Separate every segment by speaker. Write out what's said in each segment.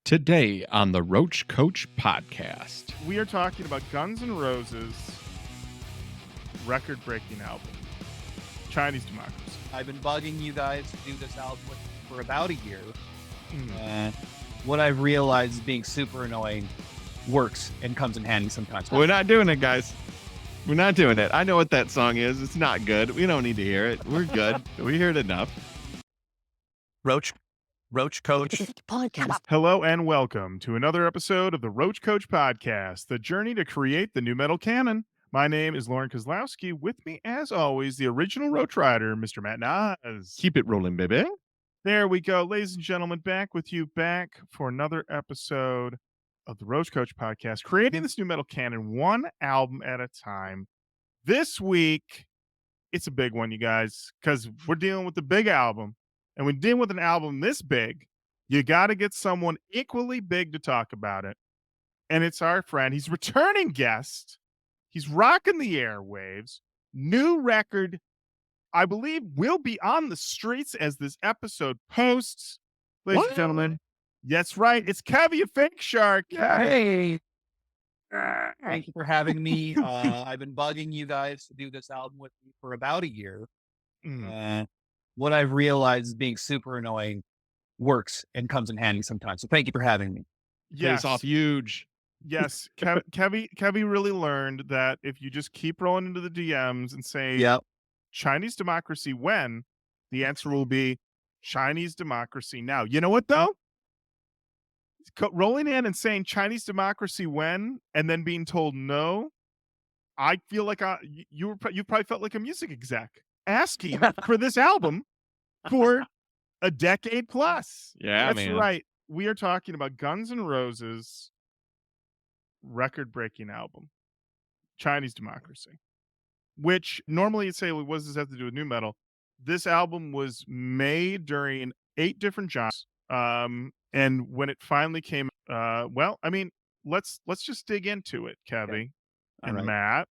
Speaker 1: Today on the Roach Koach podcast.
Speaker 2: We are talking about Guns N' Roses' record-breaking album, Chinese Democracy.
Speaker 3: I've been bugging you guys to do this album for about a year. What I've realized is being super annoying works and comes in handy sometimes.
Speaker 1: We're not doing it, guys. We're not doing it. I know what that song is. It's not good. We don't need to hear it. We're good. We heard enough.
Speaker 3: Roach Koach
Speaker 4: podcast.
Speaker 2: Hello and welcome to another episode of the Roach Koach podcast, the journey to create the new metal canon. My name is Lorin Kozlowski. With me, as always, the original Roach Rider, Mr. Matt Nas.
Speaker 1: Keep it rolling, baby.
Speaker 2: There we go. Ladies and gentlemen, back with you, back for another episode of the Roach Koach podcast, creating this new metal canon one album at a time. This week, it's a big one, you guys, because we're dealing with the big album. And when dealing with an album this big, you got to get someone equally big to talk about it. And it's our friend. He's returning guest. He's rocking the airwaves. New record, I believe, will be on the streets as this episode posts. Ladies and gentlemen, that's right. It's Kevvy, a fake shark.
Speaker 3: Hey. Thank you for having me. I've been bugging you guys to do this album with me for about a year. What I've realized is being super annoying works and comes in handy sometimes. So thank you for having me.
Speaker 2: Yes.
Speaker 1: Pays off huge.
Speaker 2: Yes. Kevvy really learned that if you just keep rolling into the DMs and say,
Speaker 3: Yep.
Speaker 2: Chinese democracy when, the answer will be Chinese democracy now. You know what, though? Rolling in and saying Chinese democracy when, and then being told no, I feel like you probably felt like a music exec asking for this album for a decade plus.
Speaker 1: Yeah,
Speaker 2: that's
Speaker 1: man.
Speaker 2: right. We are talking about Guns N' Roses' record-breaking album, Chinese Democracy, which normally you'd say, well, what does this have to do with new metal? This album was made during 8 different genres. And when it finally came, let's just dig into it, Kevvy
Speaker 3: Okay.
Speaker 2: and
Speaker 3: right.
Speaker 2: Matt.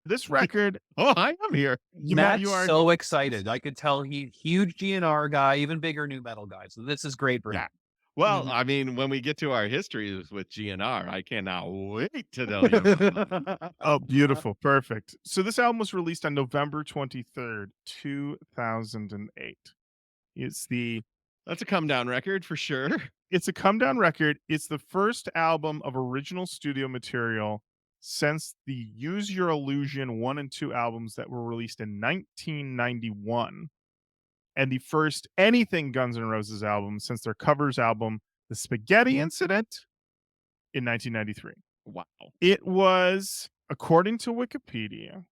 Speaker 2: This record,
Speaker 1: I am here.
Speaker 3: Matt's
Speaker 2: you are
Speaker 3: so excited. I could tell he's huge GNR guy, even bigger new metal guy. So this is great for him.
Speaker 1: Well, I mean, when we get to our histories with GNR, I cannot wait to tell you.
Speaker 2: Oh, beautiful. Perfect. So this album was released on November 23rd, 2008.
Speaker 1: That's a come down record for sure.
Speaker 2: It's a come down record. It's the first album of original studio material since the Use Your Illusion 1 and 2 albums that were released in 1991. And the first anything Guns N' Roses album since their covers album, The Spaghetti Incident, in 1993.
Speaker 1: Wow.
Speaker 2: It was, according to Wikipedia,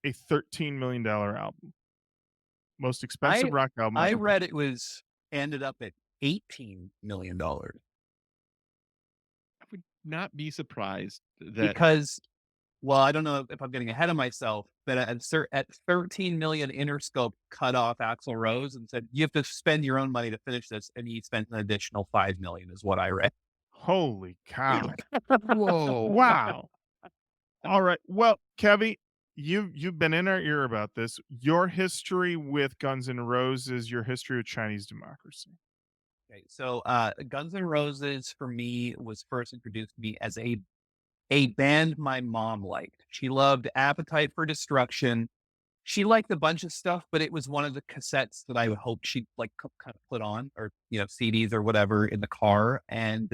Speaker 2: a $13 million album. Most expensive rock album.
Speaker 3: I
Speaker 2: ever.
Speaker 3: read it ended up at $18 million.
Speaker 1: I would not be surprised that
Speaker 3: Because, well, I don't know if I'm getting ahead of myself, but at 13 million, Interscope cut off Axl Rose and said, you have to spend your own money to finish this. And he spent an additional 5 million is what I read.
Speaker 2: Holy cow.
Speaker 1: whoa.
Speaker 2: Wow. All right. Well, Kevvy, you've been in our ear about this. Your history with Guns N' Roses, your history with Chinese Democracy.
Speaker 3: Okay, so Guns N' Roses for me was first introduced to me as a band my mom liked. She loved Appetite for Destruction. She liked a bunch of stuff, but it was one of the cassettes that I would hope she'd like kind of put on, or CDs or whatever in the car. And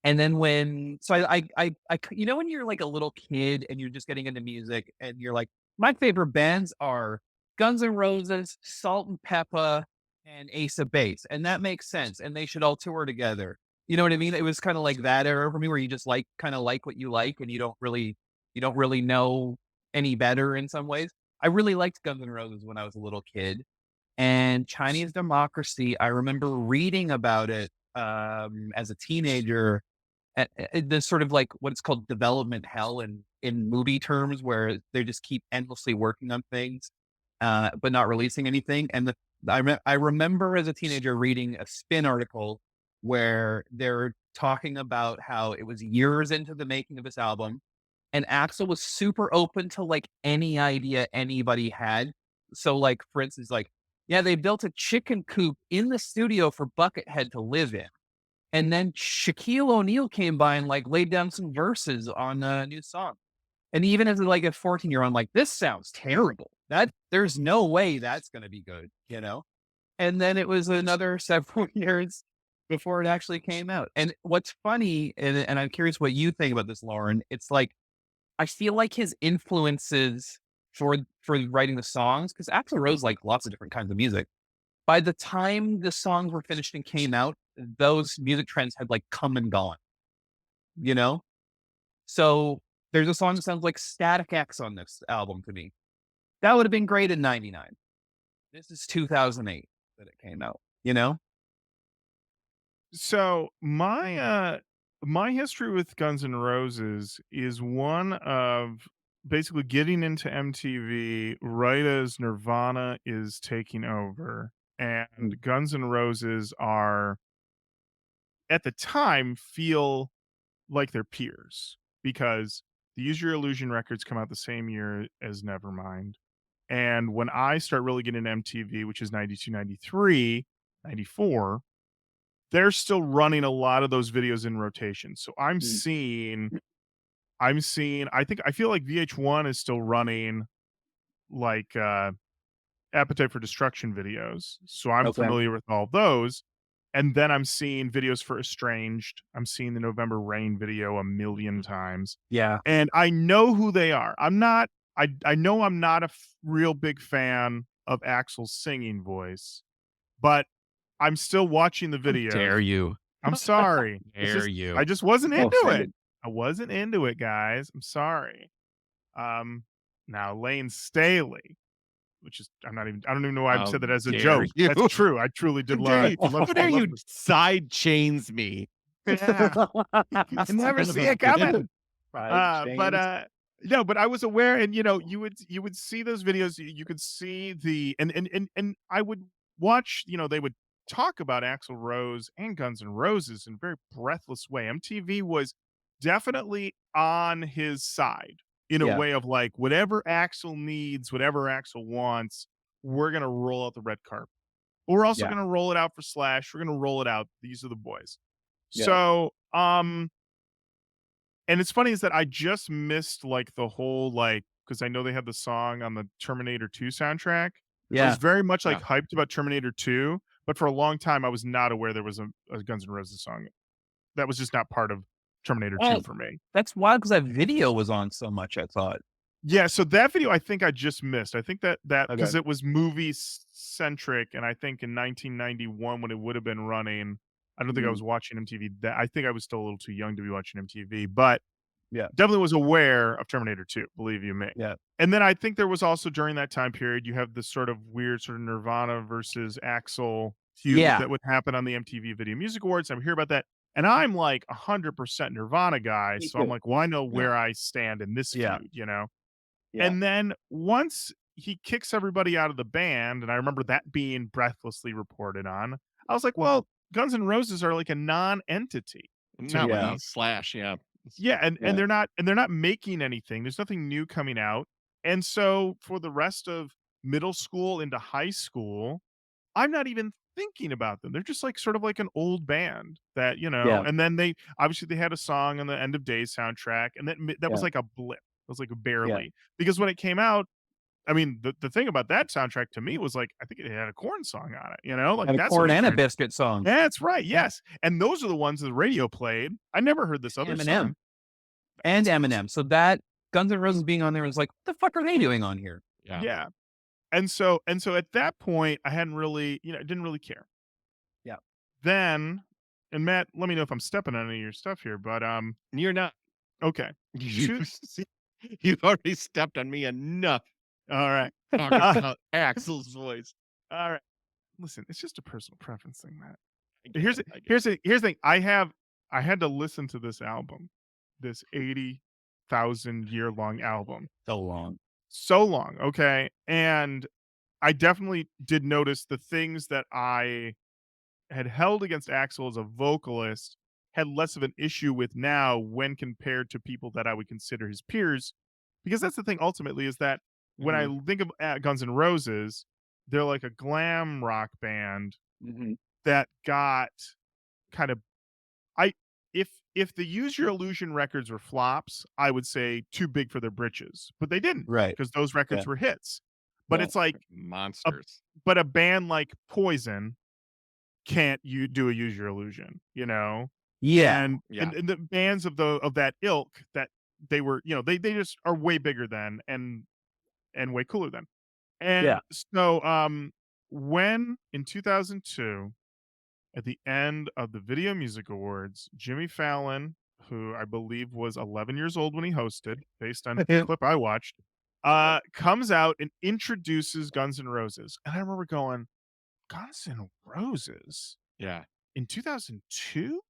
Speaker 3: then when when you're like a little kid and you're just getting into music and you're like, my favorite bands are Guns N' Roses, Salt and Pepper, and Ace of Base, and that makes sense, and they should all tour together. You know what I mean? It was kind of like that era for me, where you just like what you like, and you don't really know any better in some ways. I really liked Guns N' Roses when I was a little kid, and Chinese Democracy, I remember reading about it as a teenager. This sort of like what it's called development hell in movie terms, where they just keep endlessly working on things, but not releasing anything. And I remember as a teenager reading a Spin article where they're talking about how it was years into the making of this album, and Axl was super open to like any idea anybody had. So like, for instance, like, yeah, they built a chicken coop in the studio for Buckethead to live in. And then Shaquille O'Neal came by and like laid down some verses on a new song. And even as like a 14-year-old, I'm like, this sounds terrible. There's no way that's going to be good, you know? And then it was another several years before it actually came out. And what's funny, and I'm curious what you think about this, Lorin, it's like, I feel like his influences for writing the songs, because Axl Rose like lots of different kinds of music. By the time the songs were finished and came out, those music trends had like come and gone, you know? So there's a song that sounds like Static X on this album to me. That would have been great in 99. This is 2008 that it came out, you know?
Speaker 2: So my history with Guns N' Roses is one of basically getting into MTV right as Nirvana is taking over, and Guns N' Roses are at the time feel like their peers because the Use Your Illusion records come out the same year as Nevermind. And when I start really getting into MTV, which is 92, 93, 94, they're still running a lot of those videos in rotation. So I feel like VH1 is still running like Appetite for Destruction videos. So I'm
Speaker 3: Okay.
Speaker 2: familiar with all those. And then I'm seeing videos for Estranged. I'm seeing the November Rain video a million times.
Speaker 3: Yeah.
Speaker 2: And I know who they are. I know I'm not a real big fan of Axl's singing voice, but I'm still watching the videos.
Speaker 1: Dare you?
Speaker 2: I'm sorry.
Speaker 1: Dare you?
Speaker 2: I just wasn't
Speaker 3: So
Speaker 2: into it.
Speaker 3: offended.
Speaker 2: I wasn't into it, guys. I'm sorry. Now Lane Staley, which is I don't even know why I said that as a
Speaker 1: dare
Speaker 2: joke.
Speaker 1: you.
Speaker 2: That's true. I truly did love.
Speaker 1: How dare you side chains me?
Speaker 2: Yeah. I never see it coming. No, but I was aware, and you would see those videos. You could see the and I would watch. They would talk about Axl Rose and Guns N' Roses in a very breathless way. MTV was definitely on his side in a
Speaker 3: Yeah.
Speaker 2: way of like whatever Axl needs, whatever Axl wants, we're gonna roll out the red carpet. But we're also
Speaker 3: Yeah.
Speaker 2: gonna roll it out for Slash. We're gonna roll it out. These are the boys.
Speaker 3: Yeah.
Speaker 2: So and it's funny is that I just missed like the whole because I know they had the song on the Terminator 2 soundtrack. I was
Speaker 3: Yeah.
Speaker 2: very much like
Speaker 1: Yeah.
Speaker 2: hyped about Terminator 2, but for a long time I was not aware there was a Guns N' Roses song. That was just not part of Terminator 2
Speaker 3: Oh.
Speaker 2: for me.
Speaker 3: That's wild because that video was on so much, I thought.
Speaker 2: Yeah, so that video I think I just missed. I think that because
Speaker 3: Okay.
Speaker 2: it was movie centric, and I think in 1991 when it would have been running, I don't think I was watching MTV. I think I was still a little too young to be watching MTV, but
Speaker 3: Yeah.
Speaker 2: definitely was aware of Terminator 2, believe you me.
Speaker 3: Yeah.
Speaker 2: And then I think there was also during that time period, you have this sort of weird sort of Nirvana versus Axl feud
Speaker 3: Yeah.
Speaker 2: that would happen on the MTV Video Music Awards. I would hear about that. And I'm like 100% Nirvana guy.
Speaker 3: Me
Speaker 2: So I'm
Speaker 3: too.
Speaker 2: like, well, I know where I stand in this
Speaker 3: Yeah.
Speaker 2: feud,
Speaker 3: Yeah.
Speaker 2: And then once he kicks everybody out of the band, and I remember that being breathlessly reported on, I was like, well, Guns N' Roses are like a non-entity.
Speaker 1: Not
Speaker 3: Yeah.
Speaker 1: with Slash. Yeah.
Speaker 2: Yeah, and
Speaker 3: Yeah.
Speaker 2: they're not making anything. There's nothing new coming out. And so for the rest of middle school into high school, I'm not even thinking about them. They're just like sort of like an old band that,
Speaker 3: Yeah.
Speaker 2: and then they had a song on the End of Days soundtrack, and that was
Speaker 3: Yeah.
Speaker 2: like a blip. It was like barely. Because when it came out, I mean, the thing about that soundtrack to me was like I think it had a Korn song on it, like
Speaker 3: And a
Speaker 2: that's
Speaker 3: Corn
Speaker 2: what
Speaker 3: and a
Speaker 2: was
Speaker 3: Biscuit song.
Speaker 2: That's right. Yes. And those are the ones the radio played. I never heard this other
Speaker 3: Eminem.
Speaker 2: song.
Speaker 3: And Eminem. So that Guns N' Roses being on there was like, what the fuck are they doing on here?
Speaker 1: Yeah.
Speaker 2: Yeah. And so at that point, I hadn't really, didn't really care.
Speaker 3: Yeah.
Speaker 2: Then, and Matt, let me know if I'm stepping on any of your stuff here, but
Speaker 1: You're not.
Speaker 2: okay.
Speaker 1: You've already stepped on me enough.
Speaker 2: All right.
Speaker 1: Talking about Axl's voice.
Speaker 2: All right. Listen, it's just a personal preference thing, Matt.
Speaker 1: I get
Speaker 2: Here's
Speaker 1: it,
Speaker 2: the thing. I had to listen to this album, this 80,000 year long album. So long, okay? And I definitely did notice the things that I had held against Axl as a vocalist had less of an issue with now when compared to people that I would consider his peers. Because that's the thing ultimately is that when I think of Guns N' Roses, they're like a glam rock band that got kind of I if the Use Your Illusion records were flops, I would say too big for their britches, but they didn't
Speaker 3: Right.
Speaker 2: because those records
Speaker 3: Yeah.
Speaker 2: were hits. But
Speaker 3: Yeah.
Speaker 2: it's like
Speaker 1: Monsters.
Speaker 2: but a band like Poison can't you do a Use Your Illusion, you know?
Speaker 3: Yeah.
Speaker 2: And the bands of that ilk that they were, they just are way bigger than and way cooler than.
Speaker 3: Yeah.
Speaker 2: And so when in 2002 at the end of the Video Music Awards, Jimmy Fallon, who I believe was 11 years old when he hosted, based on the clip I watched, comes out and introduces Guns N' Roses. And I remember going, Guns N' Roses
Speaker 1: Yeah.
Speaker 2: in 2002?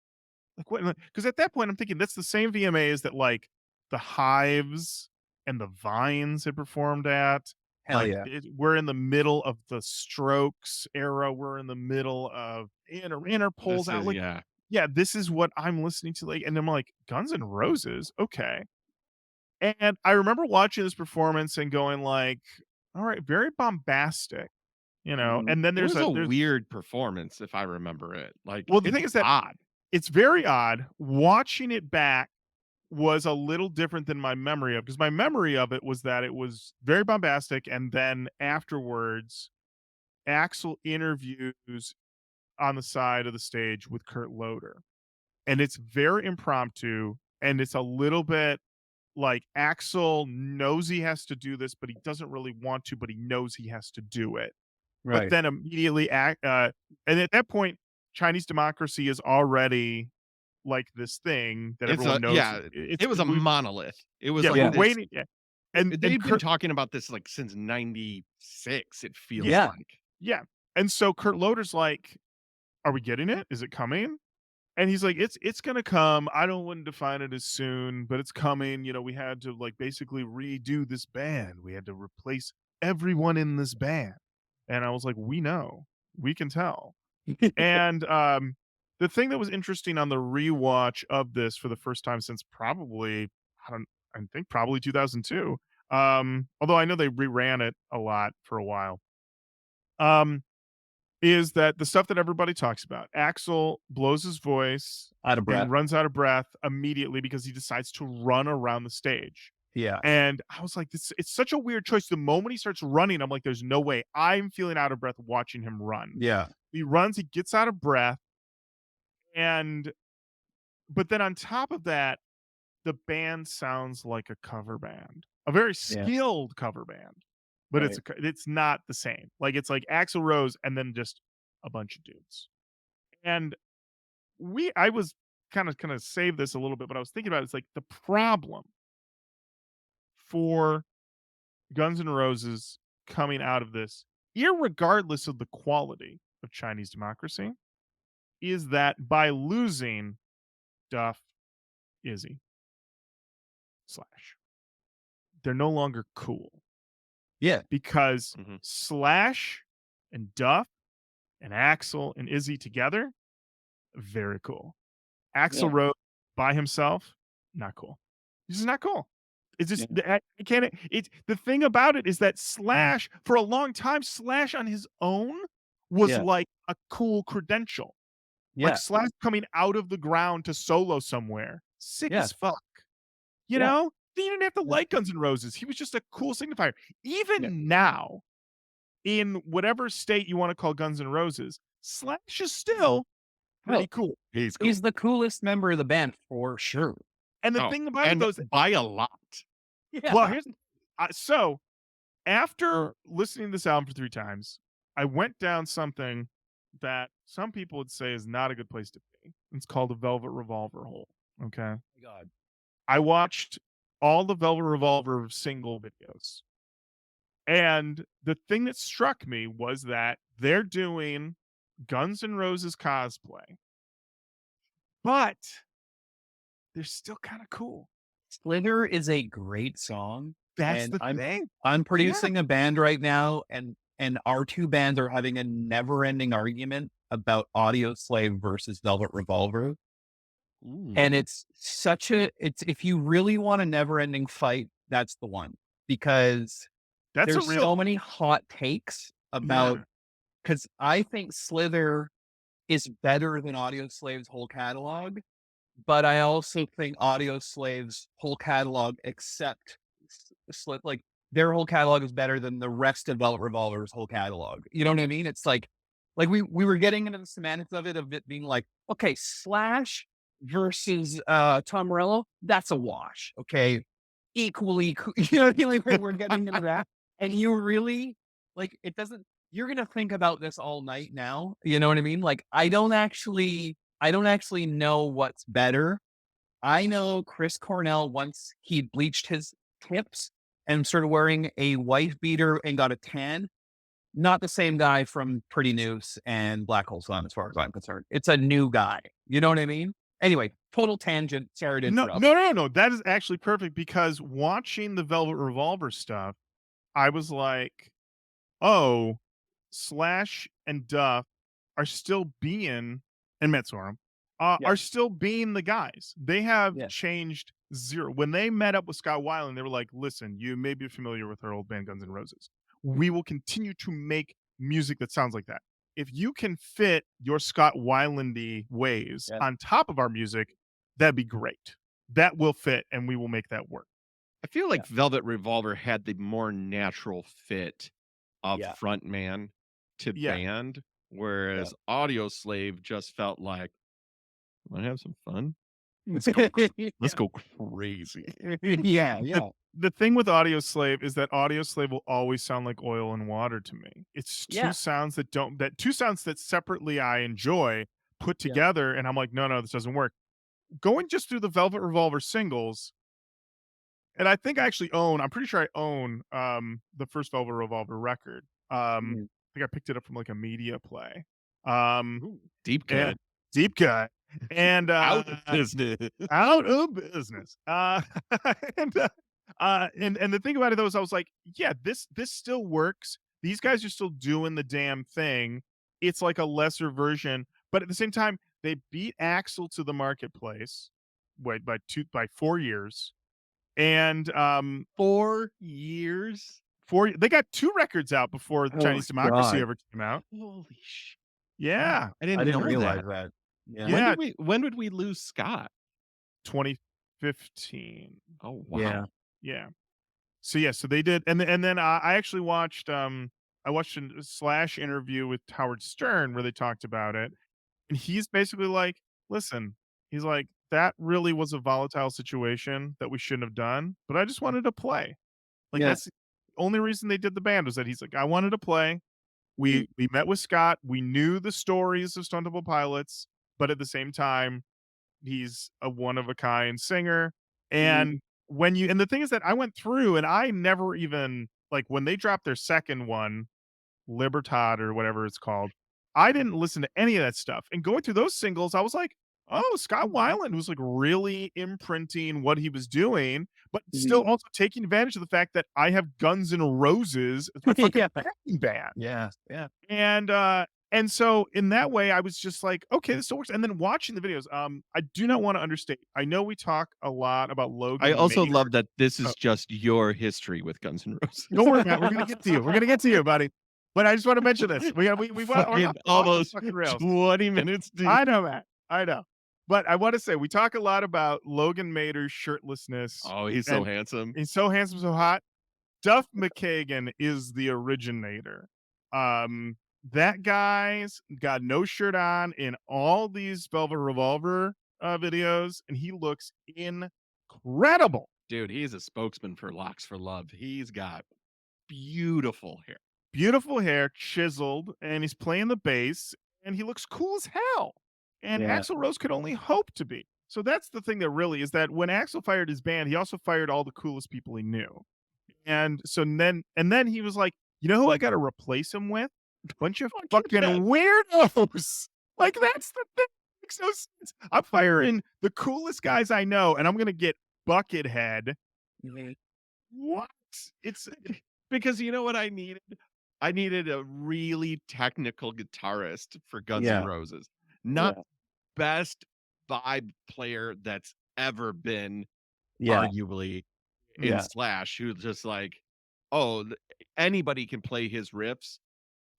Speaker 2: Like what? Because at that point, I'm thinking that's the same VMAs that like the Hives and the Vines had performed at.
Speaker 3: Hell
Speaker 2: Like
Speaker 3: yeah.
Speaker 2: we're in the middle of the Strokes era. We're in the middle of Interpol's out. Like, yeah, this is what I'm listening to. Like, and I'm like, Guns N' Roses, okay. And I remember watching this performance and going like, all right, very bombastic, And then
Speaker 1: It was a
Speaker 2: there's
Speaker 1: weird performance, if I remember it. Like,
Speaker 2: well, the
Speaker 1: it's
Speaker 2: thing is that
Speaker 1: odd.
Speaker 2: it's very odd. Watching it back was a little different than my memory of, because my memory of it was that it was very bombastic, and then afterwards, Axl interviews on the side of the stage with Kurt Loder, and it's very impromptu, and it's a little bit like Axl knows he has to do this, but he doesn't really want to, but he knows he has to do it. But
Speaker 3: Right.
Speaker 2: then immediately and at that point, Chinese Democracy is already like this thing that everyone knows.
Speaker 1: It was a monolith. It was
Speaker 2: yeah,
Speaker 1: like
Speaker 2: we're
Speaker 1: this,
Speaker 2: waiting. Yeah. And
Speaker 1: they've been
Speaker 2: Kurt,
Speaker 1: talking about this like since '96. It feels
Speaker 3: Yeah.
Speaker 1: like.
Speaker 2: yeah. And so Kurt Loder's like, "Are we getting it? Is it coming?" And he's like, "It's gonna come. I don't wouldn't define it as soon, but it's coming. We had to like basically redo this band. We had to replace everyone in this band." And I was like, "We know. We can tell." And the thing that was interesting on the rewatch of this for the first time since probably I think probably 2002. Although I know they reran it a lot for a while. Is that the stuff that everybody talks about? Axl blows his voice
Speaker 3: Out of breath.
Speaker 2: and runs out of breath immediately because he decides to run around the stage.
Speaker 3: Yeah.
Speaker 2: And I was like, it's such a weird choice. The moment he starts running, I'm like, there's no way. I'm feeling out of breath watching him run.
Speaker 3: Yeah.
Speaker 2: He runs, he gets out of breath. But then on top of that, the band sounds like a cover band, a very skilled cover band, but
Speaker 3: Right.
Speaker 2: it's not the same. Like it's like Axl Rose and then just a bunch of dudes. And I was kind of save this a little bit, but I was thinking about it, it's like the problem for Guns N' Roses coming out of this, irregardless of the quality of Chinese Democracy, is that by losing Duff, Izzy, Slash, they're no longer cool.
Speaker 3: Yeah.
Speaker 2: Because Slash and Duff and Axl and Izzy together, very cool. Axl Rose by himself, not cool. He's just not cool. It's just I can't. It's the thing about it is that Slash for a long time, Slash on his own was like a cool credential. Like Slash coming out of the ground to solo somewhere, sick as fuck. You know, he didn't have to like Guns N' Roses. He was just a cool signifier. Even now, in whatever state you want to call Guns N' Roses, Slash is still pretty cool.
Speaker 1: He's cool.
Speaker 3: He's the coolest member of the band for sure.
Speaker 2: And the thing about it, though, is
Speaker 1: by a lot.
Speaker 3: Yeah.
Speaker 2: Well, here's so after listening to this album for 3 times, I went down something that some people would say is not a good place to be. It's called a Velvet Revolver hole. Okay.
Speaker 3: Oh my God.
Speaker 2: I watched all the Velvet Revolver single videos. And the thing that struck me was that they're doing Guns N' Roses cosplay, but they're still kind of cool.
Speaker 3: Slither is a great song.
Speaker 2: That's
Speaker 3: and
Speaker 2: the thing.
Speaker 3: I'm producing a band right now, and our two bands are having a never-ending argument about Audio Slave versus Velvet Revolver.
Speaker 1: Ooh.
Speaker 3: And it's if you really want a never-ending fight, that's the one, because there's so many hot takes about, because I think Slither is better than Audio Slave's whole catalog. but I also think Audio Slave's whole catalog, except Slip, like their whole catalog is better than the rest of Velvet Revolver's whole catalog. You know what I mean? It's like we were getting into the semantics of it being like, okay, Slash versus Tom Morello, that's a wash. Okay. Equally, you know what I mean? Like we're getting into that. And you really like it doesn't you're gonna think about this all night now. You know what I mean? Like I don't actually know what's better. I know Chris Cornell, once he bleached his tips and started wearing a wife beater and got a tan. Not the same guy from Pretty Noose and Black Hole Sun, as far as I'm concerned. It's a new guy. You know what I mean? Anyway, total tangent. Sorry to interrupt.
Speaker 2: No. That is actually perfect because watching the Velvet Revolver stuff, I was like, oh, Slash and Duff are still being, and Metzorum, are still being the guys. They have changed zero. When they met up with Scott Weiland, they were like, listen, you may be familiar with our old band Guns N' Roses. We will continue to make music that sounds like that. If you can fit your Scott Weilandy ways on top of our music, that'd be great. That will fit, and we will make that work.
Speaker 1: I feel like Velvet Revolver had the more natural fit of
Speaker 3: Yeah.
Speaker 1: frontman to band, whereas Audio Slave just felt like, want to have some fun? Let's go crazy.
Speaker 3: Yeah.
Speaker 2: The thing with Audio Slave is that Audio Slave will always sound like oil and water to me. It's two sounds that separately I enjoy put together, and I'm like, no, this doesn't work. Going just through the Velvet Revolver singles, and I think I actually I'm pretty sure I own the first Velvet Revolver record. I think I picked it up from like a media play.
Speaker 1: Deep cut.
Speaker 2: Deep cut. And
Speaker 1: out of business.
Speaker 2: Out of business. And the thing about it though is I was like, yeah, this still works. These guys are still doing the damn thing. It's like a lesser version, but at the same time, they beat Axl to the marketplace by 4 years. And
Speaker 1: 4 years.
Speaker 2: They got 2 records out before Chinese Democracy ever came out.
Speaker 1: Holy shit!
Speaker 2: Yeah,
Speaker 1: I didn't
Speaker 3: realize that.
Speaker 1: Yeah. When did we lose Scott?
Speaker 2: 2015.
Speaker 1: Oh wow.
Speaker 2: Yeah. So they did, and then I actually watched I watched a Slash interview with Howard Stern where they talked about it, and he's basically like, listen, he's like, that really was a volatile situation that we shouldn't have done, but I just wanted to play. Like that's the only reason they did the band was that he's like, I wanted to play. We met with Scott. We knew the stories of Stone Temple Pilots, but at the same time, he's a one of a kind singer. And and the thing is that I went through and I never even like when they dropped their second one, Libertad or whatever it's called, I didn't listen to any of that stuff. And going through those singles, I was like, oh, Scott Weiland was like really imprinting what he was doing, but still also taking advantage of the fact that I have Guns N' Roses as my fucking backing band.
Speaker 3: Yeah.
Speaker 2: And so in that way, I was just like, okay, this still works. And then watching the videos, I do not want to understate. I know we talk a lot about Logan.
Speaker 1: I also love that this is just your history with Guns N' Roses.
Speaker 2: Don't worry, Matt. We're gonna get to you. We're gonna get to you, buddy. But I just want to mention this. We've
Speaker 1: almost 20 minutes deep.
Speaker 2: I know, Matt. I know. But I want to say we talk a lot about Logan Mader's shirtlessness.
Speaker 1: Oh, he's so handsome.
Speaker 2: He's so handsome, so hot. Duff McKagan is the originator. That guy's got no shirt on in all these Velvet Revolver videos, and he looks incredible.
Speaker 1: Dude, he's a spokesman for Locks for Love. He's got beautiful hair.
Speaker 2: Beautiful hair, chiseled, and he's playing the bass, and he looks cool as hell. And Axl Rose could only hope to be. So that's the thing that really is that when Axl fired his band, he also fired all the coolest people he knew. And so then he was like, you know who I got to replace him with? A bunch of fucking weirdos. Like that's the thing. Makes no sense. I'm firing the coolest guys I know, and I'm gonna get Buckethead. What? It's
Speaker 1: because you know what I needed? I needed a really technical guitarist for Guns N' Roses. Not best vibe player that's ever been arguably in Slash, who's just like, oh, anybody can play his riffs.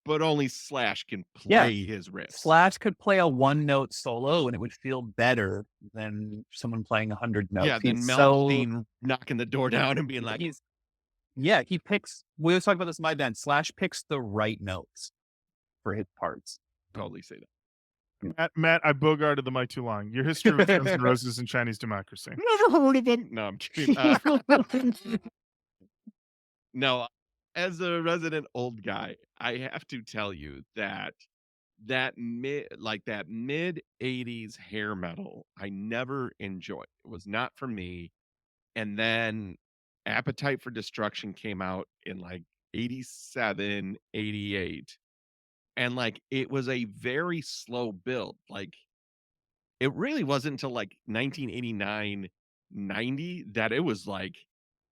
Speaker 1: but only Slash can
Speaker 3: Yeah.
Speaker 1: play his riffs.
Speaker 3: Slash could play a 1-note solo and it would feel better than someone playing 100 notes.
Speaker 1: Yeah, then
Speaker 3: He's
Speaker 1: Mel
Speaker 3: so
Speaker 1: Dean knocking the door down and being like,
Speaker 3: he picks. We always talk about this in my band. Slash picks the right notes for his parts.
Speaker 1: totally say that.
Speaker 2: Matt, I bogarted the mic too long. Your history with Guns N' Roses and Chinese democracy.
Speaker 1: Never heard of them. No, I'm kidding. No, as a resident old guy, I have to tell you that mid 80s hair metal, I never enjoyed. It was not for me. And then Appetite for Destruction came out in like 87, 88. And like it was a very slow build. Like it really wasn't until like 1989, 90 that it was like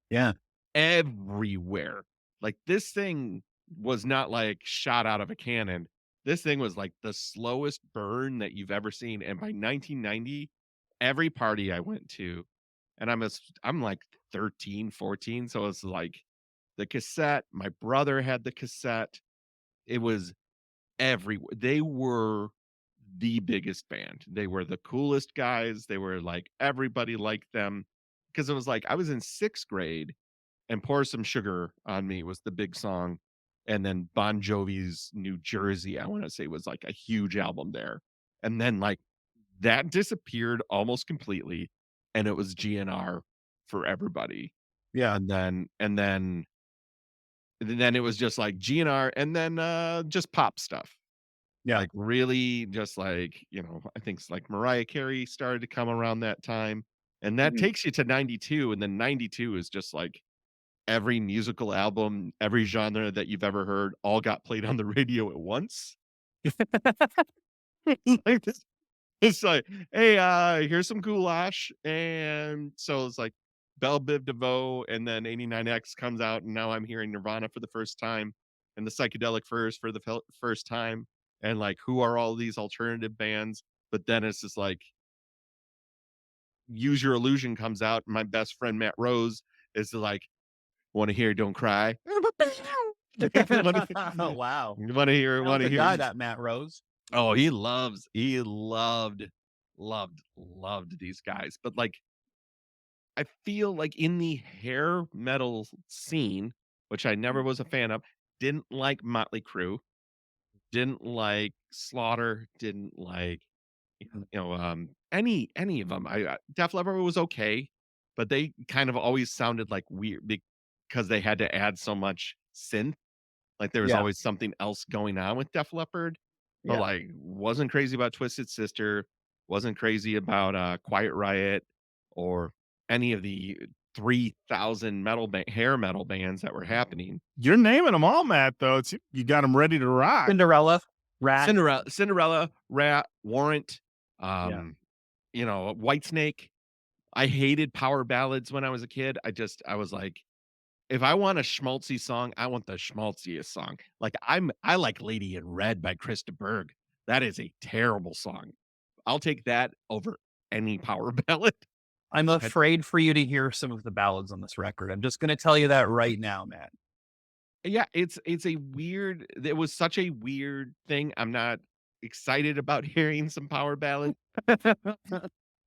Speaker 3: Yeah.
Speaker 1: everywhere. Like this thing was not like shot out of a cannon. This thing was like the slowest burn that you've ever seen. And by 1990, every party I went to, and I'm like 13, 14. So it's like the cassette, my brother had the cassette. It was everywhere. They were the biggest band. They were the coolest guys. They were like, everybody liked them because it was like, I was in 6th grade and Pour Some Sugar on Me was the big song. And then Bon Jovi's New Jersey, I want to say, was like a huge album there. And then like that disappeared almost completely. And it was GNR for everybody.
Speaker 3: Yeah.
Speaker 1: And then it was just like GNR and then just pop stuff.
Speaker 3: Yeah.
Speaker 1: Like really just like, I think it's like Mariah Carey started to come around that time. And that takes you to 92. And then 92 is just like every musical album, every genre that you've ever heard, all got played on the radio at once. Like this, it's like, hey, here's some goulash. And so it's like Belle Biv DeVoe, and then 89X comes out, and now I'm hearing Nirvana for the first time, and the Psychedelic Furs for the first time, and like, who are all these alternative bands? But then it's just like, Use Your Illusion comes out, and my best friend Matt Rose is like, want to hear Don't Cry?
Speaker 3: Oh, wow.
Speaker 1: You want to hear? Want to hear?
Speaker 3: Guy, that Matt Rose.
Speaker 1: Oh, he loved these guys. But like, I feel like in the hair metal scene, which I never was a fan of, didn't like Motley Crue, didn't like Slaughter, didn't like, any of them. Def Leppard was okay, but they kind of always sounded like weird because they had to add so much synth. Like there was always something else going on with Def Leppard. But like wasn't crazy about Twisted Sister, wasn't crazy about Quiet Riot or any of the 3,000 hair metal bands that were happening.
Speaker 2: You're naming them all, Matt, though. You got them ready to rock.
Speaker 3: Cinderella, Rat,
Speaker 1: Warrant, Whitesnake. I hated power ballads when I was a kid. I was like, if I want a schmaltzy song, I want the schmaltziest song. Like I like Lady in Red by Krista Berg. That is a terrible song. I'll take that over any power ballad.
Speaker 3: I'm afraid for you to hear some of the ballads on this record. I'm just going to tell you that right now, Matt.
Speaker 1: Yeah, it was such a weird thing. I'm not excited about hearing some power ballad.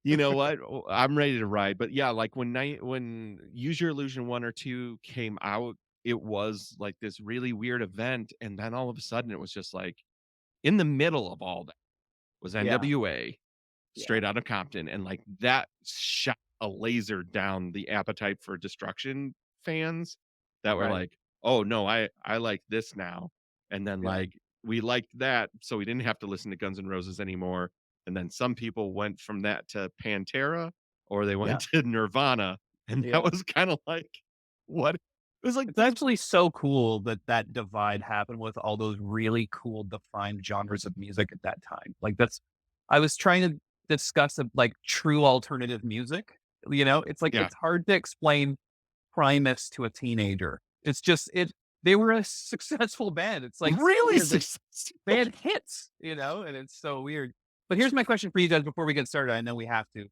Speaker 1: You know what? I'm ready to ride. But yeah, like when Use Your Illusion 1 or 2 came out, it was like this really weird event. And then all of a sudden it was just like in the middle of all that was NWA straight out of Compton. And like that shot a laser down the Appetite for Destruction fans that were like, oh no, I like this now. And then like we liked that. So we didn't have to listen to Guns N' Roses anymore. And then some people went from that to Pantera, or they went to Nirvana, and that was kind of like, what? It was like,
Speaker 3: it's actually so cool that divide happened with all those really cool defined genres of music at that time. Like I was trying to discuss like true alternative music. It's like, it's hard to explain Primus to a teenager. It's just, they were a successful band. It's like
Speaker 1: really successful.
Speaker 3: Band hits, and it's so weird. But here's my question for you guys before we get started. I know we have to.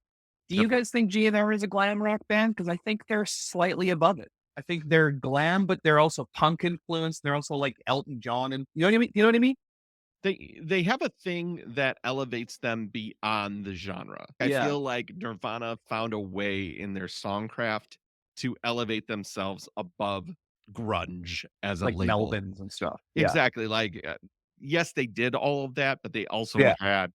Speaker 3: Do you guys think GNR is a glam rock band? Because I think they're slightly above it. I think they're glam, but they're also punk influenced. They're also like Elton John, and you know what I mean. You know what I mean?
Speaker 1: They have a thing that elevates them beyond the genre. I
Speaker 3: Yeah,
Speaker 1: feel like Nirvana found a way in their songcraft to elevate themselves above grunge as a
Speaker 3: like
Speaker 1: label.
Speaker 3: Melvins and stuff. Yeah,
Speaker 1: Exactly. Like, yes, they did all of that, but they also
Speaker 3: yeah.
Speaker 1: had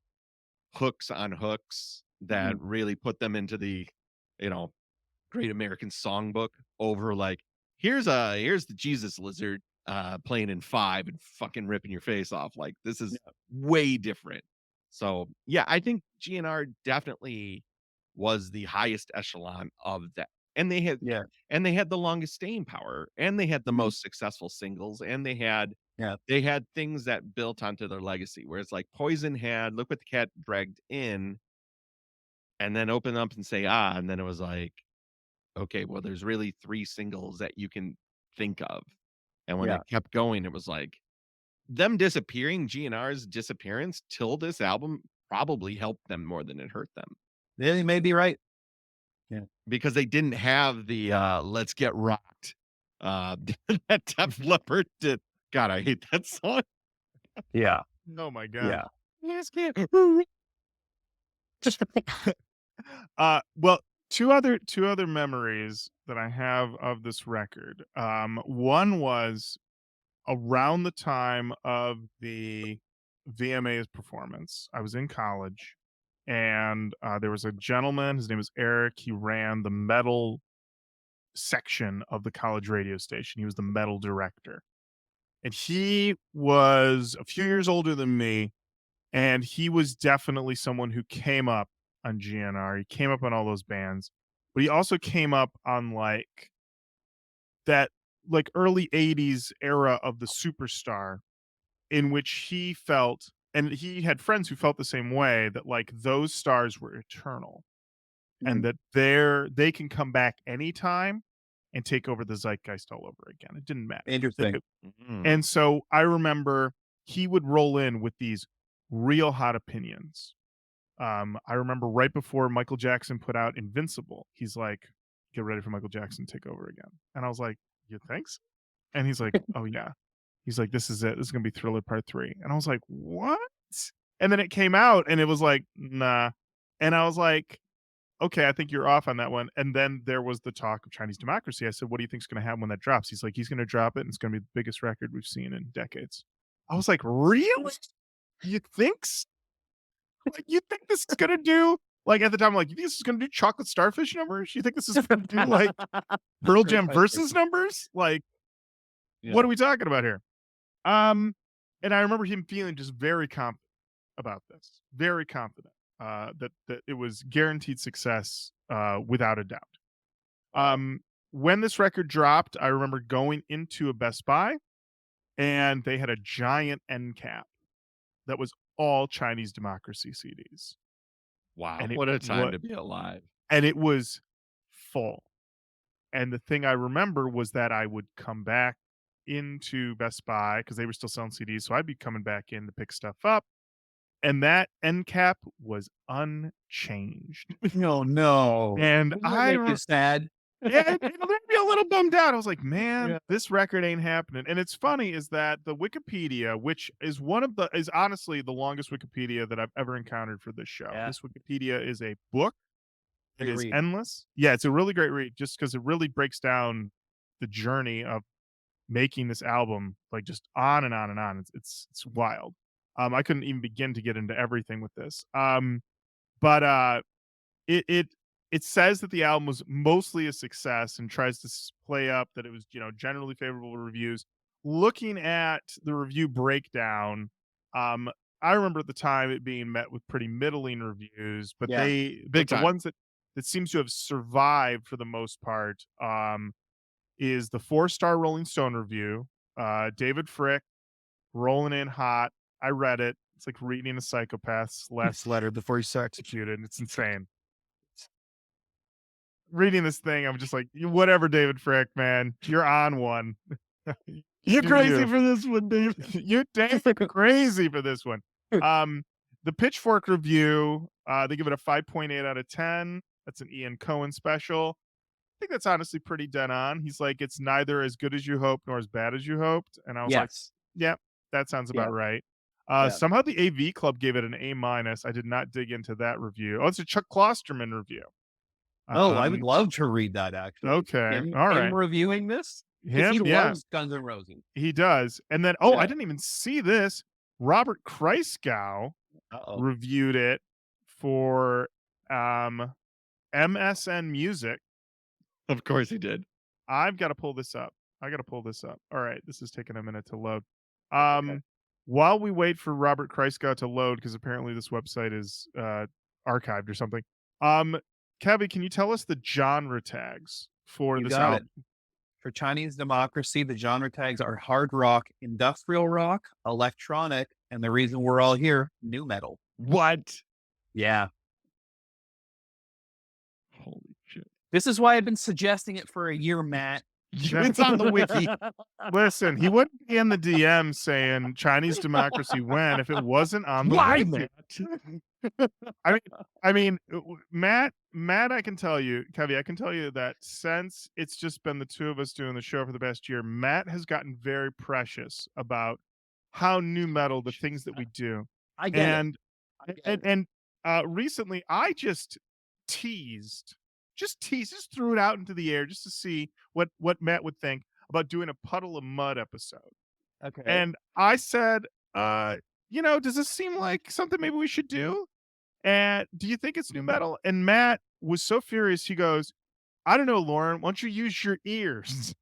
Speaker 1: hooks on hooks that
Speaker 3: Mhm.
Speaker 1: really put them into the, you know, Great American Songbook over like, here's the Jesus Lizard playing in 5 and fucking ripping your face off. Like, this is way different. So yeah, I think GNR definitely was the highest echelon of that. And they had
Speaker 3: Yeah,
Speaker 1: and they had the longest staying power, and they had the
Speaker 3: mhm,
Speaker 1: most successful singles, and
Speaker 3: yeah.
Speaker 1: they had things that built onto their legacy. Whereas like Poison had Look What the Cat Dragged In, and then open up and say ah, and then it was like, okay, well, there's really 3 singles that you can think of. And when
Speaker 3: Yeah.
Speaker 1: it kept going, it was like them disappearing, GNR's disappearance till this album probably helped them more than it hurt them
Speaker 3: Yeah, you may be right. Yeah.
Speaker 1: because they didn't have the let's get rocked uh that Def Leppard did. God, I hate that song.
Speaker 3: Yeah.
Speaker 2: Oh my god.
Speaker 3: Yeah.
Speaker 1: Let's get
Speaker 2: Well, two other memories that I have of this record. One was around the time of the VMA's performance. I was in college, and there was a gentleman. His name was Eric. He ran the metal section of the college radio station. He was the metal director, and he was a few years older than me. And he was definitely someone who came up on GNR. He came up on all those bands, but he also came up on like that like early 80s era of the superstar in which he felt, and he had friends who felt the same way, that like those stars were eternal and
Speaker 3: Mhm.
Speaker 2: that they can come back anytime and take over the zeitgeist all over again. It didn't matter.
Speaker 3: Interesting.
Speaker 1: Mm.
Speaker 2: And so I remember he would roll in with these real hot opinions. I remember right before Michael Jackson put out Invincible, he's like, "Get ready for Michael Jackson to take over again." And I was like, "You think so?" And he's like, "Oh yeah." He's like, "This is it. This is gonna be Thriller Part 3." And I was like, "What?" And then it came out and it was like, "Nah." And I was like, "Okay, I think you're off on that one." And then there was the talk of Chinese Democracy. I said, "What do you think's gonna happen when that drops?" He's like, "He's gonna drop it and it's gonna be the biggest record we've seen in decades." I was like, "Really? You think so?" Like, you think this is gonna do like at the time, like, you think this is gonna do chocolate starfish numbers? You think this is gonna do like Pearl
Speaker 3: Great
Speaker 2: Jam
Speaker 3: question.
Speaker 2: versus numbers? Like,
Speaker 3: Yeah.
Speaker 2: what are we talking about here? Um, and I remember him feeling just very confident about this, very confident that it was guaranteed success without a doubt. Um, when this record dropped, I remember going into a Best Buy and they had a giant end cap that was all Chinese Democracy CDs,
Speaker 1: Wow,
Speaker 2: and
Speaker 1: what a time to be alive.
Speaker 2: it was full. And the thing I remember was that I would come back into Best Buy because they were still selling CDs, so I'd be coming back in to pick stuff up, and that end cap was unchanged.
Speaker 3: No, no.
Speaker 2: And
Speaker 3: Doesn't that make you sad?
Speaker 2: yeah, it made me a little bummed out. I was like, "Man,
Speaker 3: Yeah.
Speaker 2: this record ain't happening." And it's funny is that the Wikipedia, which is one of the is honestly the longest Wikipedia that I've ever encountered for this show.
Speaker 3: Yeah.
Speaker 2: This Wikipedia is a book. It
Speaker 3: Great
Speaker 2: is
Speaker 3: read.
Speaker 2: endless. Yeah, it's a really great read just because it really breaks down the journey of making this album, like, just on and on and on. It's wild. I couldn't even begin to get into everything with this. But, it it it says that the album was mostly a success and tries to play up that it was, generally favorable reviews. Looking at the review breakdown, um, I remember at the time it being met with pretty middling reviews, but
Speaker 3: Yeah.
Speaker 2: but
Speaker 1: Big
Speaker 2: the
Speaker 1: time.
Speaker 2: ones that seems to have survived for the most part, is the 4-star Rolling Stone review. David Frick, rolling in hot. I read it. It's like reading a psychopath's last letter before he's executed. It's insane. Reading this thing, I'm just like, whatever, David Frick, man. You're on one.
Speaker 1: You're
Speaker 2: Do
Speaker 1: crazy
Speaker 2: you.
Speaker 1: for this one, Dave.
Speaker 2: You're damn crazy for this one. The Pitchfork review, they give it a 5.8 out of 10. That's an Ian Cohen special. think that's honestly pretty dead on. He's like, it's neither as good as you hoped nor as bad as you hoped. And I was like,
Speaker 3: Yes.
Speaker 2: yeah, that sounds
Speaker 3: Yeah.
Speaker 2: about right.
Speaker 3: Yeah.
Speaker 2: Somehow the AV Club gave it an A-. I did not dig into that review. Oh, it's a Chuck Klosterman review.
Speaker 3: Oh, I would love to read that actually.
Speaker 2: Okay.
Speaker 3: Him,
Speaker 2: All
Speaker 3: him
Speaker 2: right.
Speaker 3: reviewing this because he
Speaker 2: Yeah,
Speaker 3: loves Guns N' Roses.
Speaker 2: he does. And then, I
Speaker 3: Yeah.
Speaker 2: didn't even see this. Robert Kreisgau
Speaker 3: Uh-oh.
Speaker 2: reviewed it for MSN Music.
Speaker 1: Of course he did.
Speaker 2: I've got to pull this up. All right, this is taking a minute to load.
Speaker 3: Okay.
Speaker 2: While we wait for Robert Kreisgau to load, because apparently this website is archived or something. Kevvy, can you tell us the genre tags for
Speaker 3: You
Speaker 2: this
Speaker 3: got
Speaker 2: album?
Speaker 3: it. For Chinese Democracy, the genre tags are hard rock, industrial rock, electronic, and the reason we're all here, new metal.
Speaker 1: What?
Speaker 3: Yeah.
Speaker 1: Holy shit.
Speaker 3: This is why I've been suggesting it for a year, Matt.
Speaker 1: It's on the wiki.
Speaker 2: Listen, he wouldn't be in the DM saying Chinese Democracy when if it wasn't on the
Speaker 1: Why,
Speaker 2: wiki.
Speaker 1: Matt?
Speaker 2: I mean, Matt, I can tell you, Kevvy, I can tell you that since it's just been the two of us doing the show for the past year, Matt has gotten very precious about how new metal, the things that we do.
Speaker 3: I get it.
Speaker 2: And recently I just threw it out into the air just to see what Matt would think about doing a Puddle of Mud episode.
Speaker 3: Okay.
Speaker 2: And I said, does this seem like something maybe we should do? And do you think it's new metal? And Matt was so furious. He goes, I don't know, Lorin, why don't you use your ears?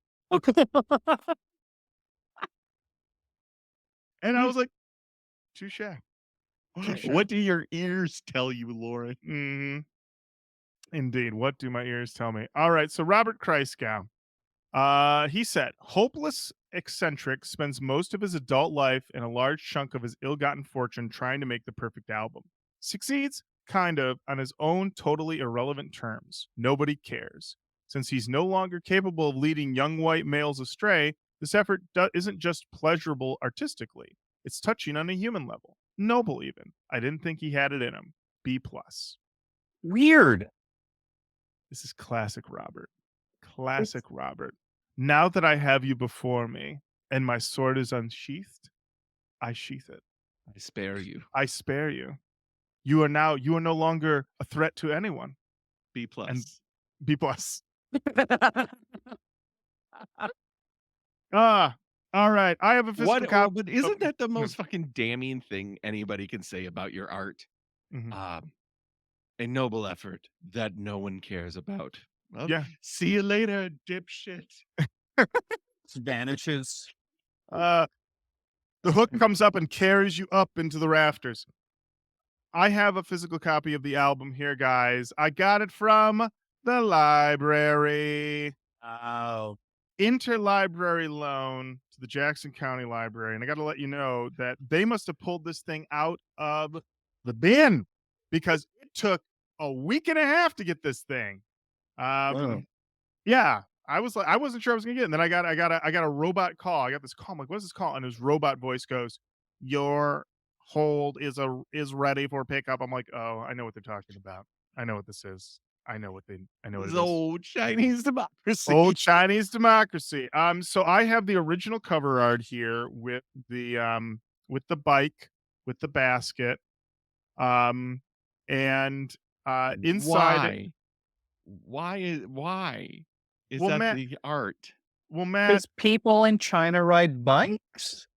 Speaker 2: And I was like, touche.
Speaker 1: What do your ears tell you, Lorin?
Speaker 2: Mm-hmm. Indeed. What do my ears tell me? All right. So Robert Kreisgau, he said, hopeless eccentric spends most of his adult life and a large chunk of his ill-gotten fortune trying to make the perfect album. Succeeds, kind of, on his own totally irrelevant terms. Nobody cares. Since he's no longer capable of leading young white males astray, this effort isn't just pleasurable artistically. It's touching on a human level. Noble, even. I didn't think he had it in him. B+.
Speaker 3: Weird.
Speaker 2: This is classic Robert. Classic Robert. Now that I have you before me and my sword is unsheathed, I sheath it.
Speaker 1: I spare you.
Speaker 2: I spare you. You are no longer a threat to anyone.
Speaker 1: B+.
Speaker 2: And B+. All right. I have a physical copy.
Speaker 1: But isn't that the most fucking damning thing anybody can say about your art?
Speaker 2: Mhm.
Speaker 1: A noble effort that no one cares about. Well,
Speaker 2: Yeah.
Speaker 1: see you later, dipshit.
Speaker 3: Vanishes.
Speaker 2: The hook comes up and carries you up into the rafters. I have a physical copy of the album here, guys. I got it from the library.
Speaker 3: Oh.
Speaker 2: Interlibrary loan to the Jackson County Library. And I got to let you know that they must have pulled this thing out of the bin because it took a week and a half to get this thing. Yeah, I wasn't sure I was gonna get it. And then I got a robot call. I got this call. I'm like, what's this call? And his robot voice goes, your hold is ready for pickup. I'm like, oh, I know what they're talking about. I know what this is. I know what it is.
Speaker 1: Old Chinese democracy.
Speaker 2: Old Chinese democracy. So I have the original cover art here with the bike, with the basket. And inside
Speaker 1: Why is
Speaker 2: Well,
Speaker 1: that
Speaker 2: Matt-
Speaker 1: the art?
Speaker 2: well, Matt,
Speaker 3: Because people in China ride bikes?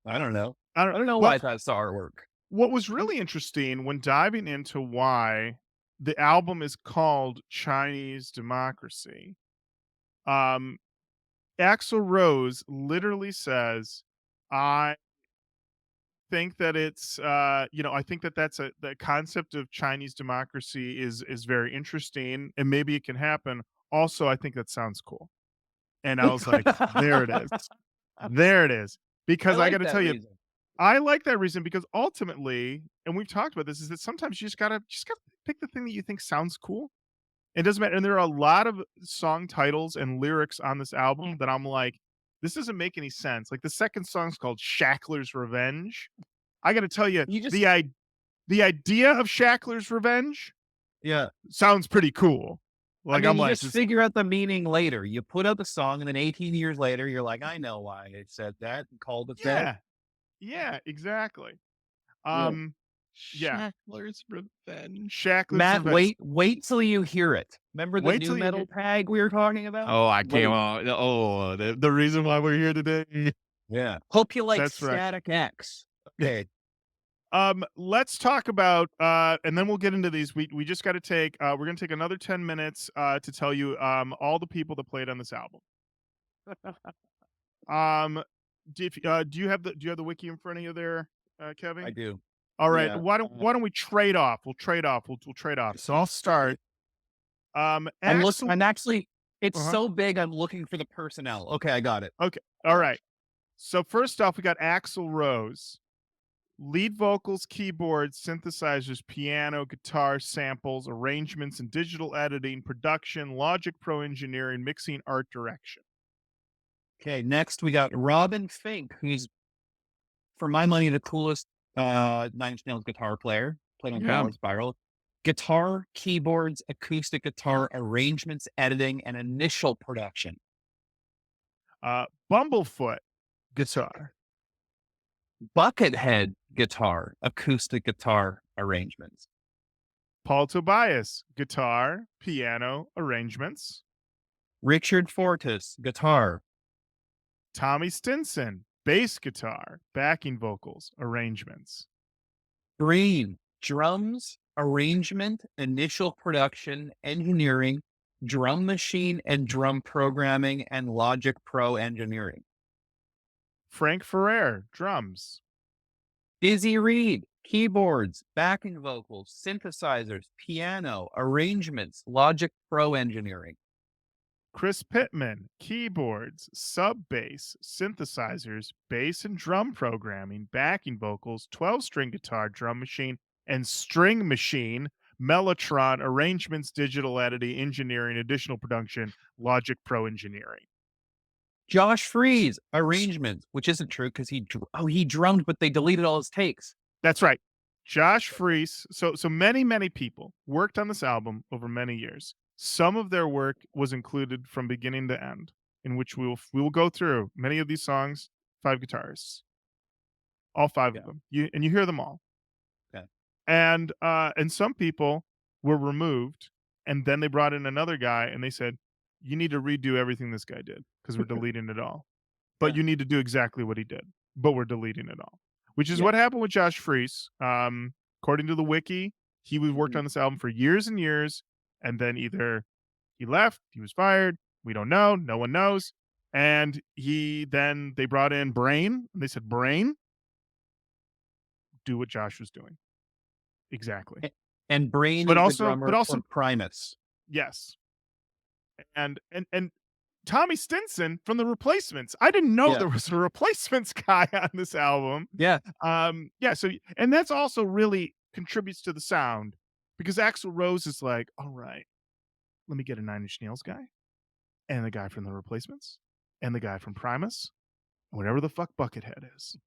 Speaker 3: I don't know. I don't know why that's artwork.
Speaker 2: what was really interesting when diving into why the album is called Chinese Democracy, Axl Rose literally says, I think that it's I think that the concept of Chinese democracy is very interesting and maybe it can happen. Also, I think that sounds cool. And I was like, there it is. There it is. Because I got to tell you, I like that reason because ultimately, and we've talked about this, is that sometimes you just gotta pick the thing that you think sounds cool. It doesn't matter. And there are a lot of song titles and lyrics on this album that I'm like, this doesn't make any sense. Like the second song's called Shackler's Revenge. I got to tell you, the idea of Shackler's Revenge
Speaker 3: Yeah.
Speaker 2: sounds pretty cool. Like,
Speaker 3: mean,
Speaker 2: I'm
Speaker 3: you
Speaker 2: like,
Speaker 3: just figure out the meaning later. You put out the song, and then 18 years later, you're like, I know why it said that and called it that.
Speaker 2: yeah, exactly.
Speaker 3: Yeah.
Speaker 2: Yeah,
Speaker 1: Shackler's Revenge.
Speaker 2: Shackler's
Speaker 3: Matt,
Speaker 2: Revenge.
Speaker 3: wait till you hear it. Remember the
Speaker 2: Wait
Speaker 3: new
Speaker 2: till you
Speaker 3: metal tag we were talking about?
Speaker 1: Oh, I can't.
Speaker 3: Wait.
Speaker 1: The reason why we're here today.
Speaker 3: Yeah. Hope you like
Speaker 2: That's right.
Speaker 3: Static X. Okay.
Speaker 2: Let's talk about and then we'll get into these. We just got to take we're going to take another 10 minutes to tell you all the people that played on this album. Do you have the wiki in front of you there, Kevin?
Speaker 3: I do.
Speaker 2: All right.
Speaker 3: Yeah.
Speaker 2: Why don't we trade off? We'll trade off. We'll trade off. So I'll start. Axl,
Speaker 3: I'm actually, it's
Speaker 2: Uh-huh.
Speaker 3: so big, I'm looking for the personnel. Okay, I got it.
Speaker 2: Okay. All right. So first off, we got Axl Rose. Lead vocals, keyboards, synthesizers, piano, guitar, samples, arrangements, and digital editing, production, Logic Pro engineering, mixing, art direction.
Speaker 3: Okay, next we got Robin Fink, who's, for my money, the coolest Nine Inch Nails guitar player. Played on
Speaker 1: Yeah.
Speaker 3: Downward Spiral. Guitar, keyboards, acoustic guitar, arrangements, editing, and initial production.
Speaker 2: Bumblefoot, guitar.
Speaker 3: Buckethead guitar, acoustic guitar, arrangements.
Speaker 2: Paul Tobias, guitar, piano, arrangements.
Speaker 3: Richard Fortus, guitar.
Speaker 2: Tommy Stinson, bass guitar, backing vocals, arrangements.
Speaker 3: Green, drums, arrangement, initial production, engineering, drum machine and drum programming, and Logic Pro engineering.
Speaker 2: Frank Ferrer, drums.
Speaker 3: Dizzy Reed, keyboards, backing vocals, synthesizers, piano, arrangements, Logic Pro engineering.
Speaker 2: Chris Pittman, keyboards, sub bass, synthesizers, bass and drum programming, backing vocals, 12-string guitar, drum machine, and string machine, Mellotron, arrangements, digital editing, engineering, additional production, Logic Pro engineering.
Speaker 3: Josh Freese, arrangements, which isn't true because he drummed, but they deleted all his takes.
Speaker 2: That's right. Josh Freese. So many people worked on this album over many years. Some of their work was included from beginning to end, in which we will go through many of these songs, 5 guitarists. All 5 of them. You hear them all.
Speaker 3: Okay.
Speaker 2: And some people were removed, and then they brought in another guy and they said, you need to redo everything this guy did because we're deleting it all. But you need to do exactly what he did, but we're deleting it all. Which is what happened with Josh Freese. According to the wiki, he worked on this album for years and years, and then either he left, he was fired, we don't know, no one knows. And they brought in Brain, and they said, Brain, do what Josh was doing. Exactly.
Speaker 3: And Brain
Speaker 2: but
Speaker 3: is
Speaker 2: also,
Speaker 3: the drummer
Speaker 2: but also
Speaker 3: for Primus.
Speaker 2: Yes. And Tommy Stinson from the Replacements. I didn't know there was a Replacements guy on this album.
Speaker 3: Yeah.
Speaker 2: So, and that's also really contributes to the sound because Axl Rose is like, all right, let me get a Nine Inch Nails guy and the guy from the Replacements and the guy from Primus, whatever the fuck Buckethead is.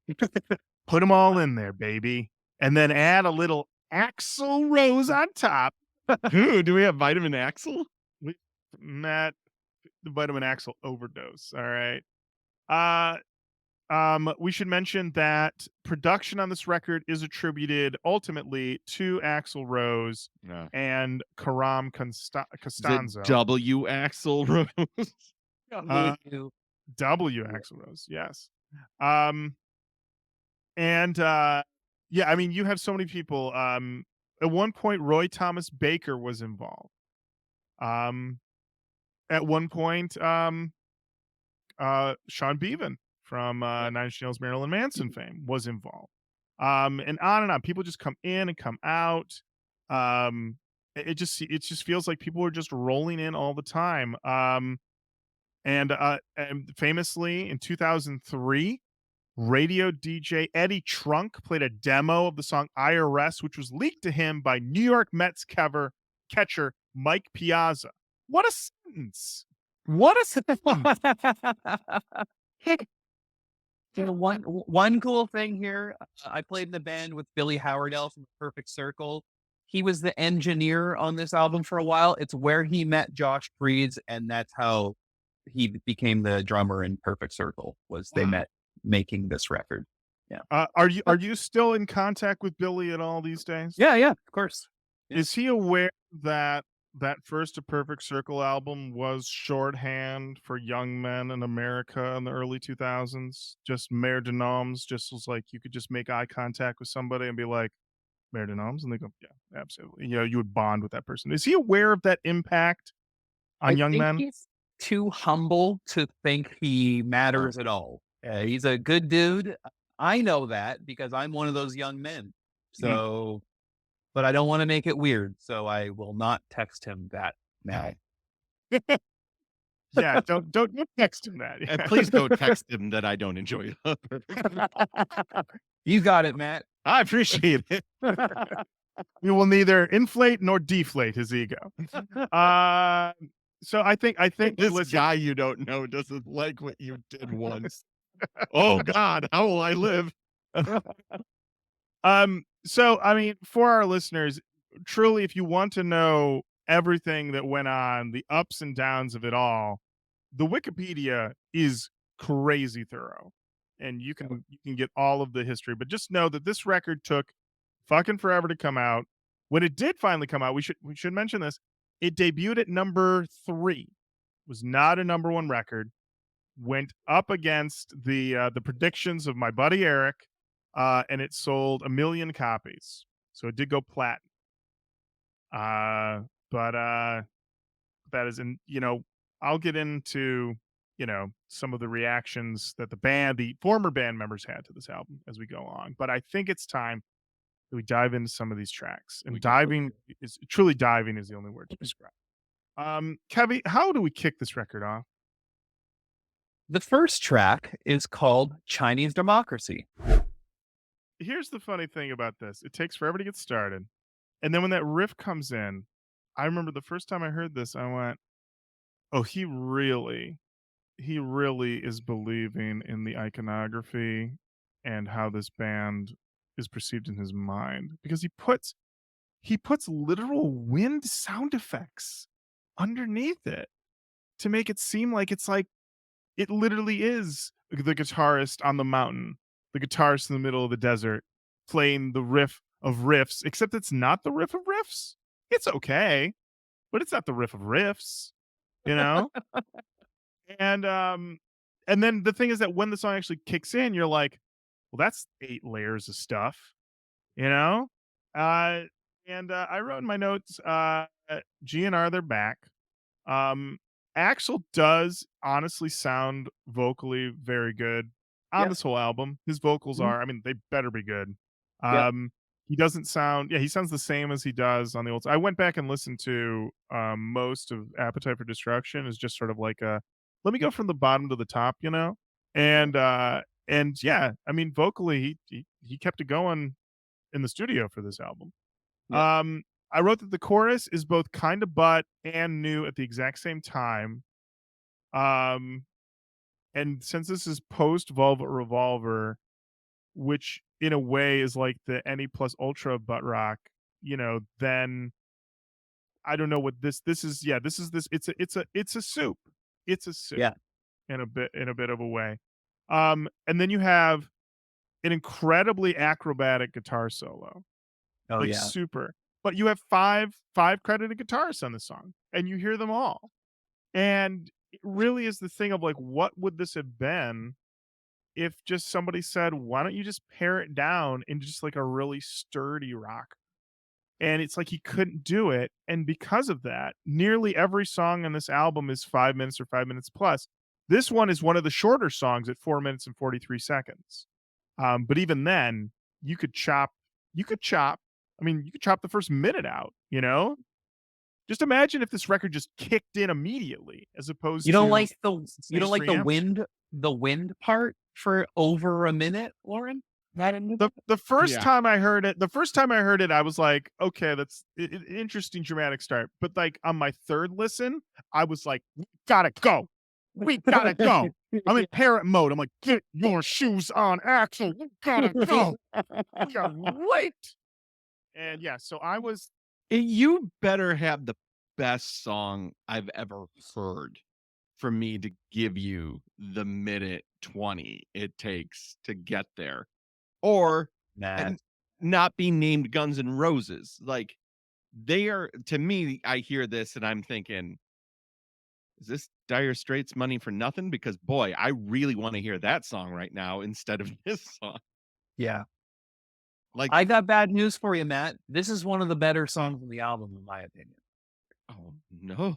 Speaker 2: Put them all in there, baby. And then add a little Axl Rose on top.
Speaker 1: Ooh, do we have Vitamin Axel?
Speaker 2: Matt, the Vitamin Axel overdose. All right. We should mention that production on this record is attributed ultimately to Axl Rose and Karam Costanzo.
Speaker 1: W Axl Rose.
Speaker 2: W Axl Rose, yes. I mean, you have so many people. At one point, Roy Thomas Baker was involved. At one point, Sean Bevan from Nine Inch Nails Marilyn Manson fame was involved. And on. People just come in and come out. It just feels like people are just rolling in all the time. And famously in 2003, radio DJ Eddie Trunk played a demo of the song IRS, which was leaked to him by New York Mets catcher Mike Piazza. What a sentence. What a sentence.
Speaker 3: One cool thing here, I played in the band with Billy Howardell from Perfect Circle. he was the engineer on this album for a while. It's where he met Josh Freeds, and that's how he became the drummer in Perfect Circle. Was they met making this record? Yeah.
Speaker 2: Are you still in contact with Billy at all these days?
Speaker 3: Yeah, of course. Yeah.
Speaker 2: Is he aware that that first A Perfect Circle album was shorthand for young men in America in the early 2000s? Just Mère de Noms, just was like you could just make eye contact with somebody and be like, Mère de Noms? And they go, yeah, absolutely. You know, you would bond with that person. Is he aware of that impact on
Speaker 3: I
Speaker 2: young
Speaker 3: think
Speaker 2: men?
Speaker 3: he's too humble to think he matters at all. He's a good dude. I know that because I'm one of those young men. So, but I don't want to make it weird. So I will not text him that now.
Speaker 2: Yeah, don't text him that.
Speaker 1: And please don't text him that I don't enjoy it.
Speaker 3: You got it, Matt.
Speaker 1: I appreciate it.
Speaker 2: We will neither inflate nor deflate his ego. So I think
Speaker 1: This guy you don't know doesn't like what you did once. Oh God, how will I live?
Speaker 2: So I mean, for our listeners, truly, if you want to know everything that went on, the ups and downs of it all, the Wikipedia is crazy thorough, and you can get all of the history. But just know that this record took fucking forever to come out. When it did finally come out, we should mention this. It debuted at number 3. Was not a number 1 record. Went up against the predictions of my buddy Eric, and it sold 1 million copies. So it did go platinum. But that is I'll get into, some of the reactions that the former band members had to this album as we go on. But I think it's time that we dive into some of these tracks. And diving is the only word to describe. Kevvy, how do we kick this record off?
Speaker 3: The first track is called Chinese Democracy.
Speaker 2: Here's the funny thing about this. It takes forever to get started. And then when that riff comes in, I remember the first time I heard this, I went, oh, he really is believing in the iconography and how this band is perceived in his mind, because he puts literal wind sound effects underneath it to make it seem like it's like it literally is the guitarist on the mountain, the guitarist in the middle of the desert playing the riff of riffs, except it's not the riff of riffs. It's okay, but it's not the riff of riffs, you know? And then the thing is that when the song actually kicks in, you're like, well, that's 8 layers of stuff, you know? I wrote in my notes, GNR, they're back. Axl does honestly sound vocally very good on this whole album. His vocals are, I mean, they better be good. He doesn't sound, he sounds the same as he does on the old. I went back and listened to most of Appetite for Destruction is just sort of like let me go from the bottom to the top, you know? And yeah, I mean, vocally, he kept it going in the studio for this album. I wrote that the chorus is both kind of butt and new at the exact same time. And since this is post Velvet Revolver, which in a way is like the NE plus ultra butt rock, then I don't know what this is. Yeah, this is it's a soup. It's a soup.
Speaker 3: Yeah.
Speaker 2: In a bit of a way. And then you have an incredibly acrobatic guitar solo.
Speaker 3: Oh,
Speaker 2: like super. But you have five credited guitarists on the song, and you hear them all. And it really is the thing of like, what would this have been if just somebody said, why don't you just pare it down into just like a really sturdy rock? And it's like he couldn't do it. And because of that, nearly every song on this album is 5 minutes or 5 minutes plus. This one is one of the shorter songs at 4 minutes and 43 seconds. But even then, you could chop. I mean, you could chop the first minute out, you know? Just imagine if this record just kicked in immediately as opposed to
Speaker 3: the wind part for over a minute, Lorin?
Speaker 2: The first time I heard it, I was like, okay, that's an interesting dramatic start. But like on my third listen, I was like, we gotta go. I'm in parrot mode. I'm like, get your shoes on, Axl. We gotta go. We are late. And yeah, so I was
Speaker 1: You better have the best song I've ever heard for me to give you the minute 20 it takes to get there, or
Speaker 3: Matt.
Speaker 1: and not be named Guns N' Roses. Like, they are, to me, I hear this and I'm thinking, is this Dire Straits Money for Nothing? Because boy, I really want to hear that song right now instead of this song.
Speaker 3: Yeah.
Speaker 1: Like,
Speaker 3: I got bad news for you, Matt. This is one of the better songs on the album, in my opinion.
Speaker 1: oh no.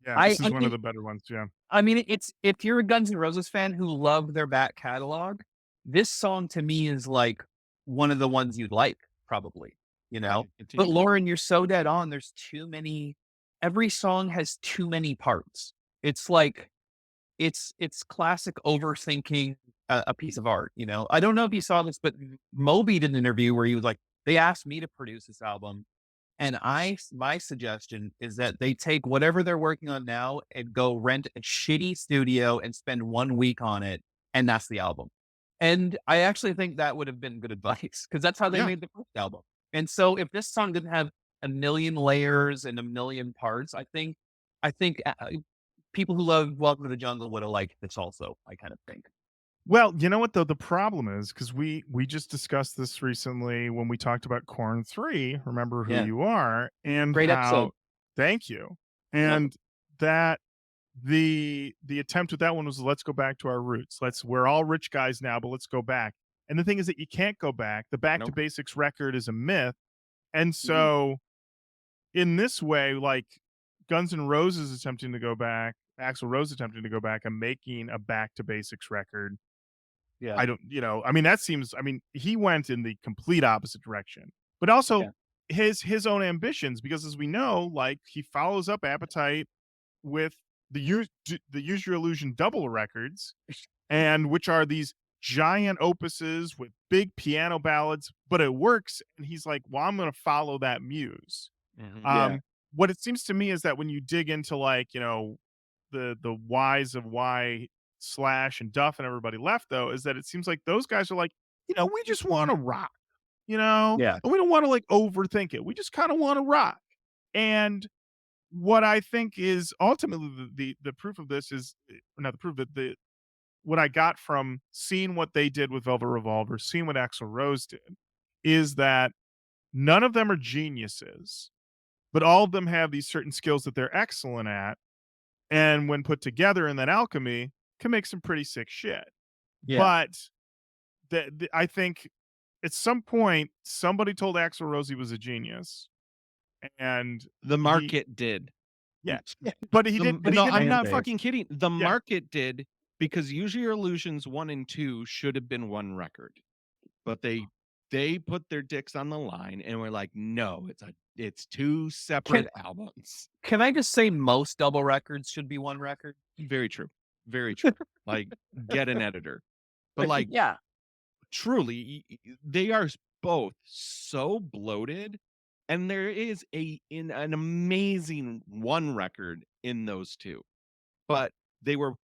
Speaker 2: Yeah,
Speaker 3: I
Speaker 2: this is
Speaker 3: I
Speaker 2: one of
Speaker 3: mean
Speaker 2: the better ones. Yeah.
Speaker 3: I mean, it's if you're a Guns N' Roses fan who loved their back catalog, this song to me is like one of the ones you'd like, probably, you know?
Speaker 1: Okay,
Speaker 3: But
Speaker 1: continue.
Speaker 3: Lorin, you're so dead on. There's too many every song has too many parts. It's like it's classic overthinking a piece of art, you know? I don't know if you saw this, but Moby did an interview where he was like, they asked me to produce this album. And my suggestion is that they take whatever they're working on now and go rent a shitty studio and spend 1 week on it, and that's the album. And I actually think that would have been good advice because that's how they
Speaker 1: Yeah.
Speaker 3: made the first album. And so if this song didn't have a million layers and a million parts, I think people who love Welcome to the Jungle would have liked this also. I kind of think.
Speaker 2: Well, you know what though? The problem is because we just discussed this recently when we talked about Corn 3, Remember Who
Speaker 3: Yeah,
Speaker 2: You Are, and
Speaker 3: great episode.
Speaker 2: how thank you.
Speaker 3: Yep.
Speaker 2: And that the attempt with that one was let's go back to our roots. We're all rich guys now, but let's go back. And the thing is that you can't go back. The Back to
Speaker 1: Nope.
Speaker 2: Basics record is a myth. And
Speaker 3: Mhm.
Speaker 2: so in this way, like Guns N' Roses attempting to go back, Axl Rose attempting to go back and making a Back to Basics record,
Speaker 3: Yeah.
Speaker 2: I don't, I mean, that seems, I mean, he went in the complete opposite direction, but also
Speaker 3: Yeah.
Speaker 2: his own ambitions, because as we know, like he follows up Appetite with the Use Your Illusion double records, and which are these giant opuses with big piano ballads, but it works. And he's like, well, I'm going to follow that muse.
Speaker 1: Mhm.
Speaker 3: Yeah.
Speaker 2: What it seems to me is that when you dig into like, the whys of why Slash and Duff and everybody left, though, is that it seems like those guys are like, we just want to rock,
Speaker 3: Yeah.
Speaker 2: and we don't want to like overthink it. We just kind of want to rock. And what I think is ultimately the proof of this is not the proof that the what I got from seeing what they did with Velvet Revolver, seeing what Axl Rose did, is that none of them are geniuses, but all of them have these certain skills that they're excellent at, and when put together in that alchemy, can make some pretty sick shit.
Speaker 3: Yeah.
Speaker 2: But I think at some point somebody told Axl Rose he was a genius, and
Speaker 1: The
Speaker 2: he
Speaker 1: market did.
Speaker 2: yeah,
Speaker 1: Yeah.
Speaker 2: but he did, but he
Speaker 1: No,
Speaker 2: didn't.
Speaker 1: I'm
Speaker 3: Fan
Speaker 1: not
Speaker 3: base.
Speaker 1: fucking kidding. The
Speaker 2: Yeah,
Speaker 1: market did, because Use Your Illusions 1 and 2 should have been one record. But they put their dicks on the line and were like, "No, it's two
Speaker 3: Can
Speaker 1: separate albums."
Speaker 3: can I just say most double records should be one record?
Speaker 1: Very true. Very true. Like, get an editor. But, like,
Speaker 3: Yeah.
Speaker 1: truly, they are both so bloated, and there is an amazing one record in those two, but they were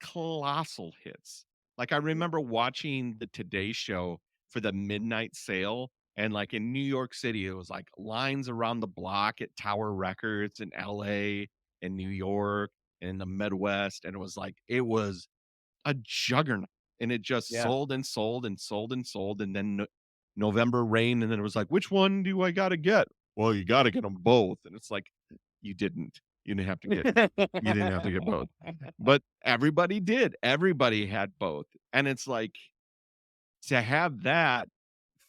Speaker 1: colossal hits. Like, I remember watching the Today Show for the midnight sale, and, like, in New York City, it was, like, lines around the block at Tower Records in LA, in New York, in the Midwest, and it was a juggernaut, and it just
Speaker 3: Yeah.
Speaker 1: sold and sold and sold and sold, and then November Rain, and then it was like, "Which one do I gotta get?" "Well, you gotta get them both," and it's like, "You didn't. You didn't have to get both." But everybody did. Everybody had both, and it's like, to have that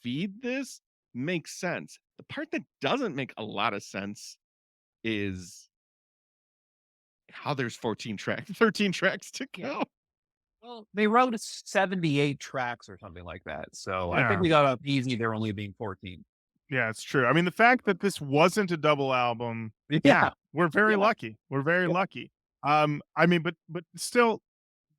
Speaker 1: feed this makes sense. The part that doesn't make a lot of sense is how there's 13 tracks to
Speaker 3: Yeah.
Speaker 1: go.
Speaker 3: Well, they wrote 78 tracks or something like that. So I think
Speaker 2: yeah.
Speaker 3: we got off easy there only being 14.
Speaker 2: Yeah, it's true. I mean, the fact that this wasn't a double album, yeah,
Speaker 3: Yeah.
Speaker 2: we're very
Speaker 3: Yeah.
Speaker 2: lucky. We're very
Speaker 3: Yeah.
Speaker 2: lucky. I mean, but still,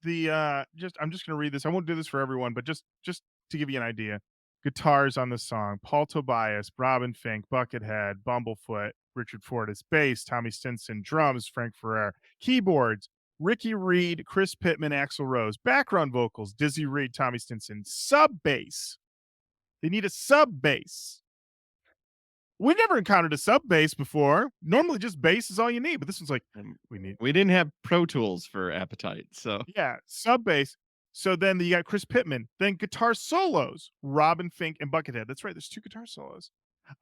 Speaker 2: I'm just gonna read this. I won't do this for everyone, but just to give you an idea. Guitars on the song: Paul Tobias, Robin Fink, Buckethead, Bumblefoot, Richard Fortas; bass, Tommy Stinson; drums, Frank Ferrer; keyboards, Ricky Reed, Chris Pittman, Axl Rose; background vocals, Dizzy Reed, Tommy Stinson; sub bass. They need a sub bass. We never encountered a sub bass before. Normally just bass is all you need, but this one's like,
Speaker 1: we didn't have Pro Tools for Appetite, so
Speaker 2: yeah, sub bass. So then you got Chris Pittman, then guitar solos, Robin Fink and Buckethead. That's right, there's 2 guitar solos.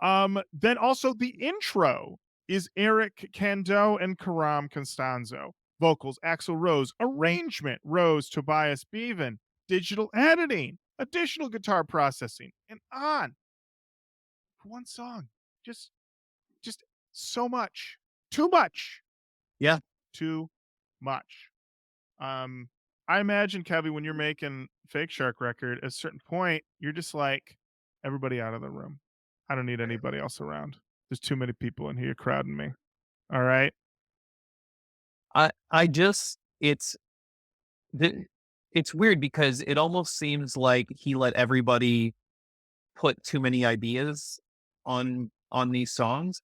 Speaker 2: Then also the intro is Eric Kando and Karam Constanzo. Vocals, Axl Rose. Arrangement, Rose, Tobias Bevan. Digital editing, additional guitar processing, and on. For one song. Just so much. Too much.
Speaker 3: Yeah.
Speaker 2: Too much. I imagine, Kevvy, when you're making Fake Shark record, at a certain point, you're just like, everybody out of the room. I don't need anybody else around. There's too many people in here crowding me. All right.
Speaker 3: I just it's weird because it almost seems like he let everybody put too many ideas on these songs.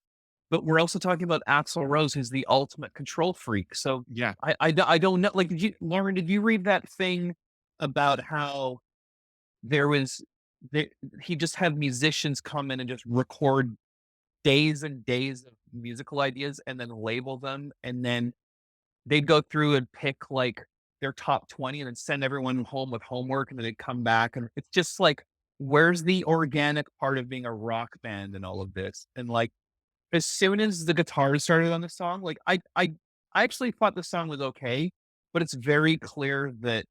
Speaker 3: But we're also talking about Axl Rose, who's the ultimate control freak. So
Speaker 1: yeah.
Speaker 3: I don't know. Like, Lorin, did you read that thing about how he just had musicians come in and just record days and days of musical ideas and then label them, and then they'd go through and pick like their top 20 and then send everyone home with homework, and then they'd come back, and it's just like, where's the organic part of being a rock band and all of this? And like, as soon as the guitars started on the song, like I actually thought the song was okay, but it's very clear that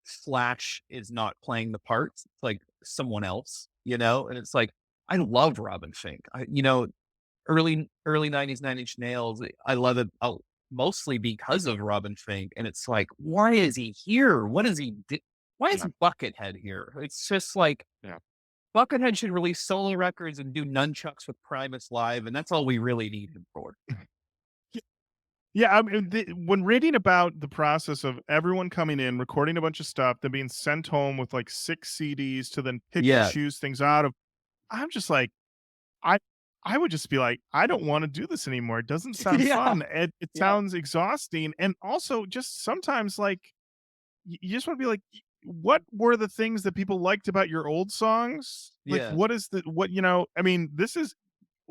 Speaker 3: Slash is not playing the parts. It's like someone else, and it's like, I love Robin Fink. Early 90s Nine Inch Nails. I love it mostly because of Robin Fink. And it's like, why is he here? What does he do? Why is Buckethead here? It's just like, Buckethead should release solo records and do nunchucks with Primus live, and that's all we really need him for.
Speaker 2: Yeah, I mean, when reading about the process of everyone coming in, recording a bunch of stuff, then being sent home with like 6 CDs to then pick and choose things out of, I'm just like, I would just be like, I don't want to do this anymore. It doesn't sound fun. It sounds exhausting, and also just sometimes like you just want to be like, what were the things that people liked about your old songs? Like, what is I mean, this is,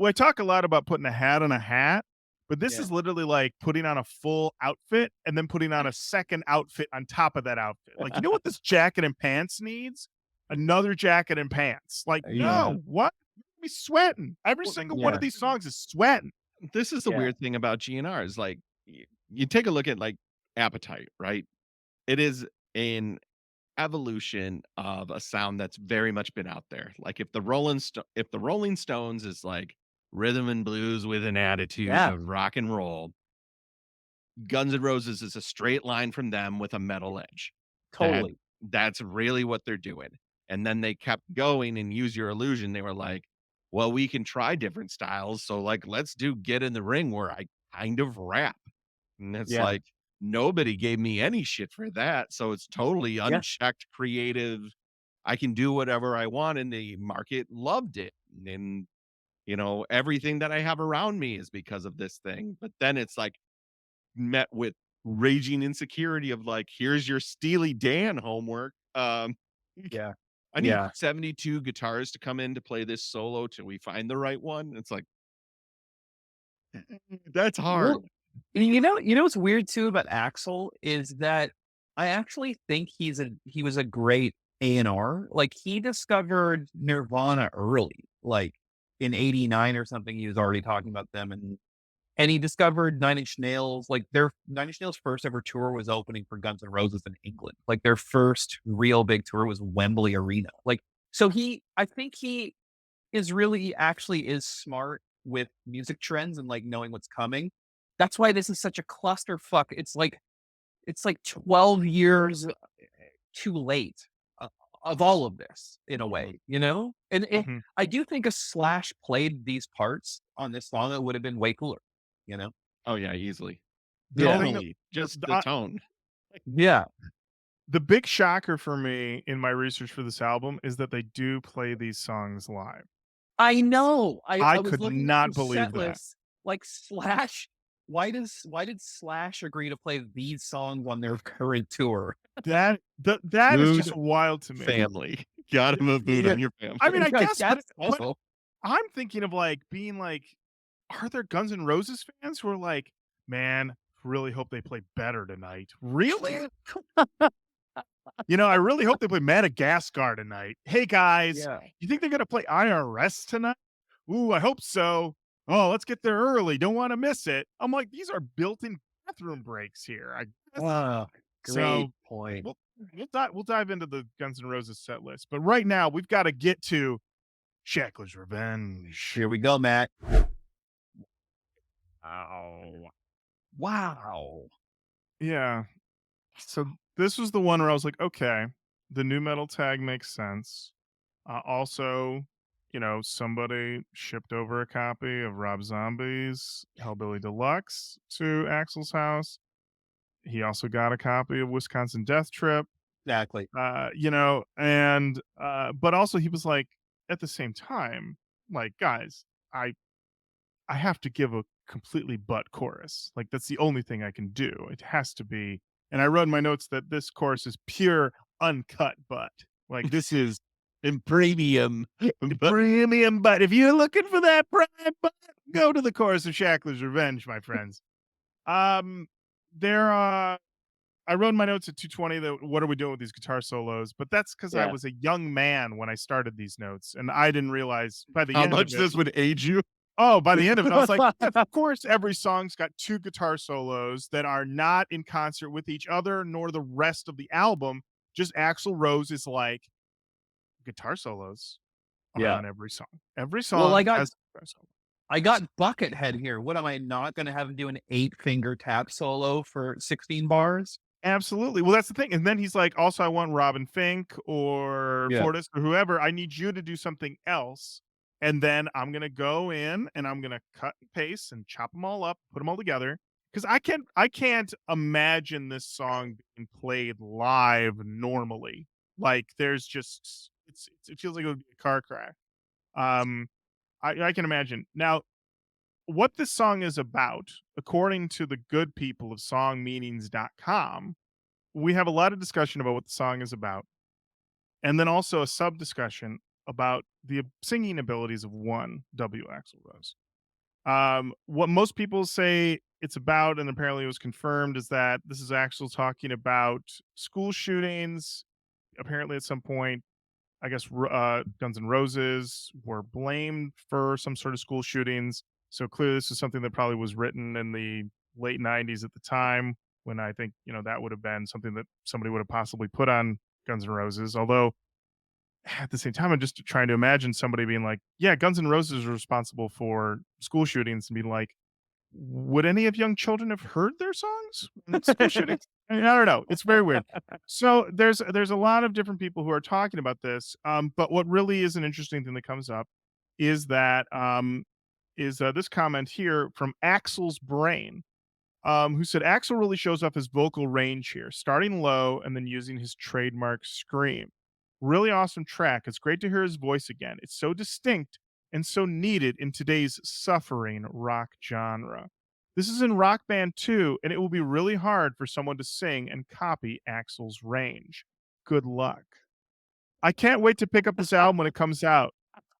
Speaker 2: I talk a lot about putting a hat on a hat, but this is literally like putting on a full outfit and then putting on a second outfit on top of that outfit. Like, you know what this jacket and pants needs? Another jacket and pants. Like, no, what? Be sweating. Every single one of these songs is sweating.
Speaker 1: This is the weird thing about GNR is like, you take a look at like Appetite, right? It is an evolution of a sound that's very much been out there. Like if the Rolling Stones is like rhythm and blues with an attitude of rock and roll, Guns N' Roses is a straight line from them with a metal edge.
Speaker 3: Totally.
Speaker 1: That's really what they're doing. And then they kept going, and Use Your Illusion, they were like, well, we can try different styles. So like, let's do Get in the Ring, where I kind of rap. And it's like, nobody gave me any shit for that. So it's totally unchecked creative. I can do whatever I want. And the market loved it. And, everything that I have around me is because of this thing. But then it's like met with raging insecurity of like, here's your Steely Dan homework. I need 72 guitars to come in to play this solo till we find the right one. It's like, that's hard.
Speaker 3: Well, what's weird too about Axl is that I actually think he was a great A&R. Like, he discovered Nirvana early, like in '89 or something. He was already talking about them, and he discovered Nine Inch Nails. Like, Nine Inch Nails' first ever tour was opening for Guns N' Roses in England. Like, their first real big tour was Wembley Arena. Like, so I think he actually is smart with music trends and like knowing what's coming. That's why this is such a clusterfuck. It's like 12 years too late of all of this in a way, And I do think if Slash played these parts on this song, it would have been way cooler,
Speaker 1: Oh yeah, easily.
Speaker 2: Totally.
Speaker 1: Just the tone.
Speaker 3: Yeah.
Speaker 2: The big shocker for me in my research for this album is that they do play these songs live.
Speaker 3: I know. I was
Speaker 2: could
Speaker 3: looking
Speaker 2: not
Speaker 3: at the
Speaker 2: believe
Speaker 3: set
Speaker 2: that.
Speaker 3: list, like, Slash. Why did Slash agree to play these songs on their current tour?
Speaker 2: That is just wild to me.
Speaker 1: Family. Gotta move food on your family.
Speaker 2: I mean, I guess, I'm thinking of like being like, are there Guns N' Roses fans who are like, man, really hope they play better tonight? Really? I really hope they play Madagascar tonight. Hey guys,
Speaker 3: Yeah.
Speaker 2: you think they're gonna play IRS tonight? Ooh, I hope so. Oh, let's get there early. Don't want to miss it. I'm like, these are built-in bathroom breaks here. I guess.
Speaker 3: Oh, great
Speaker 2: So
Speaker 3: point.
Speaker 2: we'll dive into the Guns N' Roses set list. But right now we've got to get to Shackler's Revenge.
Speaker 3: Here we go, Matt.
Speaker 1: Oh, wow.
Speaker 2: Yeah. So this was the one where I was like, okay, the new metal tag makes sense. Also, somebody shipped over a copy of Rob Zombie's Hellbilly Deluxe to Axel's house. He also got a copy of Wisconsin Death Trip.
Speaker 3: Exactly.
Speaker 2: But also he was like, at the same time, like, guys, I have to give a completely butt chorus. Like, that's the only thing I can do. It has to be. And I wrote in my notes that this chorus is pure uncut butt. Like, this is
Speaker 1: In premium.
Speaker 2: premium butt. If you're looking for that prime butt, go to the chorus of Shackler's Revenge, my friends. There I wrote in my notes at 220 that what are we doing with these guitar solos? But that's because I
Speaker 3: Yeah.
Speaker 2: was a young man when I started these notes, and I didn't realize by the
Speaker 1: How
Speaker 2: end
Speaker 1: much
Speaker 2: of it.
Speaker 1: this would age you?
Speaker 2: Oh, by the end of it, I was like, yeah, of course, every song's got two guitar solos that are not in concert with each other, nor the rest of the album. Just Axl Rose is like guitar solos are
Speaker 3: Yeah.
Speaker 2: on every song. Every
Speaker 3: Well,
Speaker 2: song has a guitar solo.
Speaker 3: I got Buckethead here. What am I not going to have him do an 8-finger tap solo for 16 bars?
Speaker 2: Absolutely. Well, that's the thing. And then he's like, also, I want Robin Fink or
Speaker 3: Yeah.
Speaker 2: Fortis or whoever. I need you to do something else. And then I'm going to go in and I'm going to cut and paste and chop them all up, put them all together. Because I can't imagine this song being played live normally. Like there's just, it feels like it would be a car crash. I can imagine. Now, what this song is about, according to the good people of songmeanings.com, we have a lot of discussion about what the song is about, and then also a sub discussion about the singing abilities of one W. Axl Rose. What most people say it's about, and apparently it was confirmed, is that this is Axl talking about school shootings. Apparently, at some point, I guess Guns N' Roses were blamed for some sort of school shootings. So clearly, this is something that probably was written in the late '90s at the time, when I think that would have been something that somebody would have possibly put on Guns N' Roses. Although at the same time, I'm just trying to imagine somebody being like, "Yeah, Guns N' Roses are responsible for school shootings," and be like, would any of young children have heard their songs in school shootings? I mean, I don't know. It's very weird. So there's a lot of different people who are talking about this. But what really is an interesting thing that comes up is that this comment here from Axel's Brain, who said Axel really shows off his vocal range here, starting low and then using his trademark scream. Really awesome track. It's great to hear his voice again. It's so distinct and so needed in today's suffering rock genre. This is in Rock Band 2, and it will be really hard for someone to sing and copy Axel's range. Good luck. I can't wait to pick up this album when it comes out.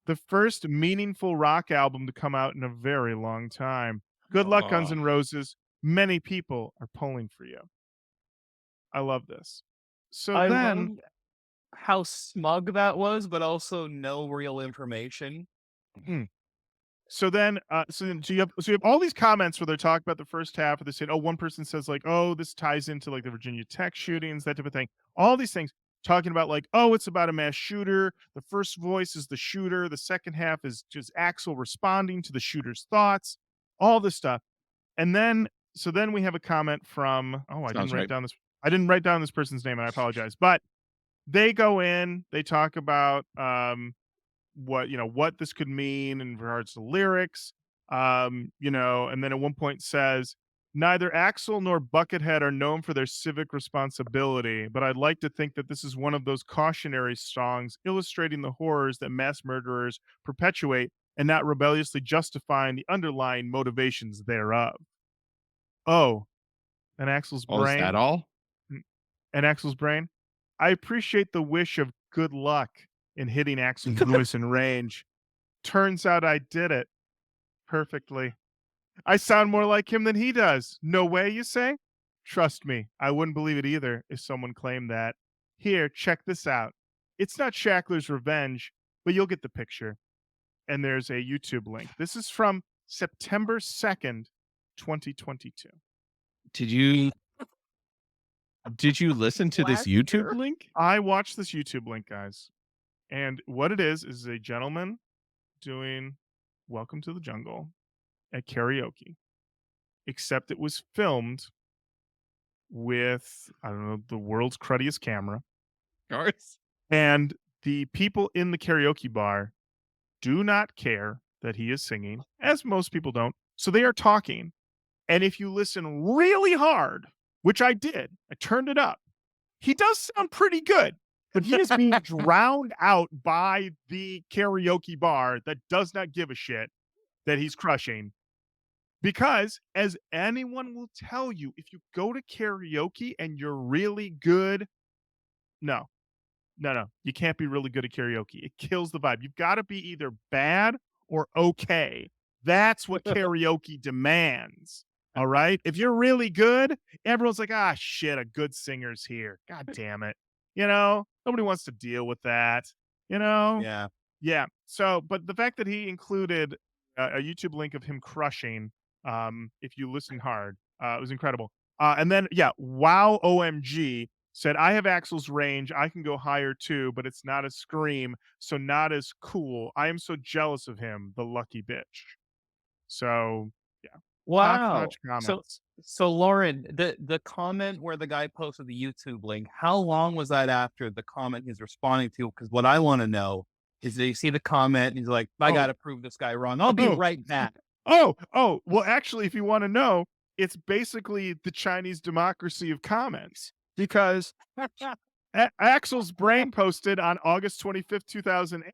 Speaker 2: The first meaningful rock album to come out in a very long time. Good luck, Guns N' Roses. Many people are pulling for you. I love this. So
Speaker 3: I
Speaker 2: then,
Speaker 3: love how smug that was, but also no real information.
Speaker 2: So you have all these comments where they're talking about the first half, or they say, oh, one person says like, oh, this ties into like the Virginia Tech shootings, that type of thing. All these things talking about like, oh, it's about a mass shooter. The first voice is the shooter. The second half is just Axl responding to the shooter's thoughts. All this stuff, and then we have a comment from I
Speaker 1: Sounds right.
Speaker 2: didn't write down this person's name, and I apologize, but they go in, they talk about what this could mean in regards to lyrics, and then at one point says, neither Axl nor Buckethead are known for their civic responsibility, but I'd like to think that this is one of those cautionary songs illustrating the horrors that mass murderers perpetuate and not rebelliously justifying the underlying motivations thereof. Oh, and Axl's
Speaker 1: Oh, is that
Speaker 2: brain.
Speaker 1: all?
Speaker 2: And Axl's brain. I appreciate the wish of good luck in hitting Axl's voice in range. Turns out I did it perfectly. I sound more like him than he does. No way, you say? Trust me, I wouldn't believe it either if someone claimed that. Here, check this out. It's not Shackler's revenge, but you'll get the picture. And there's a YouTube link. This is from September 2nd, 2022.
Speaker 1: Did you listen to this
Speaker 3: Last
Speaker 1: YouTube
Speaker 3: year?
Speaker 1: link?
Speaker 2: I watched this YouTube link, guys. And what it is a gentleman doing Welcome to the Jungle at karaoke, except it was filmed with, I don't know, the world's cruddiest camera.
Speaker 1: Of course.
Speaker 2: And the people in the karaoke bar do not care that he is singing, as most people don't. So they are talking. And if you listen really hard, which I did, I turned it up, he does sound pretty good. But he is being drowned out by the karaoke bar that does not give a shit that he's crushing. Because, as anyone will tell you, if you go to karaoke and you're really good, no, you can't be really good at karaoke. It kills the vibe. You've got to be either bad or okay. That's what karaoke demands. All right. If you're really good, everyone's like, ah, shit, a good singer's here. God damn it. Nobody wants to deal with that.
Speaker 3: Yeah.
Speaker 2: Yeah. So, but the fact that he included a YouTube link of him crushing, if you listen hard, it was incredible. And then, yeah, wow, OMG said, I have Axel's range. I can go higher too, but it's not a scream, so not as cool. I am so jealous of him, the lucky bitch. So, yeah.
Speaker 3: Wow.
Speaker 2: Top-notch
Speaker 3: So
Speaker 2: comments.
Speaker 3: so Lorin, the comment where the guy posted the YouTube link, how long was that after the comment he's responding to? Because what I want to know is that you see the comment and he's like, I
Speaker 2: Oh.
Speaker 3: gotta prove this guy wrong. I'll be
Speaker 2: Oh.
Speaker 3: right back.
Speaker 2: Oh, well, actually, if you want to know, it's basically the Chinese democracy of comments because Axel's brain posted on August 25th, 2008,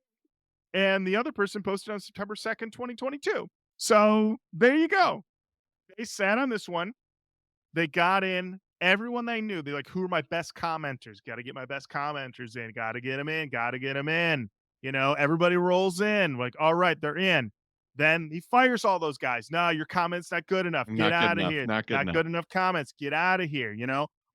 Speaker 2: and the other person posted on September 2nd, 2022. So there you go. They sat on this one. They got in everyone they knew. They're like, who are my best commenters? Got to get my best commenters in. Got to get them in. Got to get them in. Everybody rolls in. Like, all right, they're in. Then he fires all those guys. No, your comment's not good enough. Get out of here.
Speaker 1: Not good enough
Speaker 2: comments. Get out of here.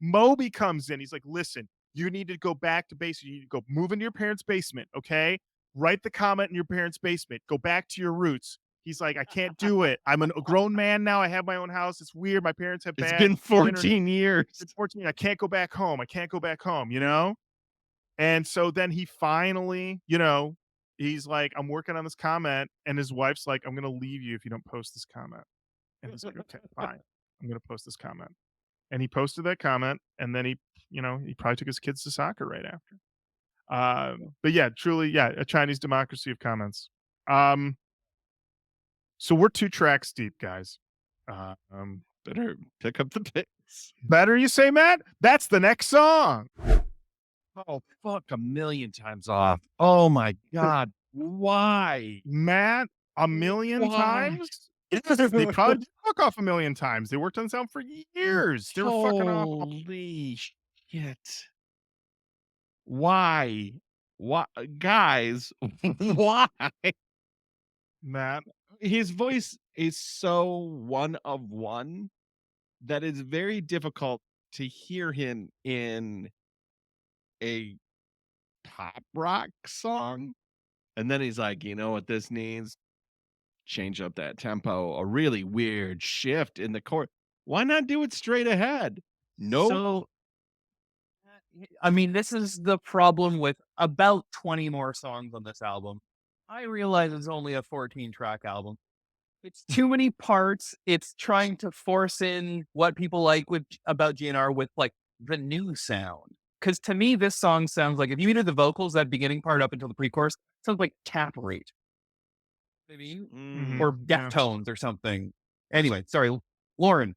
Speaker 2: Moby comes in. He's like, listen, you need to go back to basement. You need to go move into your parents' basement. Okay. Write the comment in your parents' basement. Go back to your roots. He's like, I can't do it. I'm a grown man now. I have my own house. It's weird. My parents have
Speaker 1: It's
Speaker 2: bad.
Speaker 1: been 14 years.
Speaker 2: It's 14. I can't go back home. And so then he finally, he's like, I'm working on this comment. And his wife's like, I'm going to leave you if you don't post this comment. And he's like, okay, fine. I'm going to post this comment. And he posted that comment. And then he probably took his kids to soccer right after. But yeah, truly, yeah, a Chinese democracy of comments. So we're 2 tracks deep, guys.
Speaker 1: Better pick up the pace.
Speaker 2: Better, you say, Matt? That's the next song.
Speaker 1: Oh, fuck, a million times off. Oh my God. Why?
Speaker 2: Matt, a million times? They probably did fuck off a million times. They worked on sound for years. They were fucking off.
Speaker 1: Holy shit. Why? Why? Guys, why?
Speaker 2: Matt.
Speaker 1: His voice is so one of one that it's very difficult to hear him in a pop rock song. And then he's like, you know what this needs? Change up that tempo, a really weird shift in the chord. Why not do it straight ahead? No.
Speaker 3: So I mean, this is the problem with about 20 more songs on this album. I realize it's only a 14-track album. It's too many parts. It's trying to force in what people like about GNR with like the new sound. Because to me, this song sounds like, if you hear the vocals, that beginning part up until the pre-chorus, sounds like tap rate. Maybe or Deftones or something. Anyway, sorry, Lorin.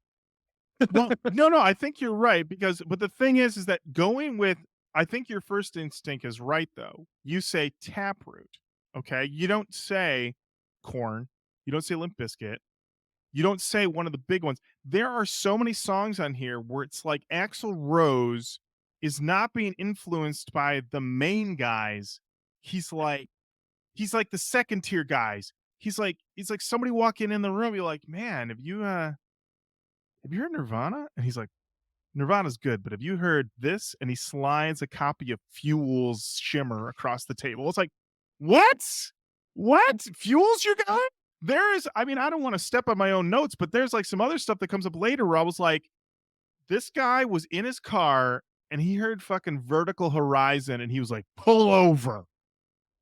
Speaker 2: Well, no, I think you're right but the thing is that going with, I think your first instinct is right though. You say Taproot, okay? You don't say Korn. You don't say Limp Bizkit. You don't say one of the big ones. There are so many songs on here where it's like Axl Rose is not being influenced by the main guys. He's he's like the second tier guys. He's like somebody walking in the room. You're like, man, have you heard Nirvana? And he's like, Nirvana's good, but have you heard this? And he slides a copy of Fuel's Shimmer across the table. It's like, what? What? Fuel's your guy? There is, I mean, I don't want to step on my own notes, but there's like some other stuff that comes up later where I was like, this guy was in his car and he heard fucking Vertical Horizon and he was like, pull over.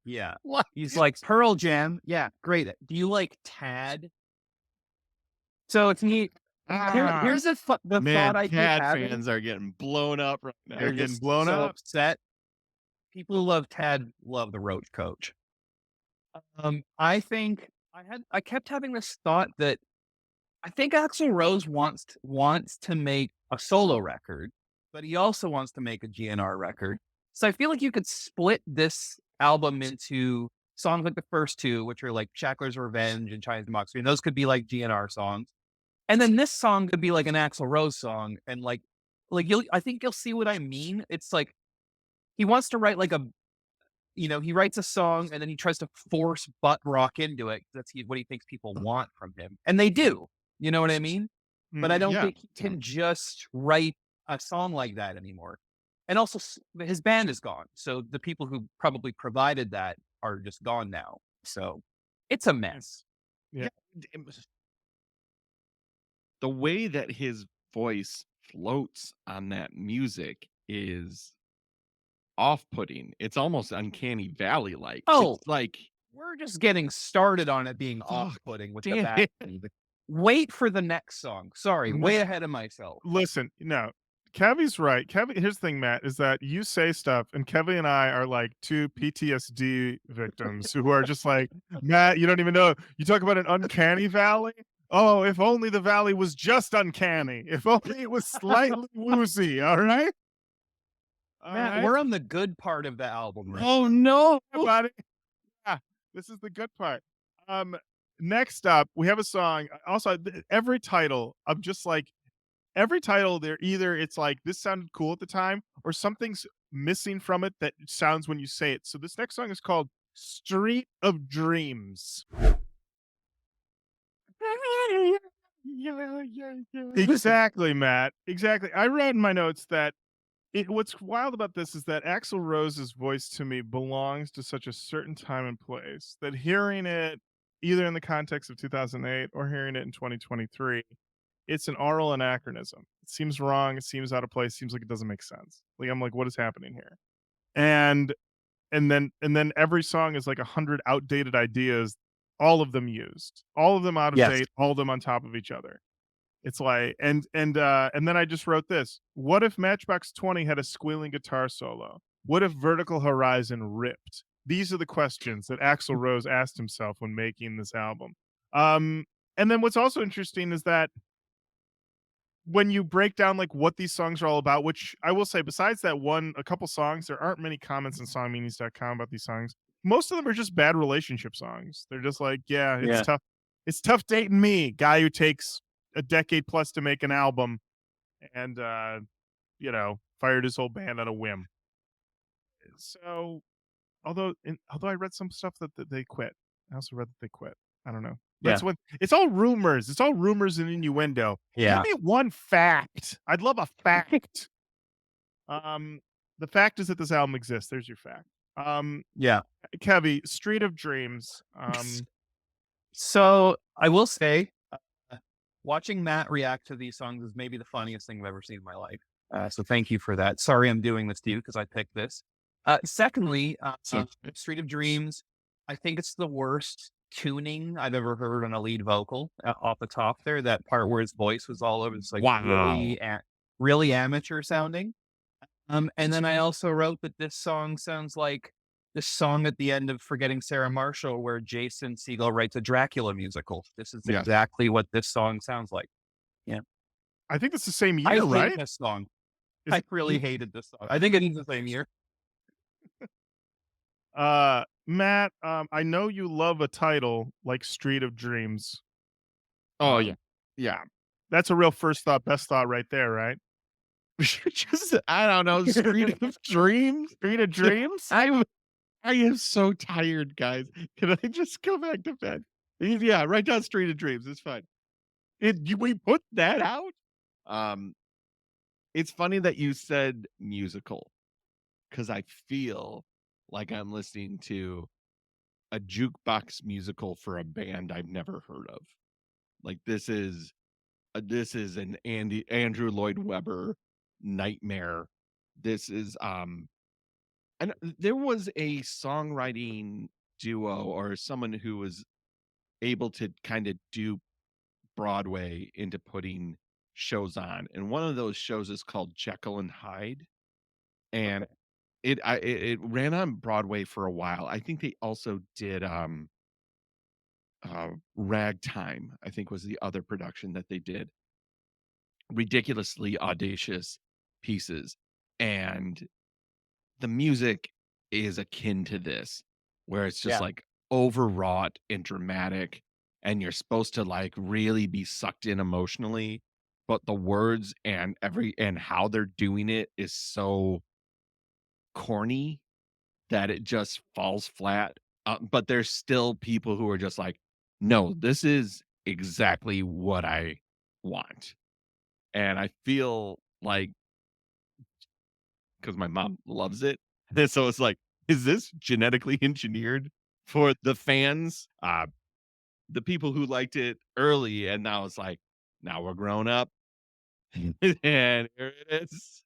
Speaker 3: Yeah.
Speaker 2: What?
Speaker 3: He's like, Pearl Jam. Yeah, great. Do you like Tad? So it's neat. Here's the thought I keep
Speaker 1: Tad
Speaker 3: having.
Speaker 1: fans are getting blown up right now.
Speaker 2: They're getting blown up.
Speaker 3: Upset. People who love Tad love the Roach Koach. I think I kept having this thought that I think Axl Rose wants to make a solo record, but he also wants to make a GNR record. So I feel like you could split this album into songs like the first two, which are like Shackler's Revenge and Chinese Democracy, and those could be like GNR songs. And then this song could be like an Axl Rose song, and like I think you'll see what I mean. It's like he wants to write like he writes a song and then he tries to force butt rock into it. That's what he thinks people want from him, and they do. You know what I mean? But I don't think he can just write a song like that anymore. And also, his band is gone, so the people who probably provided that are just gone now. So it's a mess.
Speaker 2: Yeah.
Speaker 1: The way that his voice floats on that music is off-putting. It's almost uncanny valley-like.
Speaker 3: Oh,
Speaker 1: it's like
Speaker 3: we're just getting started on it being off-putting with the back. Wait for the next song. Sorry, way ahead of myself.
Speaker 2: Listen, no, Kevvy's right. Kevvy, here's the thing, Matt, is that you say stuff, and Kevvy and I are like two PTSD victims who are just like, Matt, you don't even know. You talk about an uncanny valley. Oh, if only the valley was just uncanny. If only it was slightly woozy. All right.
Speaker 3: Matt, we're on the good part of the album. Right?
Speaker 1: oh no,
Speaker 2: Buddy. Yeah, this is the good part. Next up, we have a song. Also, every title, I'm just like, every title, it's like this sounded cool at the time, or something's missing from it that sounds when you say it. So this next song is called Street of Dreams. Exactly, Matt. Exactly. I wrote in my notes that what's wild about this is that Axl Rose's voice to me belongs to such a certain time and place that hearing it either in the context of 2008 or hearing it in 2023, it's an oral anachronism. It seems wrong. It seems out of place. Seems like it doesn't make sense. Like I'm like, what is happening here? And then every song is like 100 outdated ideas, all of them used, all of them out of date, all of them on top of each other. It's like, and then I just wrote this. What if Matchbox 20 had a squealing guitar solo? What if Vertical Horizon ripped? These are the questions that Axl Rose asked himself when making this album. And then what's also interesting is that when you break down like what these songs are all about, which I will say, besides that a couple songs, there aren't many comments on songmeanings.com about these songs. Most of them are just bad relationship songs. They're just like, it's tough. It's tough dating me, guy who takes a decade plus to make an album and fired his whole band on a whim. So although I read some stuff that they quit. I also read that they quit. I don't know. That's when it's all rumors. It's all rumors and innuendo.
Speaker 3: Yeah.
Speaker 2: Give me one fact. I'd love a fact. The fact is that this album exists. There's your fact. Kevvy, Street of Dreams.
Speaker 3: So I will say, watching Matt react to these songs is maybe the funniest thing I've ever seen in my life. So thank you for that. Sorry I'm doing this to you because I picked this. Secondly, Street of Dreams, I think it's the worst tuning I've ever heard on a lead vocal off the top there. That part where his voice was all over. It's like really amateur sounding. And then I also wrote that this song sounds like the song at the end of Forgetting Sarah Marshall where Jason Segel writes a Dracula musical. This is exactly what this song sounds like. Yeah.
Speaker 2: I think it's the same year,
Speaker 3: I
Speaker 2: right?
Speaker 3: hate this song. I really hated this song. I think it is the same year.
Speaker 2: Matt, I know you love a title like Street of Dreams.
Speaker 1: Oh yeah.
Speaker 2: That's a real first thought, best thought right there, right?
Speaker 1: Just I don't know, Street of Dreams.
Speaker 2: Street of Dreams.
Speaker 1: I I am so tired, guys. Can I just go back to bed? Yeah, write down Street of Dreams. It's fine. We put that out? Um, it's funny that you said musical because I feel like I'm listening to a jukebox musical for a band I've never heard of. Like this is an Andrew Lloyd Webber nightmare. This is and there was a songwriting duo or someone who was able to kind of do Broadway into putting shows on. And one of those shows is called Jekyll and Hyde. And
Speaker 3: Okay.
Speaker 1: it ran on Broadway for a while. I think they also did Ragtime, I think was the other production that they did. Ridiculously audacious pieces. And the music is akin to this, where it's just
Speaker 3: Yeah.
Speaker 1: like overwrought and dramatic, and you're supposed to like really be sucked in emotionally, but the words and how they're doing it is so corny that it just falls flat. But there's still people who are just like, no, this is exactly what I want. And I feel like because my mom loves it. And so it's like, is this genetically engineered for the fans? The people who liked it early, and now it's like, now we're grown up, and here it is.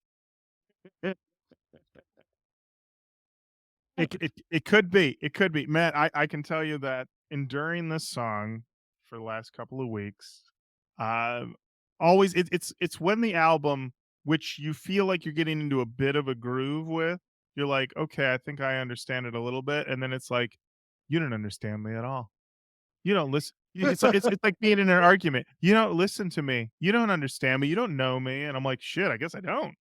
Speaker 2: It could be. It could be. Matt, I can tell you that enduring this song for the last couple of weeks, um, always it's when the album, which you feel like you're getting into a bit of a groove with, you're like, okay, I think I understand it a little bit, and then it's like, you don't understand me at all. You don't listen. It's like being in an argument. You don't listen to me. You don't understand me. You don't know me, and I'm like, shit. I guess I don't.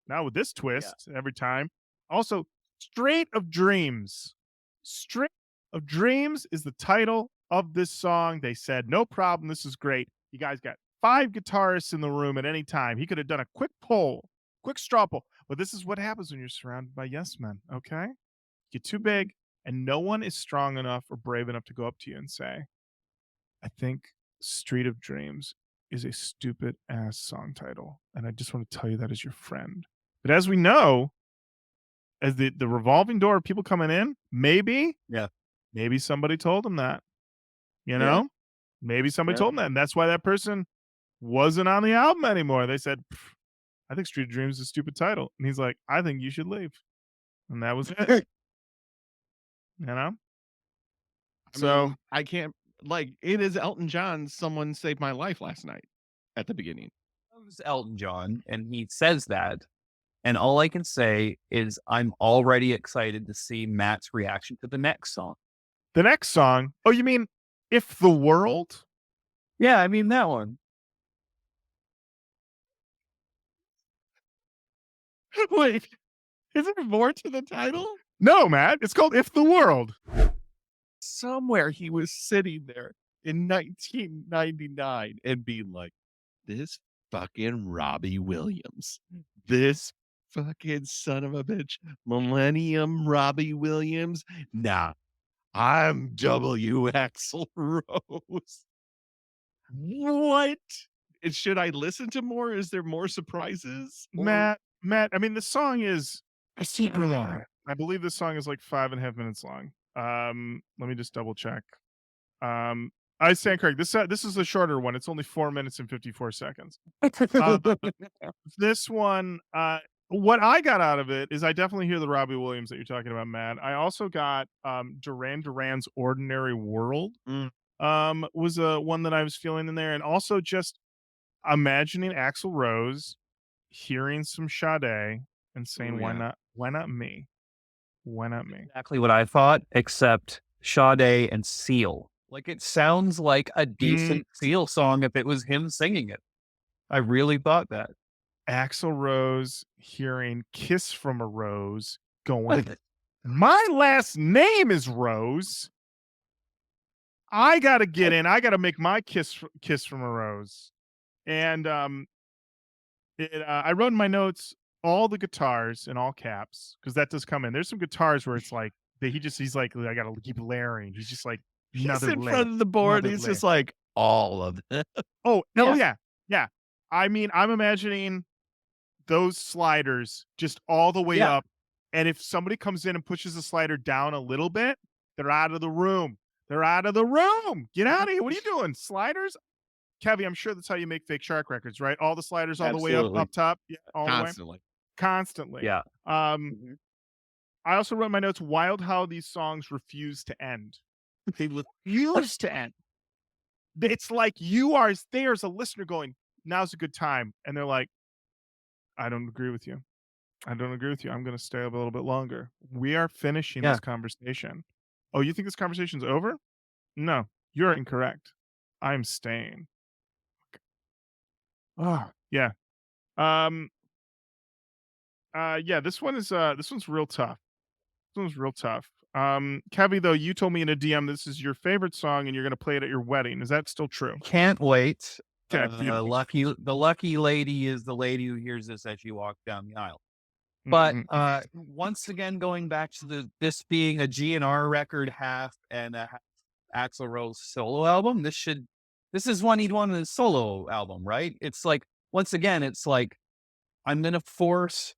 Speaker 2: Now with this
Speaker 3: Yeah.
Speaker 2: twist every time. Also, Strait of Dreams. Strait of Dreams is the title of this song. They said, no problem. This is great. You guys got 5 guitarists in the room at any time. He could have done a quick poll, quick straw poll. But this is what happens when you're surrounded by yes men, okay? Get too big, and no one is strong enough or brave enough to go up to you and say, I think Street of Dreams is a stupid ass song title. And I just want to tell you that as your friend. But as we know, as the revolving door of people coming in,
Speaker 3: Yeah.
Speaker 2: maybe somebody told him that, you
Speaker 1: Yeah,
Speaker 2: know? Maybe somebody
Speaker 1: yeah.
Speaker 2: told him that. And that's why that person wasn't on the album anymore. They said, I think Street of Dreams is a stupid title. And he's like, I think you should leave. And that was it, you know?
Speaker 1: I
Speaker 2: So
Speaker 1: mean, I can't like it is Elton John. Someone saved my life last night at the beginning.
Speaker 3: Loves Elton John, and he says that. And all I can say is I'm already excited to see Matt's reaction to the next song.
Speaker 2: the next song, oh, you mean If the World?
Speaker 3: Yeah, I mean that one.
Speaker 1: Wait, is there more to the title?
Speaker 2: No, Matt. It's called If the World.
Speaker 1: Somewhere he was sitting there in 1999 and being like, this fucking Robbie Williams, this fucking son of a bitch, Millennium Robbie Williams. Nah, I'm W. Axl Rose. What? Should I listen to more? Is there more surprises? Or
Speaker 2: Matt, I mean, the song is,
Speaker 1: I see more.
Speaker 2: I believe this song is like 5.5 minutes long. Let me just double check. Um, I stand correct. This is a shorter one. It's only 4 minutes and 54 seconds. This one, what I got out of it is I definitely hear the Robbie Williams that you're talking about, Matt. I also got Duran Duran's Ordinary World.
Speaker 1: Mm.
Speaker 2: Was a one that I was feeling in there, and also just imagining Axl Rose hearing some Sade and saying,
Speaker 1: Ooh,
Speaker 2: "Why
Speaker 1: yeah.
Speaker 2: not? Why not me? Why not me?"
Speaker 3: Exactly what I thought, except Sade and Seal. Like it sounds like a decent Seal song if it was him singing it. I really thought that.
Speaker 2: Axl Rose hearing "Kiss from a Rose," going, "My last name is Rose. I gotta get in. I gotta make my kiss from a rose." And I wrote in my notes all the guitars in all caps because that does come in. There's some guitars where it's like he's like, I gotta keep layering. He's just like
Speaker 1: He's
Speaker 2: another
Speaker 1: in
Speaker 2: layer,
Speaker 1: front of the board.
Speaker 2: another
Speaker 1: He's
Speaker 2: layer.
Speaker 1: just like all of it.
Speaker 2: Oh,
Speaker 3: Yeah.
Speaker 2: yeah, yeah. I mean, I'm imagining those sliders just all the way
Speaker 3: Yeah.
Speaker 2: up, and if somebody comes in and pushes the slider down a little bit, they're out of the room. They're out of the room. Get out of here. What are you doing? Sliders? Kevvy, I'm sure that's how you make Fake Shark records, right? All the sliders all the way
Speaker 3: Absolutely.
Speaker 2: up top, yeah, all the way,
Speaker 1: Constantly.
Speaker 2: constantly.
Speaker 3: Yeah.
Speaker 2: Um, I also wrote in my notes, wild how these songs refuse to end. They refuse to end. It's like you are there as a listener going, now's a good time. And they're like, I don't agree with you. I don't agree with you. I'm going to stay up a little bit longer. We are finishing
Speaker 3: Yeah.
Speaker 2: this conversation. Oh, you think this conversation's over? No, you're incorrect. I'm staying. Oh, yeah. Um, yeah, this one's real tough. This one's real tough. Kevvy, though, you told me in a DM this is your favorite song and you're gonna play it at your wedding. Is that still true?
Speaker 3: Can't wait.
Speaker 2: Okay, beautiful.
Speaker 3: The lucky lady is the lady who hears this as you walk down the aisle. But
Speaker 2: Mhm.
Speaker 3: once again, going back to this being a GNR record half and a half Axl Rose solo album, this is one he'd want in his solo album, right? It's like once again, it's like I'm gonna force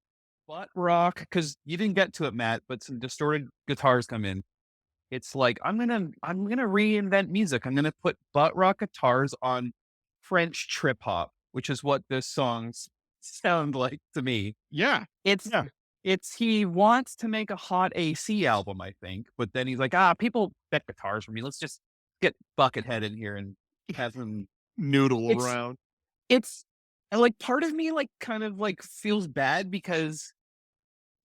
Speaker 3: butt rock because you didn't get to it, Matt, but some distorted guitars come in. It's like I'm gonna reinvent music. I'm gonna put butt rock guitars on French trip hop, which is what this songs sound like to me.
Speaker 1: Yeah.
Speaker 3: It's
Speaker 2: Yeah.
Speaker 3: he wants to make a hot AC album, I think, but then he's like, people bet guitars for me. Let's just get Buckethead in here and have him.
Speaker 1: Noodle
Speaker 3: It's
Speaker 1: around.
Speaker 3: it's and like part of me like kind of like feels bad because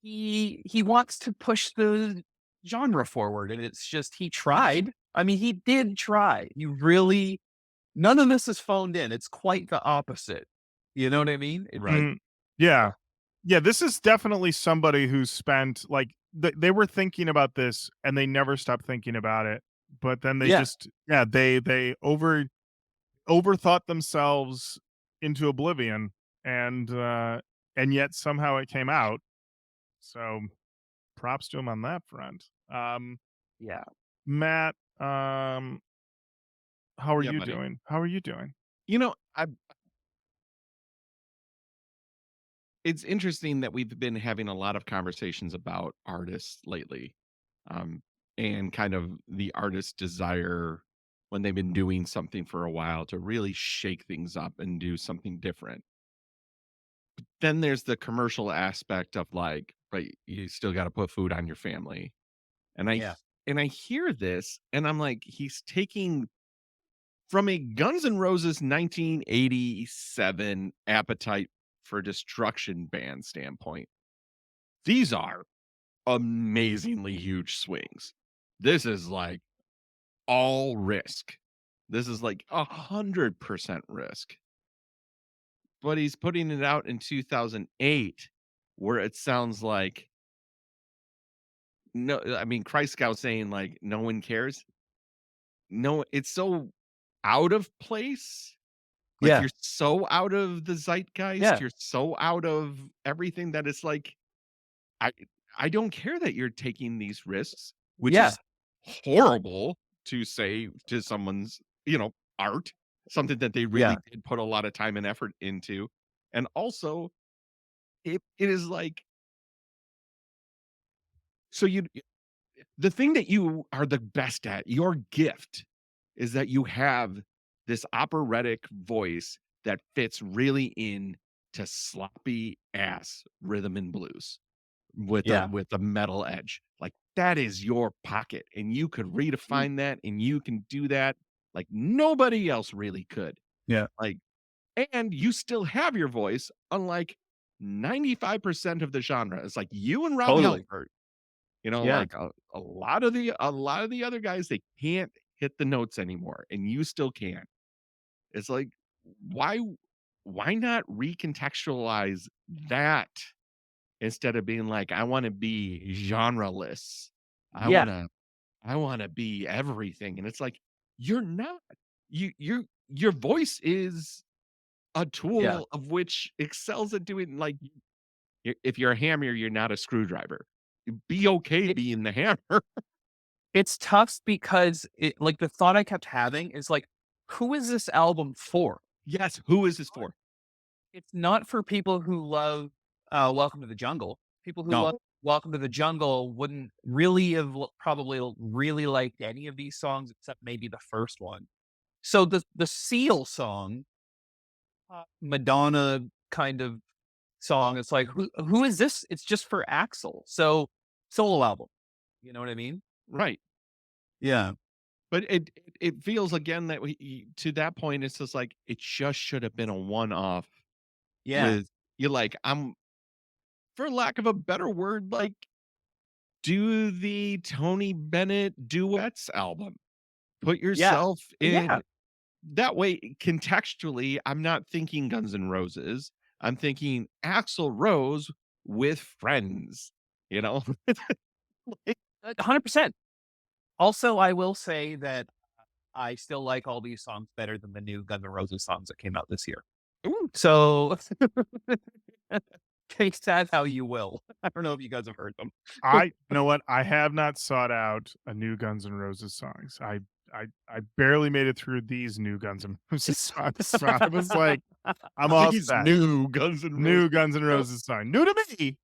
Speaker 3: he wants to push the genre forward, and it's just he tried. I mean, he did try. You really none of this is phoned in. It's quite the opposite. You know what I mean?
Speaker 1: Right.
Speaker 2: Yeah. Yeah, this is definitely somebody who's spent like they were thinking about this and they never stopped thinking about it. But then they
Speaker 3: Yeah.
Speaker 2: just they overthought themselves into oblivion and yet somehow it came out. So props to him on that front.
Speaker 3: Yeah.
Speaker 2: Matt, how are
Speaker 1: Yeah,
Speaker 2: you
Speaker 1: buddy.
Speaker 2: doing? How are you doing?
Speaker 1: You know, it's interesting that we've been having a lot of conversations about artists lately, um, and kind of the artist's desire when they've been doing something for a while to really shake things up and do something different. Then there's the commercial aspect of like, right, you still got to put food on your family. And
Speaker 3: Yeah.
Speaker 1: I hear this and I'm like, he's taking from a Guns N' Roses 1987 Appetite for Destruction band standpoint. These are amazingly huge swings. This is like all risk. This is like 100% risk. But he's putting it out in 2008 where it sounds like no, I mean, Christ Scout saying like no one cares. No, it's so out of place. Like
Speaker 3: Yeah.
Speaker 1: you're so out of the zeitgeist.
Speaker 3: Yeah.
Speaker 1: You're so out of everything that it's like, I I don't care that you're taking these risks, which
Speaker 3: Yeah.
Speaker 1: is horrible to say to someone's, art, something that they really
Speaker 3: Yeah.
Speaker 1: did put a lot of time and effort into. And also, it is like, so the thing that you are the best at, your gift is that you have this operatic voice that fits really in to sloppy ass rhythm and blues
Speaker 3: Yeah.
Speaker 1: with a metal edge. Like that is your pocket and you could redefine that and you can do that like nobody else really could.
Speaker 3: Yeah.
Speaker 1: Like and you still have your voice unlike 95% of the genre. It's like you and Rob
Speaker 3: Totally.
Speaker 1: Halford,
Speaker 3: Yeah.
Speaker 1: like a lot of the other guys they can't hit the notes anymore and you still can. It's like why why not recontextualize that instead of being like, I want to be genreless. I
Speaker 3: Yeah.
Speaker 1: want to I want to be everything. And it's like, you're not. Your voice is a
Speaker 3: Yeah.
Speaker 1: tool of which excels at doing like if you're a hammer, you're not a screwdriver. be okay being the hammer.
Speaker 3: It's tough because like the thought I kept having is like, who is this album for?
Speaker 1: Yes, who is this for?
Speaker 3: It's not for people who love Welcome to the Jungle. People who
Speaker 1: No.
Speaker 3: love Welcome to the Jungle wouldn't really have probably really liked any of these songs except maybe the first one. So the Seal song, Madonna kind of song, it's like who is this? It's just for Axel. So solo album. You know what I mean?
Speaker 1: Right.
Speaker 3: Yeah.
Speaker 1: But it feels again that to that point, it's just like it just should have been a one-off
Speaker 3: Yeah.
Speaker 1: with you like, for lack of a better word, like, do the Tony Bennett duets album. Put
Speaker 3: Yeah.
Speaker 1: yourself
Speaker 3: Yeah.
Speaker 1: in that way contextually, I'm not thinking Guns N' Roses. I'm thinking Axl Rose with friends, you know? Like,
Speaker 3: 100%. Also, I will say that I still like all these songs better than the new Guns N' Roses songs that came out this year.
Speaker 1: ooh,
Speaker 3: So take that how you will. I don't know if you guys have heard them.
Speaker 2: You know what? I have not sought out a new Guns N' Roses songs. I barely made it through these new Guns N' Roses songs. So I was like, I'm all
Speaker 1: these
Speaker 2: set.
Speaker 1: new Guns N' Roses.
Speaker 2: New Guns N' Roses song. New to me.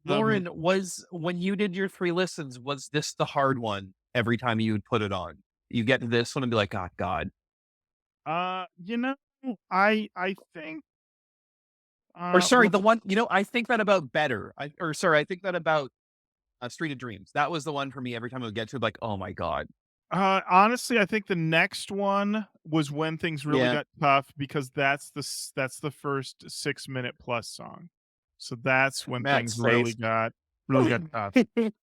Speaker 3: Lorin, was when you did your 3 listens, was this the hard one every time you would put it on? You get to this one and be like, "Oh God."
Speaker 2: You know, I think
Speaker 3: Or sorry,
Speaker 2: well,
Speaker 3: the one, I think that about Better. I think that about Street of Dreams. That was the one for me every time I would get to it, like, oh my God.
Speaker 2: honestly, I think the next one was when things really
Speaker 3: Yeah.
Speaker 2: got tough because that's the first 6-minute plus song. So that's when
Speaker 3: Matt's
Speaker 2: things really
Speaker 3: face.
Speaker 2: got tough.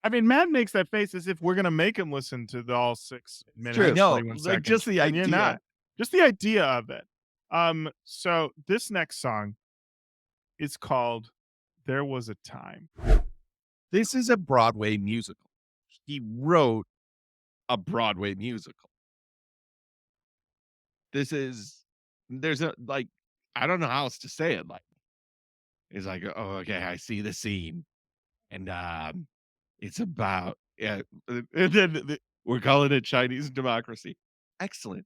Speaker 2: I mean, Matt makes that face as if we're gonna make him listen to the all 6 minutes
Speaker 1: true.
Speaker 2: and
Speaker 3: No,
Speaker 2: 41
Speaker 1: Like,
Speaker 2: seconds.
Speaker 1: just the
Speaker 2: And you're
Speaker 1: idea.
Speaker 2: not. Just the idea of it. So this next song is called There Was a Time.
Speaker 1: This is a Broadway musical. He wrote a Broadway musical. There's a, like, I don't know how else to say it. Like, it's like, oh, okay, I see the scene. And it's about, yeah, and then we're calling it Chinese democracy. Excellent.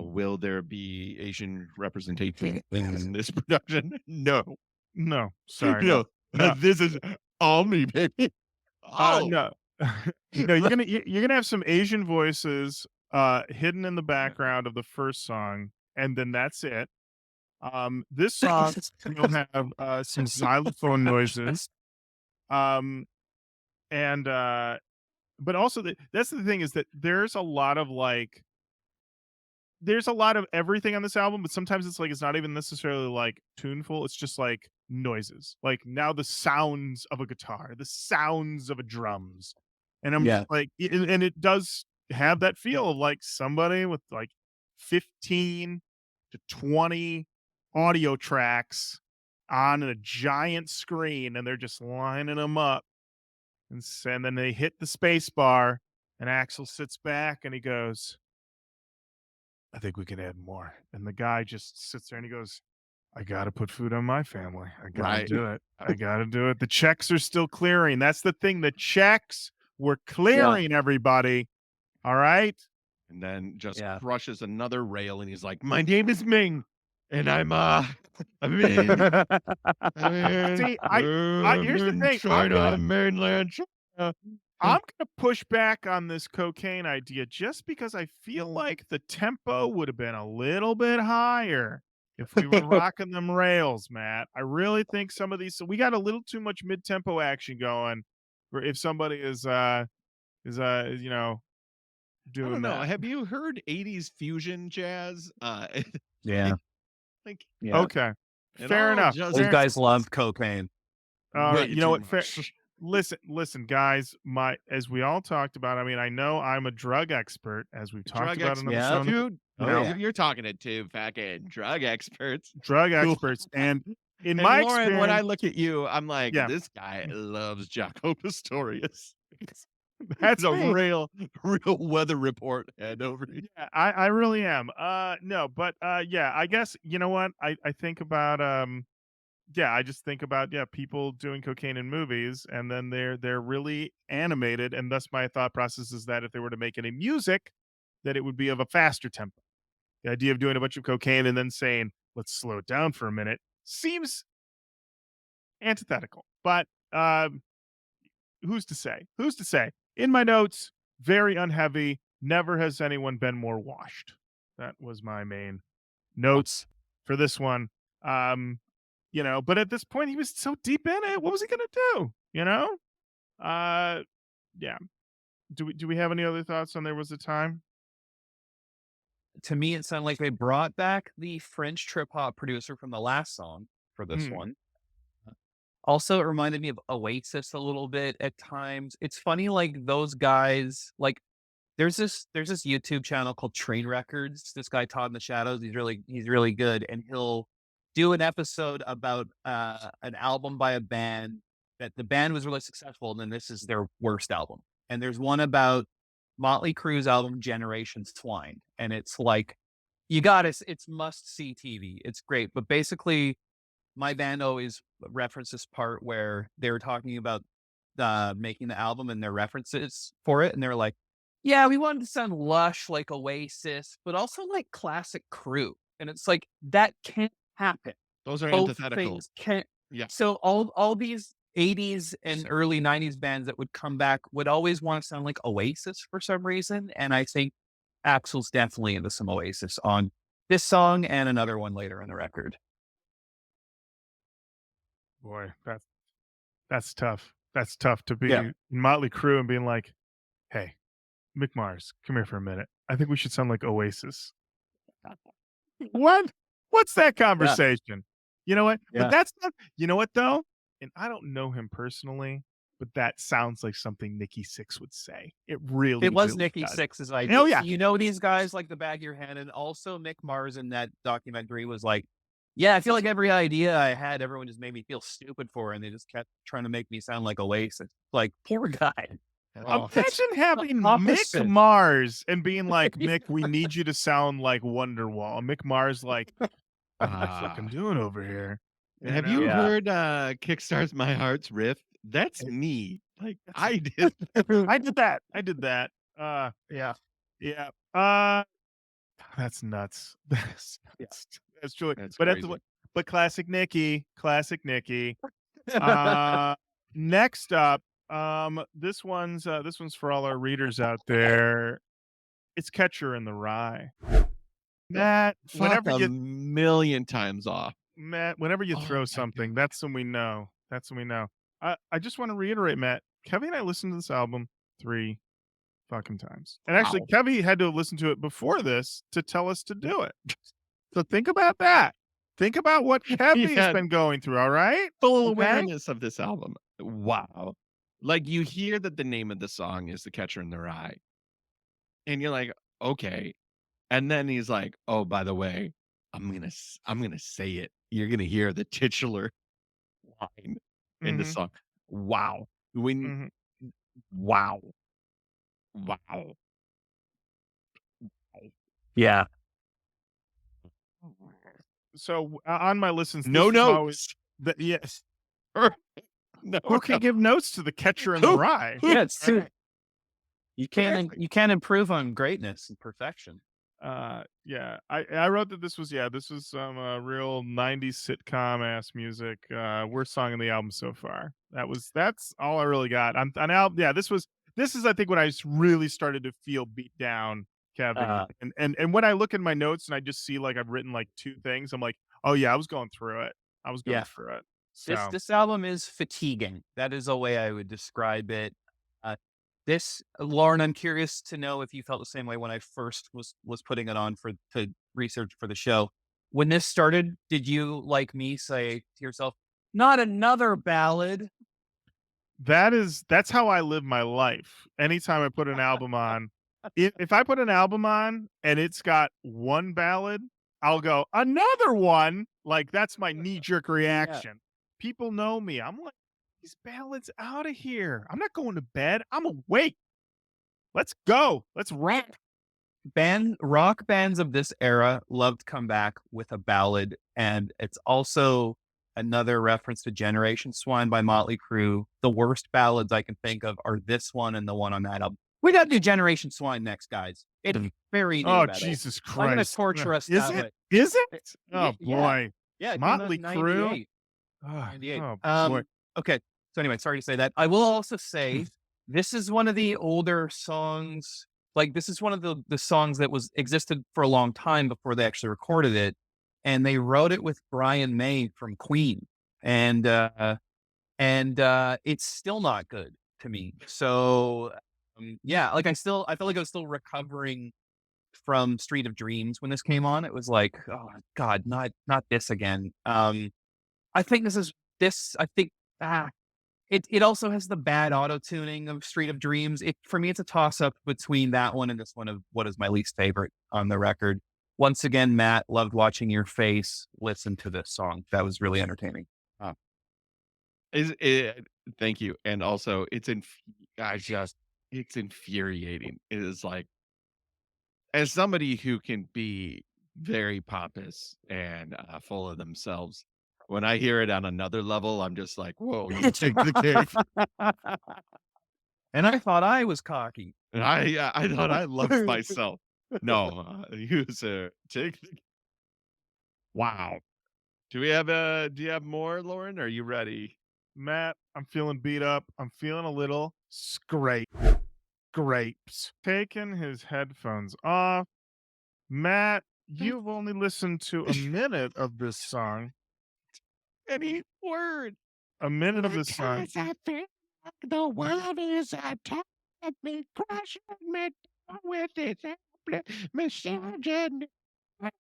Speaker 1: Will there be Asian representation in this production? No.
Speaker 2: No, sorry.
Speaker 1: No.
Speaker 2: No.
Speaker 1: This is all me, baby. Oh,
Speaker 2: No. No, you're gonna have some Asian voices hidden in the background of the first song, and then that's it. This song you'll have some xylophone noises. Um and but also that's the thing is that there's a lot of everything on this album, but sometimes it's like it's not even necessarily like tuneful. It's just like noises. Like now the sounds of a guitar, the sounds of a drums. And I'm
Speaker 3: Yeah.
Speaker 2: just like and it does have that feel of like somebody with like 15 to 20 audio tracks on a giant screen and they're just lining them up and then they hit the space bar and Axel sits back and he goes, I think we can add more. And the guy just sits there and he goes, I got to put food on my family. I got to
Speaker 1: right.
Speaker 2: do it. I got to do it. The checks are still clearing. That's the thing. The checks were
Speaker 3: Yeah.
Speaker 2: clearing, everybody. All right.
Speaker 1: And then just
Speaker 3: Yeah.
Speaker 1: crushes another rail, and he's like, "My name is Ming, and I'm I'm in,
Speaker 2: See, here's the thing.
Speaker 1: China, mainland China."
Speaker 2: I'm gonna push back on this cocaine idea just because I feel like the tempo would have been a little bit higher if we were rocking them rails, Matt. I really think some of these so we got a little too much mid-tempo action going for if somebody is you know
Speaker 1: I
Speaker 2: doing
Speaker 1: don't know.
Speaker 2: that.
Speaker 1: Have you heard 80s fusion jazz?
Speaker 3: Yeah.
Speaker 1: Like,
Speaker 3: Yeah.
Speaker 2: Okay.
Speaker 1: it
Speaker 2: Fair
Speaker 1: all
Speaker 2: enough.
Speaker 1: just
Speaker 3: Those guys love cocaine.
Speaker 1: way
Speaker 2: You know
Speaker 1: too
Speaker 2: what?
Speaker 1: much.
Speaker 2: Listen, guys. As we all talked about. I mean, I know I'm a drug expert, as we've talked
Speaker 1: Drug
Speaker 2: about in the
Speaker 1: experts,
Speaker 3: Yeah.
Speaker 2: show.
Speaker 1: dude.
Speaker 2: You
Speaker 3: Oh,
Speaker 2: know,
Speaker 3: yeah.
Speaker 1: You're talking to two fucking drug experts.
Speaker 2: drug
Speaker 1: Cool.
Speaker 2: experts, and in
Speaker 1: And
Speaker 2: my
Speaker 1: Lauren, when I
Speaker 2: experience,
Speaker 1: look at you, I'm like,
Speaker 2: yeah,
Speaker 1: this guy loves Jaco Pastorius.
Speaker 2: that's
Speaker 1: It's a
Speaker 2: me.
Speaker 1: real weather report head over here.
Speaker 2: Yeah, I really am. No, but yeah, I guess you know what I think about yeah, I just think about people doing cocaine in movies, and then they're really animated, and thus my thought process is that if they were to make any music, that it would be of a faster tempo. The idea of doing a bunch of cocaine and then saying, "Let's slow it down for a minute," seems antithetical. But who's to say? Who's to say? In my notes, very unheavy. Never has anyone been more washed. That was my main notes for this one. But at this point he was so deep in it. What was he gonna do? Uh yeah. Do we have any other thoughts on There Was a Time?
Speaker 3: To me, it sounded like they brought back the French trip hop producer from the last song for this
Speaker 2: Mm.
Speaker 3: one. Also, it reminded me of Oasis a little bit at times. It's funny, like those guys, like there's this YouTube channel called Train Records. This guy Todd in the Shadows, he's really good, and he'll do an episode about an album by a band that the band was really successful, and then this is their worst album. And there's one about Motley Crue's album Generation Swine, and it's like it's must see TV. It's great, but basically my band always referenced this part where they were talking about making the album and their references for it, and they were like, "Yeah, we wanted to sound lush like Oasis, but also like classic Crew." And it's like that can't happen.
Speaker 1: Those are
Speaker 3: Both
Speaker 1: antithetical.
Speaker 3: things can't.
Speaker 1: Yeah.
Speaker 3: So all these 80s and early 90s bands that would come back would always want to sound like Oasis for some reason, and I think Axl's definitely into some Oasis on this song and another one later in the record.
Speaker 2: Boy, that's tough. That's tough to be
Speaker 3: Yeah.
Speaker 2: in Motley Crue and being like, "Hey, Mick Mars, come here for a minute. I think we should sound like Oasis." What? What's that conversation? You know what? But
Speaker 3: Yeah.
Speaker 2: that's not you know what, though? And I don't know him personally, but that sounds like something Nikki Sixx would say. It really,
Speaker 3: It was
Speaker 2: really
Speaker 3: Nikki
Speaker 2: does.
Speaker 3: Sixx's idea.
Speaker 2: Oh, yeah.
Speaker 3: You know these guys like the back of your hand, and also Mick Mars in that documentary was like, "Yeah, I feel like every idea I had, everyone just made me feel stupid for, and they just kept trying to make me sound like Oasis." Like, poor guy. Oh,
Speaker 2: Imagine having Mick
Speaker 3: opposite.
Speaker 2: Mars and being like, "Mick, we need you to sound like Wonderwall." And Mick Mars like, "What the fuck I'm doing over here?"
Speaker 1: Have
Speaker 2: know?
Speaker 1: you
Speaker 3: Yeah.
Speaker 1: heard Kickstar's My Heart's Riff? That's me. Like I did.
Speaker 2: I did that. I did that.
Speaker 3: Yeah.
Speaker 2: Yeah. That's nuts. That's truly.
Speaker 1: That's
Speaker 2: But
Speaker 1: crazy.
Speaker 2: but classic Nikki. Classic Nikki. Next up, this one's for all our readers out there. It's Catcher in the Rye. Matt,
Speaker 1: Fuck a million times off.
Speaker 2: whenever you
Speaker 1: Oh
Speaker 2: throw
Speaker 1: my
Speaker 2: something, that's when we know. That's when we know. I just want to reiterate, Matt. Kevvy and I listened to this album 3 fucking times. And actually,
Speaker 1: Wow.
Speaker 2: Kevvy had to listen to it before this to tell us to do it. So think about that. Think about what Kevvy's
Speaker 1: had
Speaker 2: been going through, all right?
Speaker 1: Full
Speaker 2: Okay?
Speaker 1: awareness of this album. Wow. Like you hear that the name of the song is The Catcher in the Rye. And you're like, okay. And then he's like, oh, by the way, I'm gonna say it. You're gonna hear the titular line in the
Speaker 2: Mhm.
Speaker 1: song. Wow. When
Speaker 2: Mhm.
Speaker 1: wow. Wow.
Speaker 3: Yeah.
Speaker 2: So on my listens,
Speaker 1: No
Speaker 2: this was always
Speaker 1: notes.
Speaker 2: yes.
Speaker 1: No,
Speaker 2: Who can
Speaker 1: no.
Speaker 2: give notes to The Catcher in the Rye?
Speaker 3: Yeah, it's too.
Speaker 2: Right.
Speaker 3: You can't improve on greatness and perfection.
Speaker 2: Yeah. I wrote that this was some real 90s sitcom ass music. Worst song in the album so far. That's all I really got. This is I think when I really started to feel beat down, Kevin. And when I look at my notes and I just see like I've written like 2 things, I'm like, "Oh yeah, I was going through it. I was going
Speaker 3: Yeah.
Speaker 2: through it."
Speaker 3: This
Speaker 2: So,
Speaker 3: this album is fatiguing. That is a way I would describe it. Lauren, I'm curious to know if you felt the same way when I first was putting it on to research for the show. When this started, did you, like me, say to yourself, "Not another ballad"?
Speaker 2: that's how I live my life. Anytime I put an album on, if I put an album on and it's got 1 ballad, I'll go, "Another one?" Like, that's my knee-jerk reaction. People know me. I'm like, "These ballads out of here. I'm not going to bed. I'm awake. Let's go. Let's rock."
Speaker 3: Rock bands of this era love to come back with a ballad, and it's also another reference to Generation Swine by Motley Crue. The worst ballads I can think of are this one and the one on that album. We got to do Generation Swine next, guys. It's very new
Speaker 2: Oh,
Speaker 3: metal.
Speaker 2: Jesus
Speaker 3: I'm going to
Speaker 2: Christ.
Speaker 3: torture us
Speaker 2: Is
Speaker 3: that
Speaker 2: it?
Speaker 3: way.
Speaker 2: Is it? Oh, boy.
Speaker 3: Yeah, it came out
Speaker 2: Motley
Speaker 3: in
Speaker 2: Crue?
Speaker 3: 98.
Speaker 2: Oh,
Speaker 3: 98.
Speaker 2: boy.
Speaker 3: Okay. So anyway, sorry to say that. I will also say this is one of the older songs. Like, this is one of the songs that existed for a long time before they actually recorded it. And they wrote it with Brian May from Queen. And it's still not good to me. So yeah, like I felt like I was still recovering from Street of Dreams when this came on. It was like, oh God, not this again. I think I think it also has the bad auto tuning of Street of Dreams. For me, it's a toss up between that one and this one of what is my least favorite on the record. Once again, Matt, loved watching your face. Listen to this song. That was really entertaining.
Speaker 1: Thank you. And also, it's infuriating. It is like, as somebody who can be very pompous and full of themselves, when I hear it on another level, I'm just like, whoa, you take the cake.
Speaker 3: And I thought I was cocky.
Speaker 1: And I thought I loved myself. No, you sir, take the. Wow. Do you have more, Lorin? Are you ready?
Speaker 2: Matt, I'm feeling beat up. I'm feeling a little grapes. Taking his headphones off. Matt, you've only listened to a minute of this song.
Speaker 1: Any word.
Speaker 2: A minute of this song.
Speaker 1: Because I feel like the world is attacking me, crushing me down with its misogyny. I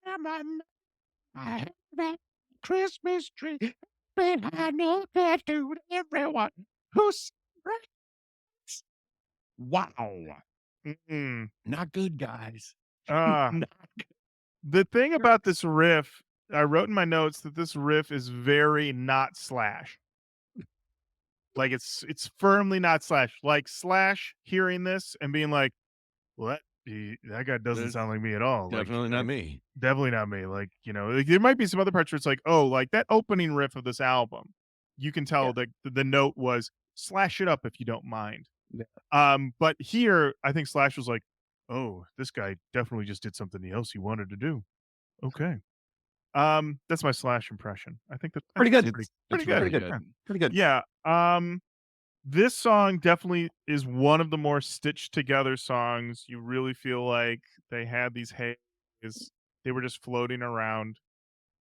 Speaker 1: have that Christmas tree, but I know that to everyone who's wow. Not good, guys.
Speaker 2: Uh,
Speaker 1: Not
Speaker 2: the thing about this riff, I wrote in my notes that this riff is very not Slash. Like it's firmly not Slash. Like Slash hearing this and being like, well, that guy doesn't sound like me at all.
Speaker 1: definitely not me.
Speaker 2: Definitely not me. Like, like, there might be some other parts where it's like, oh, like that opening riff of this album, you can tell that the note was slash it up if you don't mind.
Speaker 3: Yeah.
Speaker 2: But here I think Slash was like, oh, this guy definitely just did something else he wanted to do. Okay. That's my Slash impression. I think
Speaker 3: Pretty good.
Speaker 2: Pretty good.
Speaker 3: Pretty good.
Speaker 2: Yeah. This song definitely is one of the more stitched together songs. You really feel like they had these haze. They were just floating around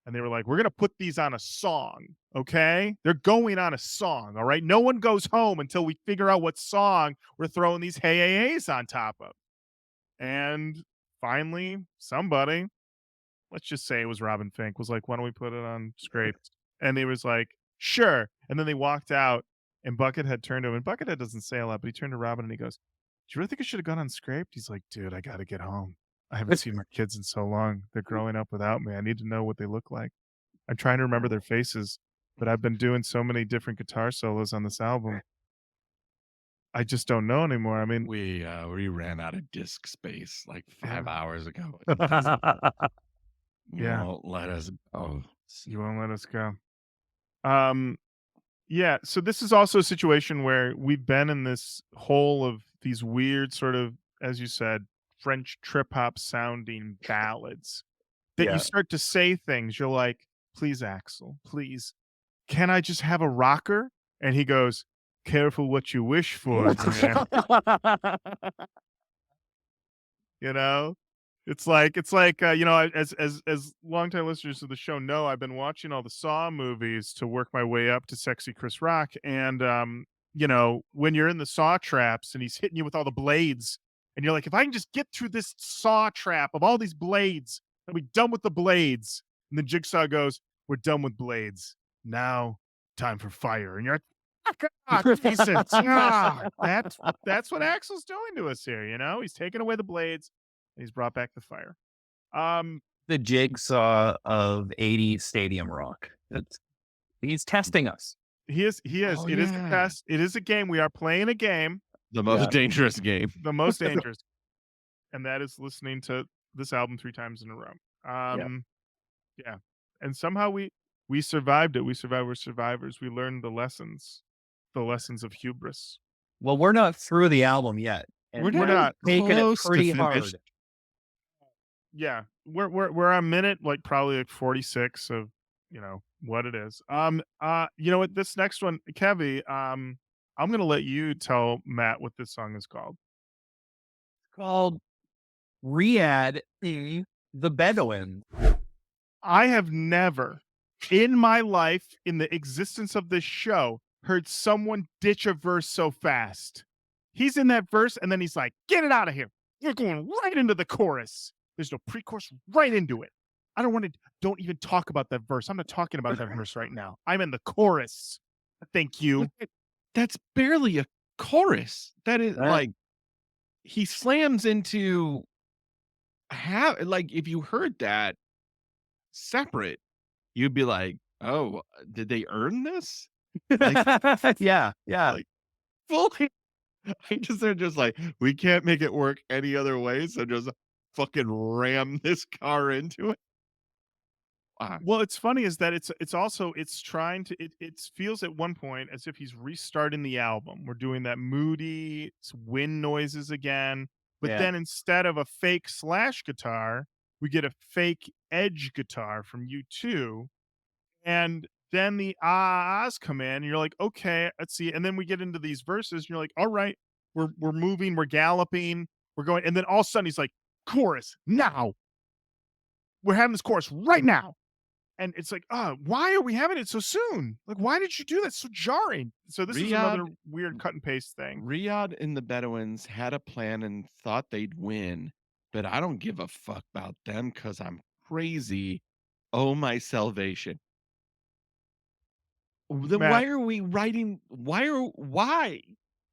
Speaker 2: and they were like, we're going to put these on a song. Okay. They're going on a song. All right. No one goes home until we figure out what song we're throwing these hey on top of. And finally, somebody, let's just say it was Robin Fink, was like, why don't we put it on Scraped? And he was like, sure. And then they walked out and Buckethead turned to him. And Buckethead doesn't say a lot, but he turned to Robin and he goes, do you really think I should have gone on Scraped? He's like, dude, I got to get home. I haven't seen my kids in so long. They're growing up without me. I need to know what they look like. I'm trying to remember their faces, but I've been doing so many different guitar solos on this album. I just don't know anymore. I mean,
Speaker 1: we ran out of disk space like 5 hours ago.
Speaker 2: Yeah.
Speaker 1: Won't let us go.
Speaker 2: You won't let us go. Yeah, so this is also a situation where we've been in this hole of these weird sort of, as you said, French trip hop sounding ballads that you start to say things. You're like, please, Axl, please, can I just have a rocker? And he goes, careful what you wish for, man. It's like as longtime listeners of the show know, I've been watching all the Saw movies to work my way up to sexy Chris Rock. And when you're in the saw traps and he's hitting you with all the blades, and you're like, if I can just get through this saw trap of all these blades, I'll be done with the blades. And then Jigsaw goes, we're done with blades. Now, time for fire. And you're like, Jesus. That's what Axl's doing to us here, He's taking away the blades. He's brought back the fire.
Speaker 3: The Jigsaw of 80s stadium rock. He's testing us.
Speaker 2: He is.
Speaker 1: Oh,
Speaker 2: It is a test. It is a game. We are playing a game.
Speaker 1: The most dangerous game.
Speaker 2: The most dangerous. And that is listening to this album 3 times in a row. Yeah. And somehow we We survived it. We survived. We're survivors. We learned the lessons of hubris.
Speaker 3: Well, we're not through the album yet,
Speaker 1: We're
Speaker 3: and
Speaker 2: We're
Speaker 1: not
Speaker 3: we're
Speaker 1: even
Speaker 2: not.
Speaker 3: taking it
Speaker 1: close to
Speaker 3: pretty
Speaker 1: finished.
Speaker 3: hard.
Speaker 2: Yeah, we're a minute, like probably like 46 of what it is. You know what? This next one, Kevvy. I'm gonna let you tell Matt what this song is called.
Speaker 3: Called Riad, the Bedouins.
Speaker 2: I have never in my life, in the existence of this show, heard someone ditch a verse so fast. He's in that verse, and then he's like, "Get it out of here! We're going right into the chorus. There's no pre-chorus, right into it. I don't want to. Don't even talk about that verse. I'm not talking about that verse right now. I'm in the chorus. Thank you."
Speaker 1: Look that's barely a chorus. That is like he slams into like if you heard that separate, you'd be like, "Oh, did they earn this?" Like
Speaker 3: Yeah, yeah.
Speaker 1: like fully. They're just like, we can't make it work any other way, so just fucking ram this car into it. Wow.
Speaker 2: Well, it's funny is that it's also it's trying to it feels at one point as if he's restarting the album. We're doing that moody wind noises again, but
Speaker 3: Yeah.
Speaker 2: then instead of a fake slash guitar, we get a fake edge guitar from U2, and then the ahs come in, and you're like, okay, let's see, and then we get into these verses, and you're like, all right, we're moving, we're galloping, we're going, and then all of a sudden he's like, chorus now, we're having this chorus right now. And it's like, why are we having it so soon? Like, why did you do that? It's so jarring. So this is another weird cut and paste thing.
Speaker 1: Riad and the Bedouins had a plan and thought they'd win, but I don't give a fuck about them because I'm crazy. Oh, my salvation. Then
Speaker 2: Matt,
Speaker 1: why are we writing? Why?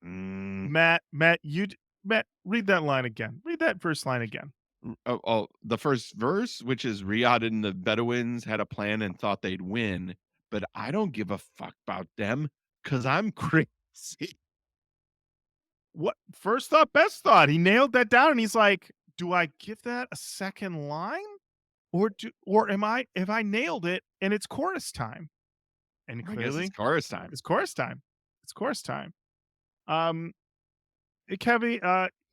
Speaker 2: Matt, Matt, read that line again. Read that first line again.
Speaker 1: The first verse, which is Riad and the Bedouins had a plan and thought they'd win, but I don't give a fuck about them because I'm crazy.
Speaker 2: What first thought, best thought? He nailed that down, and he's like, do I give that a second line, or have I nailed it and it's chorus time? And
Speaker 1: I guess
Speaker 2: clearly,
Speaker 1: it's chorus time.
Speaker 2: it's chorus time. It's chorus time. Kevvy,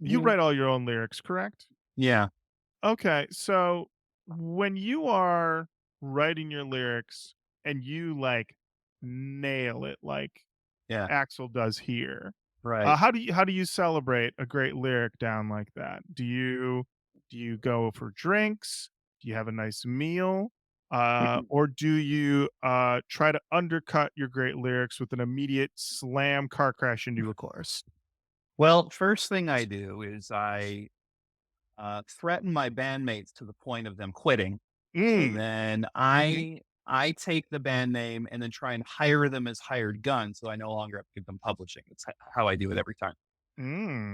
Speaker 2: you
Speaker 3: Mhm.
Speaker 2: write all your own lyrics, correct?
Speaker 3: Yeah.
Speaker 2: Okay, so when you are writing your lyrics and you like nail it like
Speaker 3: Yeah.
Speaker 2: Axel does here,
Speaker 3: Right.
Speaker 2: how do you celebrate a great lyric down like that? Do you go for drinks? Do you have a nice meal? Or do you try to undercut your great lyrics with an immediate slam car crash into a chorus?
Speaker 3: Well, first thing I do is I threaten my bandmates to the point of them quitting. And then I take the band name and then try and hire them as hired guns, so I no longer have to give them publishing. That's how I do it every time.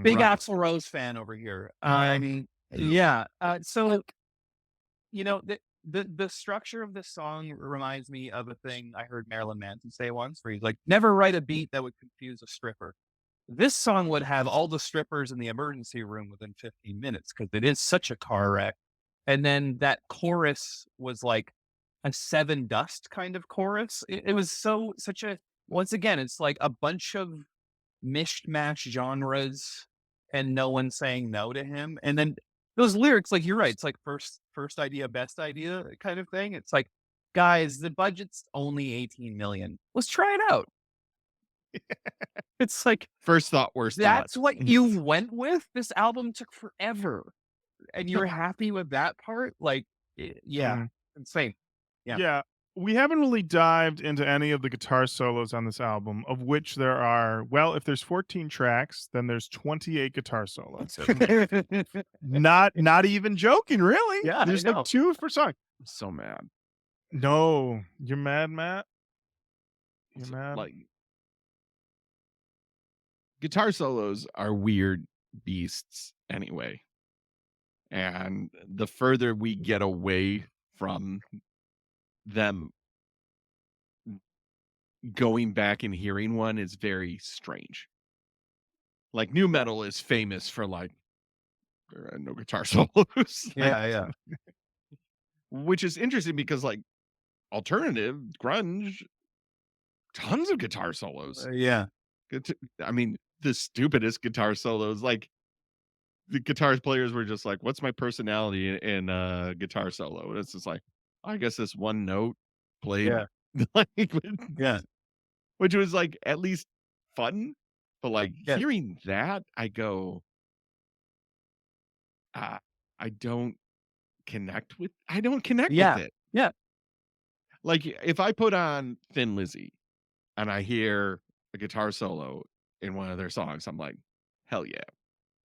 Speaker 3: Big
Speaker 2: Right.
Speaker 3: Axl Rose fan over here. Yeah. So the structure of this song reminds me of a thing I heard Marilyn Manson say once, where he's like, "Never write a beat that would confuse a stripper." This song would have all the strippers in the emergency room within 15 minutes because it is such a car wreck. And then that chorus was like a Seven Dust kind of chorus. It was such a, once again, it's like a bunch of mishmash genres and no one saying no to him. And then those lyrics, like you're right, it's like first idea, best idea kind of thing. It's like, guys, the budget's only 18 million. Let's try it out. It's like,
Speaker 1: First thought, worst thought.
Speaker 3: that's what you went with? This album took forever. And you're happy with that part? Like, yeah, insane.
Speaker 2: Yeah. We haven't really dived into any of the guitar solos on this album, of which there are, well, if there's 14 tracks, then there's 28 guitar solos. Not even joking, really.
Speaker 3: Yeah, I
Speaker 2: there's
Speaker 3: know.
Speaker 2: like 2 per song.
Speaker 1: I'm so mad.
Speaker 2: No, you're mad, Matt? You're
Speaker 1: It's
Speaker 2: mad?
Speaker 1: like guitar solos are weird beasts anyway. And the further we get away from them, going back and hearing one is very strange. Like new metal is famous for like there are no guitar solos.
Speaker 3: Yeah.
Speaker 1: Which is interesting because like alternative, grunge, tons of guitar solos.
Speaker 3: Yeah.
Speaker 1: I mean, the stupidest guitar solos, like the guitar players were just like, "What's my personality in a guitar solo?" And it's just like, I guess this one note played
Speaker 3: Yeah.
Speaker 1: like,
Speaker 3: Yeah.
Speaker 1: which was like at least fun. But like
Speaker 3: Yeah.
Speaker 1: hearing that, I go, uh, I don't I don't connect with
Speaker 3: Yeah.
Speaker 1: it.
Speaker 3: Yeah.
Speaker 1: Like if I put on Thin Lizzy and I hear a guitar solo in one of their songs, I'm like, hell yeah.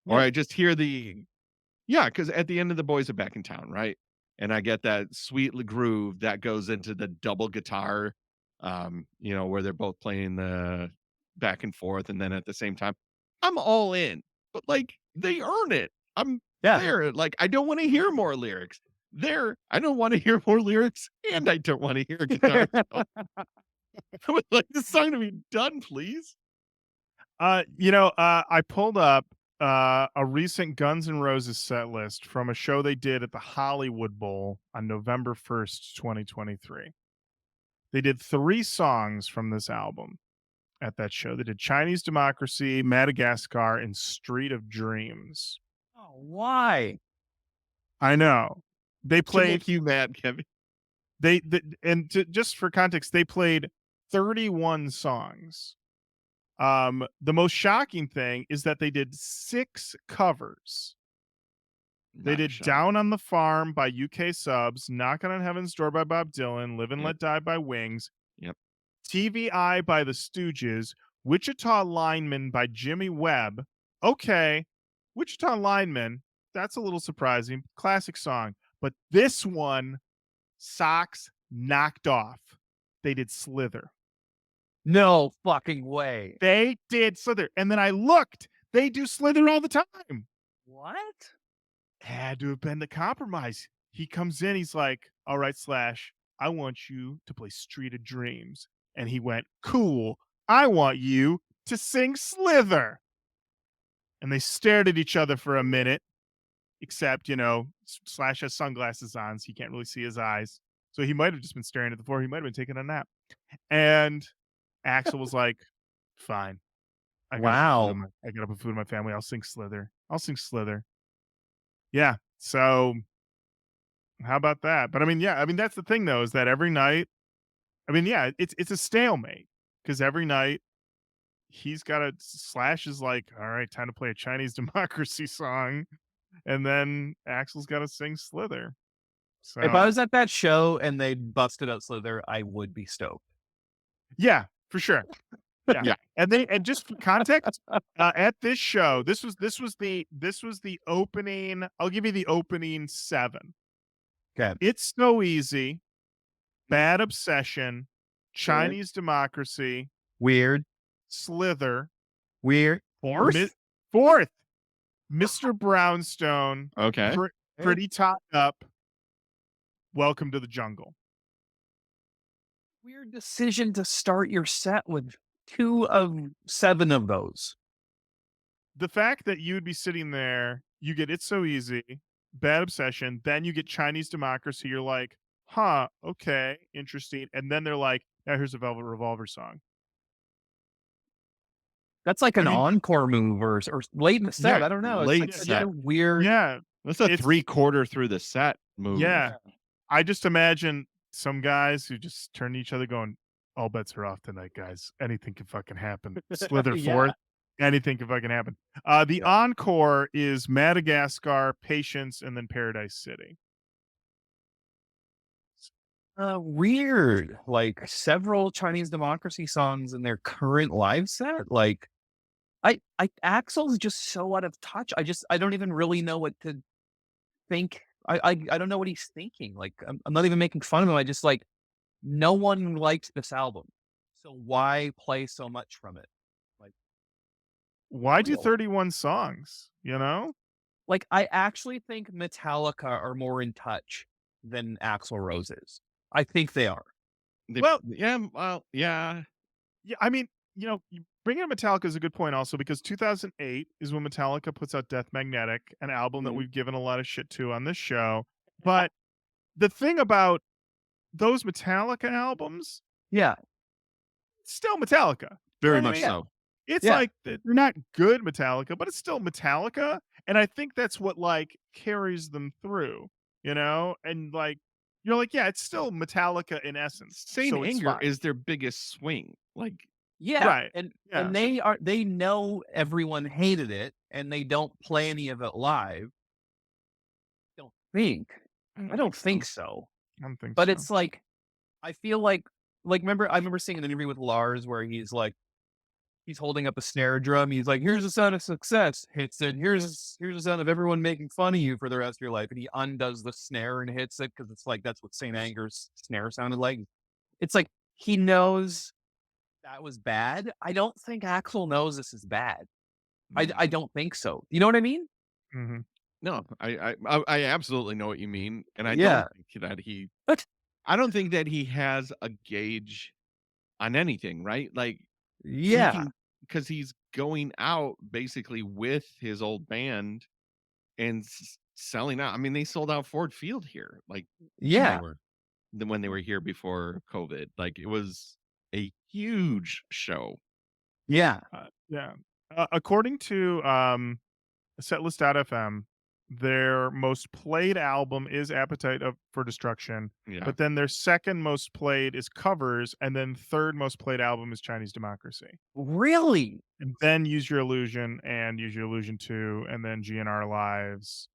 Speaker 1: Or
Speaker 3: Yeah.
Speaker 1: I just hear because at the end of The Boys Are Back in Town, right? And I get that sweet groove that goes into the double guitar, where they're both playing the back and forth, and then at the same time, I'm all in. But like they earn it. I'm
Speaker 3: Yeah.
Speaker 1: there. Like I don't want to hear more lyrics. There, I don't want to hear more lyrics, and I don't want to hear a guitar. I would like this song to be done, please.
Speaker 2: I pulled up a recent Guns N' Roses set list from a show they did at the Hollywood Bowl on November 1st, 2023. They did 3 songs from this album at that show. They did Chinese Democracy, Madagascar, and Street of Dreams.
Speaker 3: Oh, why?
Speaker 2: I know. They
Speaker 1: To
Speaker 2: played
Speaker 1: make you mad, Kevin.
Speaker 2: just for context, they played 31 songs. The most shocking thing is that they did 6 covers. They
Speaker 1: Not
Speaker 2: did
Speaker 1: shocked.
Speaker 2: Down on the Farm by UK Subs, Knocking on Heaven's Door by Bob Dylan, Live and
Speaker 1: Yep.
Speaker 2: Let Die by Wings,
Speaker 1: Yep.
Speaker 2: TVI by the Stooges, Wichita Lineman by Jimmy Webb. Okay, Wichita Lineman, that's a little surprising. Classic song. But this one, socks knocked off. They did Slither.
Speaker 3: No fucking way.
Speaker 2: They did Slither. And then I looked. They do Slither all the time.
Speaker 3: What?
Speaker 2: Had to have been the compromise. He comes in. He's like, all right, Slash, I want you to play Street of Dreams. And he went, cool. I want you to sing Slither. And they stared at each other for a minute, except, Slash has sunglasses on, so you can't really see his eyes. So he might have just been staring at the floor. He might have been taking a nap. And Axl was like, fine. I gotta put food in my family. I'll sing Slither. Yeah. So how about that? But that's the thing though, is that every night, it's a stalemate because every night Slash is like, all right, time to play a Chinese Democracy song. And then Axl's got to sing Slither. So
Speaker 3: If I was at that show and they busted out Slither, I would be stoked.
Speaker 2: yeah, for sure. Yeah.
Speaker 1: Yeah.
Speaker 2: And just for context, at this show, this was the opening. I'll give you the opening 7.
Speaker 3: Okay.
Speaker 2: It's So Easy, Bad Obsession, Chinese Democracy,
Speaker 3: Weird.
Speaker 2: Slither,
Speaker 3: Weird.
Speaker 2: Fourth, Mr. Brownstone,
Speaker 1: Okay.
Speaker 2: Pretty Tied Up, Welcome to the Jungle.
Speaker 3: Weird decision to start your set with 2 of 7 of those.
Speaker 2: The fact that you would be sitting there, you get It's So Easy, Bad Obsession, then you get Chinese Democracy, you're like, huh, okay, interesting. And then they're like, now here's a Velvet Revolver song.
Speaker 3: That's like an encore move or late in the set.
Speaker 1: Yeah,
Speaker 3: I don't know.
Speaker 1: late
Speaker 3: It's like
Speaker 1: set.
Speaker 3: such a weird.
Speaker 2: Yeah.
Speaker 1: That's a 3/4 through the set move.
Speaker 2: Yeah. I just imagine some guys who just turn to each other going, all bets are off tonight, guys. Anything can fucking happen. Slither fourth. Anything can fucking happen. The encore is Madagascar, Patience, and then Paradise City.
Speaker 3: Weird. Like several Chinese Democracy songs in their current live set. Like Axl's just so out of touch. I don't even really know what to think. I don't know what he's thinking. Like I'm not even making fun of him. I just like no one liked this album. So why play so much from it? Like
Speaker 2: why do 31 songs,
Speaker 3: Like I actually think Metallica are more in touch than Axl Rose is. I think they are.
Speaker 2: Yeah, I mean, bringing up Metallica is a good point also because 2008 is when Metallica puts out Death Magnetic, an album that we've given a lot of shit to on this show. But the thing about those Metallica albums,
Speaker 3: Yeah.
Speaker 2: still Metallica. You know
Speaker 1: Very
Speaker 2: what I
Speaker 1: much
Speaker 2: mean?
Speaker 1: so.
Speaker 2: It's
Speaker 3: Yeah.
Speaker 2: like they're not good Metallica, but it's still Metallica, and I think that's what, like, carries them through, you know? And, like, you're like, "Yeah, it's still Metallica in essence,
Speaker 1: Saint
Speaker 2: so it's
Speaker 1: Anger
Speaker 2: fine."
Speaker 1: is their biggest swing. Like,
Speaker 3: Yeah.
Speaker 2: Right. Yeah.
Speaker 3: And they know everyone hated it and they don't play any of it live. Don't think. I don't think so.
Speaker 2: I don't think
Speaker 3: But
Speaker 2: so.
Speaker 3: it's like I feel like I remember seeing an interview with Lars where he's like he's holding up a snare drum. He's like, "Here's the sound of success." Hits it. Here's the sound of everyone making fun of you for the rest of your life. And he undoes the snare and hits it because it's like that's what Saint Anger's snare sounded like. It's like he knows that was bad. I don't think Axel knows this is bad. I don't think so. You know what I mean?
Speaker 2: Mhm.
Speaker 1: no, I absolutely know what you mean, and I don't
Speaker 3: Yeah.
Speaker 1: think that he
Speaker 3: But
Speaker 1: I don't think that he has a gauge on anything, right? Like, he
Speaker 3: yeah.
Speaker 1: can because he's going out basically with his old band and selling out. I mean, they sold out Ford Field here, like when they
Speaker 3: Yeah.
Speaker 1: were when they were here before COVID. Like, it was a huge show.
Speaker 3: Yeah.
Speaker 2: Yeah. According to, Setlist.fm, their most played album is for Destruction,
Speaker 1: Yeah.
Speaker 2: but then their second most played is Covers, and then third most played album is Chinese Democracy.
Speaker 3: Really?
Speaker 2: And then Use Your Illusion and Use Your Illusion 2, and then GNR Lives.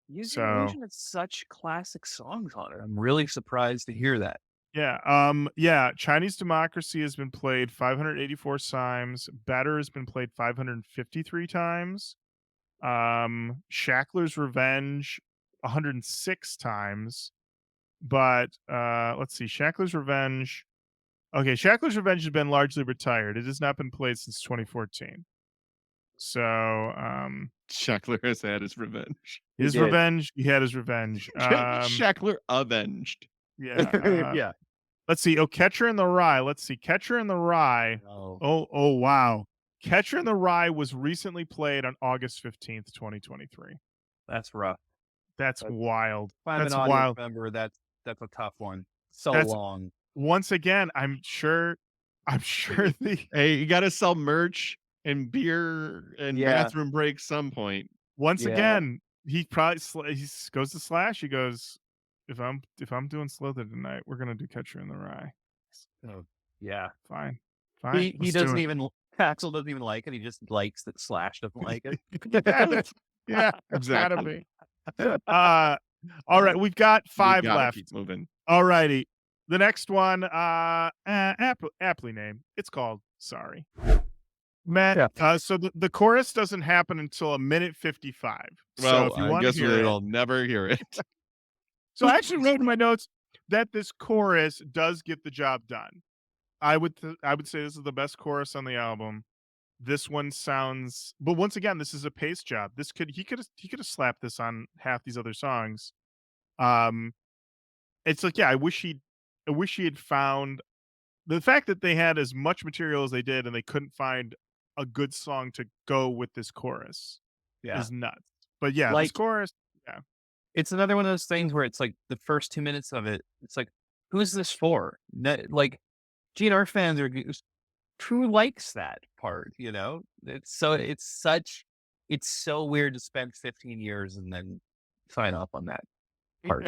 Speaker 3: Use Your
Speaker 2: So,
Speaker 3: Illusion has such classic songs on it. I'm really surprised to hear that.
Speaker 2: yeah, Chinese Democracy has been played 584 times. Better has been played 553 times. Shackler's Revenge 106 times. But let's see, Shackler's Revenge. Okay, Shackler's Revenge has been largely retired. It has not been played since 2014. So,
Speaker 1: Shackler has had his revenge.
Speaker 3: He
Speaker 2: his
Speaker 3: did.
Speaker 2: revenge, he had his revenge.
Speaker 1: Shackler avenged.
Speaker 2: Yeah.
Speaker 3: Yeah.
Speaker 2: Let's see. Oh, Catcher in the Rye. Let's see. Catcher in the Rye.
Speaker 3: Oh.
Speaker 2: Oh, wow. Catcher in the Rye was recently played on August 15th, 2023.
Speaker 3: That's rough.
Speaker 2: That's
Speaker 3: That's-
Speaker 2: wild.
Speaker 3: If I'm
Speaker 2: That's
Speaker 3: an audience
Speaker 2: wild.
Speaker 3: member, that's a tough one. So
Speaker 2: That's
Speaker 3: long.
Speaker 2: once again, I'm sure the
Speaker 1: Hey, you gotta sell merch and beer and
Speaker 3: Yeah.
Speaker 1: bathroom breaks some point.
Speaker 2: once
Speaker 3: Yeah.
Speaker 2: again, he probably goes to Slash. He goes, if I'm doing Slither tonight, we're gonna do Catcher in the Rye.
Speaker 3: Oh, yeah.
Speaker 2: Fine,
Speaker 3: He
Speaker 2: let's do
Speaker 3: doesn't
Speaker 2: it.
Speaker 3: even Axel doesn't even like it. He just likes that Slash doesn't like it.
Speaker 2: Yeah, it's gotta
Speaker 1: Exactly.
Speaker 2: be. All right, we've got
Speaker 1: We
Speaker 2: 5
Speaker 1: gotta
Speaker 2: left.
Speaker 1: keep moving.
Speaker 2: All righty. The next one, aptly named. It's called Sorry. Matt, so the chorus doesn't happen until a minute 55. So
Speaker 1: Well,
Speaker 2: if you
Speaker 1: I
Speaker 2: want to
Speaker 1: guess
Speaker 2: hear it.
Speaker 1: we'll never hear it.
Speaker 2: So I actually wrote in my notes that this chorus does get the job done. I would say this is the best chorus on the album. This one sounds, but once again, this is a pace job. He could have slapped this on half these other songs. It's like, yeah, I wish he had found the fact that they had as much material as they did and they couldn't find a good song to go with this chorus
Speaker 3: Yeah.
Speaker 2: is nuts. But yeah, this
Speaker 3: Like-
Speaker 2: chorus,
Speaker 3: It's another one of those things where it's like the first 2 minutes of it, it's like, who is this for? Like GNR fans are who likes that part, you know? It's so weird to spend 15 years and then sign off on that part.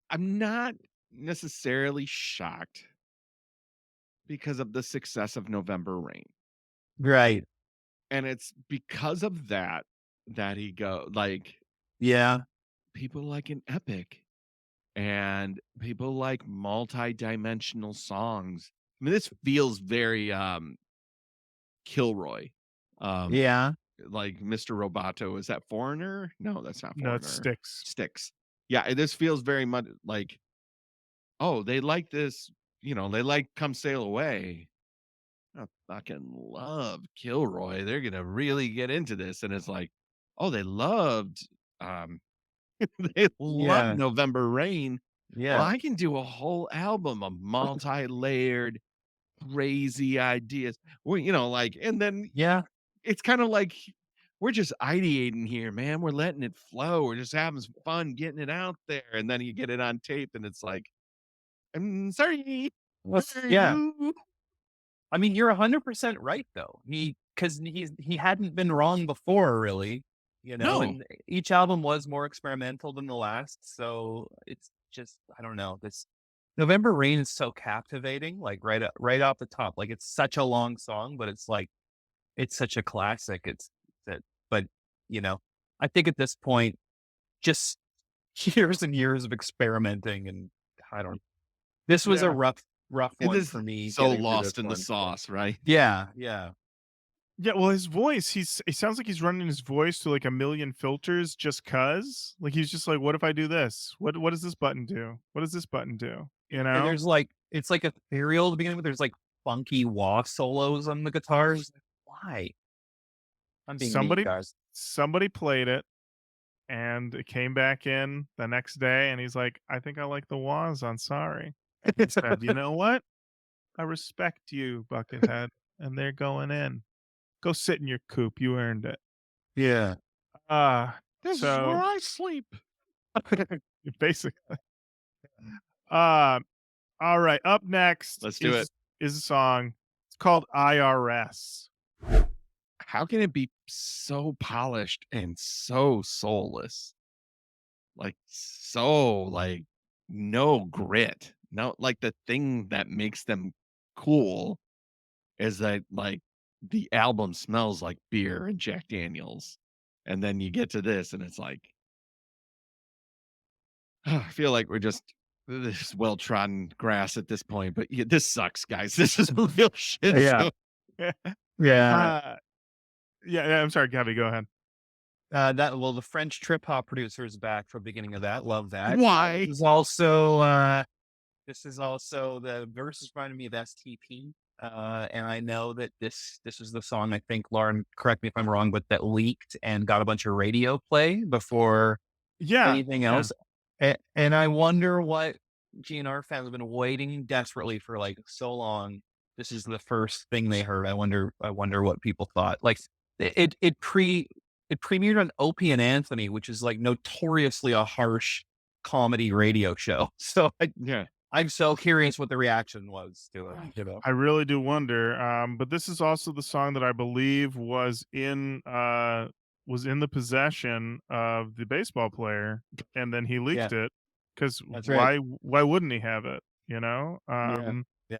Speaker 1: I'm not necessarily shocked because of the success of November Rain.
Speaker 3: Right.
Speaker 1: And it's because of that he like,
Speaker 3: Yeah.
Speaker 1: people like an epic and people like multi-dimensional songs. I mean, this feels very Kilroy.
Speaker 3: Yeah.
Speaker 1: Like Mr. Roboto. Is that Foreigner? No, that's not Foreigner.
Speaker 2: no, it sticks.
Speaker 1: Sticks. Yeah, this feels very much like, oh, they like this, they like Come Sail Away. I fucking love Kilroy. They're gonna really get into this. And it's like, oh, they loved they
Speaker 3: Yeah.
Speaker 1: love November Rain.
Speaker 3: Yeah.
Speaker 1: Well, I can do a whole album of multi-layered, crazy ideas. Well, and then
Speaker 3: Yeah.
Speaker 1: it's kind of like we're just ideating here, man. We're letting it flow. We're just having some fun getting it out there. And then you get it on tape and it's like, I'm sorry.
Speaker 3: Yeah.
Speaker 1: You.
Speaker 3: I mean, you're 100% right though. Because he hadn't been wrong before, really,
Speaker 1: No.
Speaker 3: and each album was more experimental than the last. So it's just, I don't know. This November Rain is so captivating, like right off the top. Like it's such a long song, but it's like it's such a classic. It's that, but I think at this point, just years and years of experimenting, and I don't. This was a
Speaker 2: Yeah.
Speaker 3: rough
Speaker 1: It
Speaker 3: one
Speaker 1: is
Speaker 3: for me
Speaker 1: so
Speaker 3: getting through this
Speaker 1: lost in the
Speaker 3: one.
Speaker 1: sauce, right?
Speaker 3: Yeah, yeah.
Speaker 2: Yeah, well, his voice, it sounds like he's running his voice through like a million filters just cuz. Like he's just like, what if I do this? What does this button do? What does this button do? You
Speaker 3: And
Speaker 2: know?
Speaker 3: there's like it's like ethereal to begin with. There's like funky wah solos on the guitars. Why? I'm being mean,
Speaker 2: Somebody
Speaker 3: guys.
Speaker 2: somebody played it and it came back in the next day and he's like, I think I like the wahs on Sorry. He said, you know what? I respect you, Buckethead. And they're going in. Go sit in your coop. You earned it.
Speaker 3: Yeah.
Speaker 2: Uh
Speaker 1: This is where
Speaker 2: so
Speaker 1: I sleep.
Speaker 2: basically. Uh all right. Up next
Speaker 1: Let's do it.
Speaker 2: is a song. It's called IRS.
Speaker 1: How can it be so polished and so soulless? Like so like no grit. No, like the thing that makes them cool is that like the album smells like beer and Jack Daniels. And then you get to this and it's like I feel like we're just this well trodden grass at this point, but yeah, this sucks, guys. This is a real shit
Speaker 3: Yeah.
Speaker 1: show.
Speaker 3: Yeah.
Speaker 2: Uh yeah, I'm sorry, Kevvy, go ahead.
Speaker 3: The French trip hop producer is back for the beginning of that. Love that.
Speaker 1: Why?
Speaker 3: This is also the verses reminded me of STP. And I know that this is the song, I think, Lauren, correct me if I'm wrong, but that leaked and got a bunch of radio play before
Speaker 2: Yeah.
Speaker 3: anything else. And I wonder what GNR fans have been waiting desperately for like so long. This is the first thing they heard. I wonder what people thought. Like it premiered on Opie and Anthony, which is like notoriously a harsh comedy radio show. So
Speaker 1: Yeah.
Speaker 3: I'm so curious what the reaction was to it.
Speaker 2: I really do wonder. But this is also the song that I believe was in the possession of the baseball player, and then he leaked it. Because
Speaker 3: That's right.
Speaker 2: why wouldn't he have it? You know?
Speaker 3: Yeah.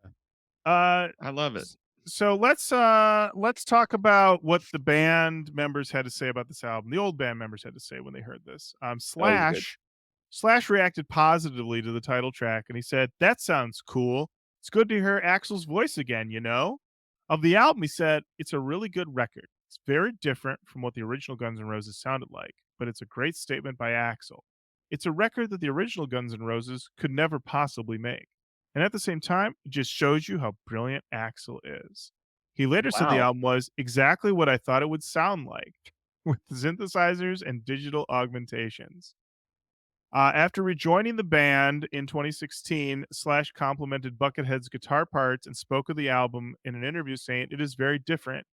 Speaker 1: I love it.
Speaker 2: So let's talk about what the band members had to say about this album. The old band members had to say when they heard this. Slash reacted positively to the title track and he said, "That sounds cool. It's good to hear Axl's voice again, you know?" Of the album, he said, "It's a really good record. It's very different from what the original Guns N' Roses sounded like, but it's a great statement by Axl. It's a record that the original Guns N' Roses could never possibly make. And at the same time, it just shows you how brilliant Axl is." He later said the
Speaker 3: Wow.
Speaker 2: album was exactly what I thought it would sound like, with synthesizers and digital augmentations. After rejoining the band in 2016, Slash complimented Buckethead's guitar parts and spoke of the album in an interview, saying, "It is very different.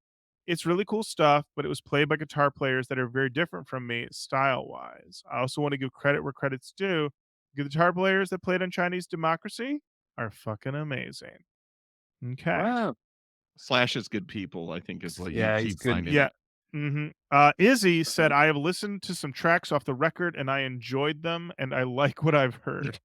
Speaker 2: It's really cool stuff, but it was played by guitar players that are very different from me style wise. I also want to give credit where credit's due. The guitar players that played on Chinese Democracy are fucking amazing." Okay.
Speaker 3: Wow.
Speaker 1: Slash is good people, I think is what you
Speaker 3: Yeah, he's
Speaker 1: keep
Speaker 3: good.
Speaker 1: finding.
Speaker 2: Yeah. Izzy said, "I have listened to some tracks off the record and I enjoyed them and I like what I've heard."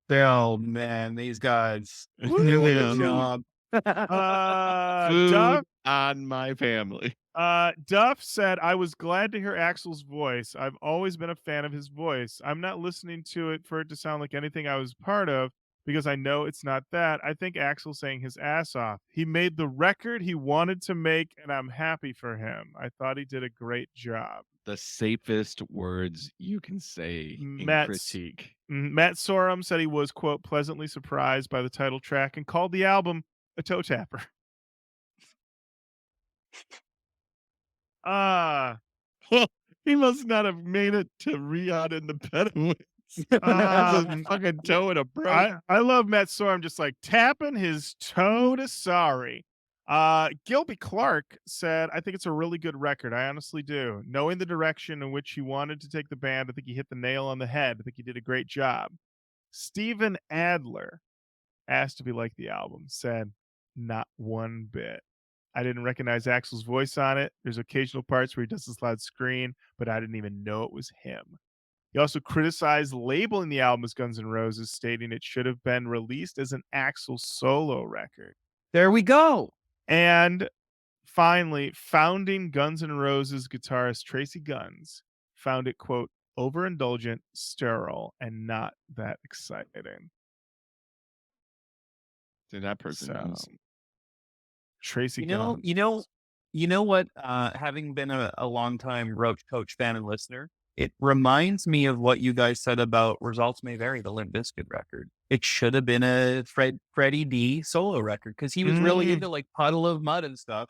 Speaker 3: Oh man, these guys
Speaker 2: Woo!
Speaker 3: doing a job.
Speaker 1: Food
Speaker 2: Duff,
Speaker 1: on my family.
Speaker 2: Duff said, "I was glad to hear Axl's voice. I've always been a fan of his voice. I'm not listening to it for it to sound like anything I was part of because I know it's not that. I think Axl sang his ass off. He made the record he wanted to make, and I'm happy for him. I thought he did a great job."
Speaker 1: The safest words you can say in critique.
Speaker 2: Matt Sorum said he was, quote, "pleasantly surprised by the title track and called the album a toe tapper."
Speaker 1: Well, he must not have made it to Riad and the Bedouins. That's a fucking toe and a bro.
Speaker 2: I love Matt Sorum just like tapping his toe to Sorry. Gilby Clark said, I think it's a really good record. I honestly do. Knowing the direction in which he wanted to take the band, I think he hit the nail on the head. I think he did a great job. Stephen Adler, asked if he liked the album, said, not one bit. I didn't recognize Axl's voice on it. There's occasional parts where he does this loud scream, but I didn't even know it was him. He also criticized labeling the album as Guns N' Roses, stating it should have been released as an Axl solo record.
Speaker 3: There we go.
Speaker 2: And finally, founding Guns N' Roses guitarist Tracy Guns found it, quote, overindulgent, sterile, and not that exciting.
Speaker 1: Dude, that person knows.
Speaker 2: Tracy Guns.
Speaker 3: You know what? Having been a long time Roach Koach fan and listener, it reminds me of what you guys said about Results May Vary, the Limp Bizkit record. It should have been a Freddie D solo record because he was really into like Puddle of Mud and stuff.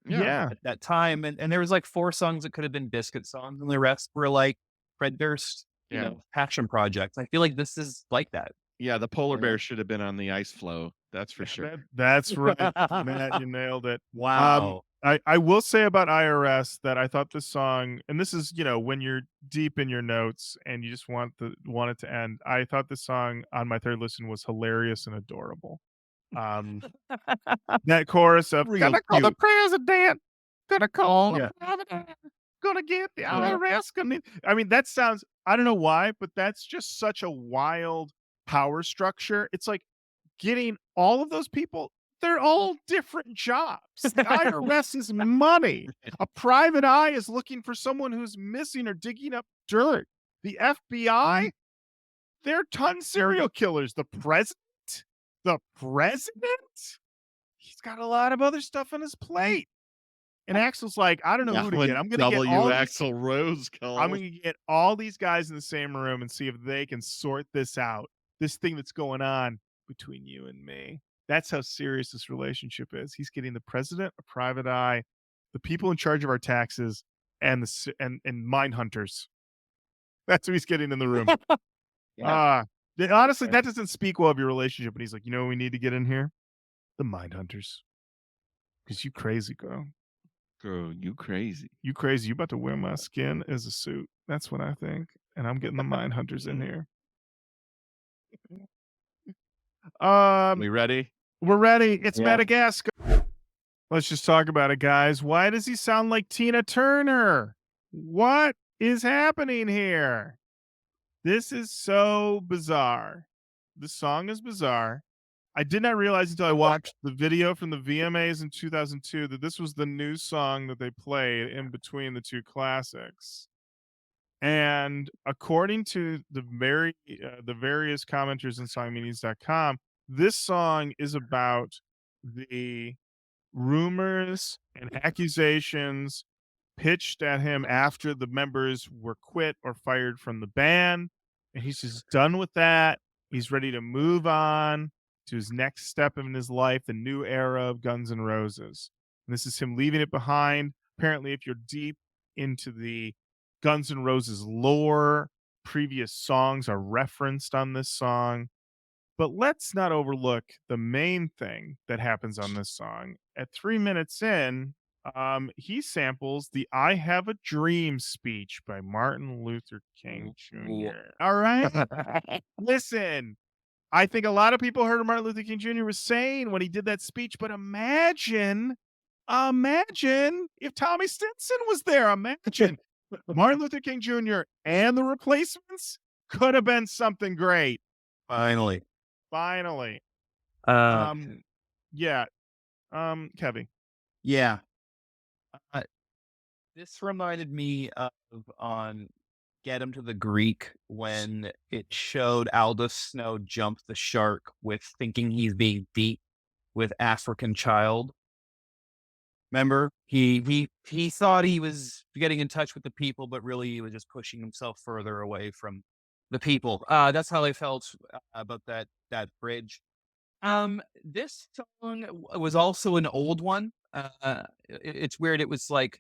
Speaker 2: Yeah.
Speaker 3: At that time. And there was like 4 songs that could have been Bizkit songs, and the rest were like Fred Durst, you know, passion projects. I feel like this is like that.
Speaker 1: Yeah, the polar bear should have been on the ice floe. That's for sure.
Speaker 2: That's right. Matt, you nailed it.
Speaker 3: Wow.
Speaker 2: I will say about IRS that I thought this song, and this is, you know, when you're deep in your notes and you just want it to end. I thought this song on my third listen was hilarious and adorable. That chorus of gonna call the president, gonna call the president, gonna get the IRS. I mean, that sounds, I don't know why, but that's just such a wild power structure. It's like getting all of those people, they're all different jobs. The IRS is money. A private eye is looking for someone who's missing or digging up dirt. The FBI, they're ton serial killers. The president, he's got a lot of other stuff on his plate. And Axl's like, I don't know who to get. I'm going to get all
Speaker 1: Axl Rose call.
Speaker 2: I'm going to get all these guys in the same room and see if they can sort this out. This thing that's going on between you and me. That's how serious this relationship is. He's getting the president, a private eye, the people in charge of our taxes, and mine hunters. That's who he's getting in the room. Honestly, that doesn't speak well of your relationship. And he's like, you know what we need to get in here? The mind hunters. Because you crazy, girl.
Speaker 1: Girl, you crazy.
Speaker 2: You crazy. You about to wear my skin as a suit. That's what I think. And I'm getting the mind hunters in here.
Speaker 1: We ready?
Speaker 2: We're ready. It's Madagascar. Let's just talk about it, guys. Why does he sound like Tina Turner? What is happening here? This is so bizarre. The song is bizarre. I did not realize until I watched the video from the VMAs in 2002 that this was the new song that they played in between the two classics. And according to the various commenters in songmeanings.com, this song is about the rumors and accusations pitched at him after the members were quit or fired from the band. And he's just done with that. He's ready to move on to his next step in his life, the new era of Guns N' Roses. And this is him leaving it behind. Apparently, if you're deep into the Guns N' Roses lore, previous songs are referenced on this song. But let's not overlook the main thing that happens on this song. At 3 minutes in, he samples the I Have a Dream speech by Martin Luther King Jr. All right? Listen, I think a lot of people heard what Martin Luther King Jr. was saying when he did that speech, but imagine if Tommy Stinson was there. Imagine Martin Luther King Jr. and the Replacements could have been something great.
Speaker 3: Finally.
Speaker 2: Kevvy.
Speaker 3: Yeah. This reminded me of on Get Him to the Greek when it showed Aldous Snow jump the shark with thinking he's being beat with African Child. Remember, he thought he was getting in touch with the people, but really he was just pushing himself further away from the people. That's how I felt about that bridge. This song was also an old one. It's weird. It was like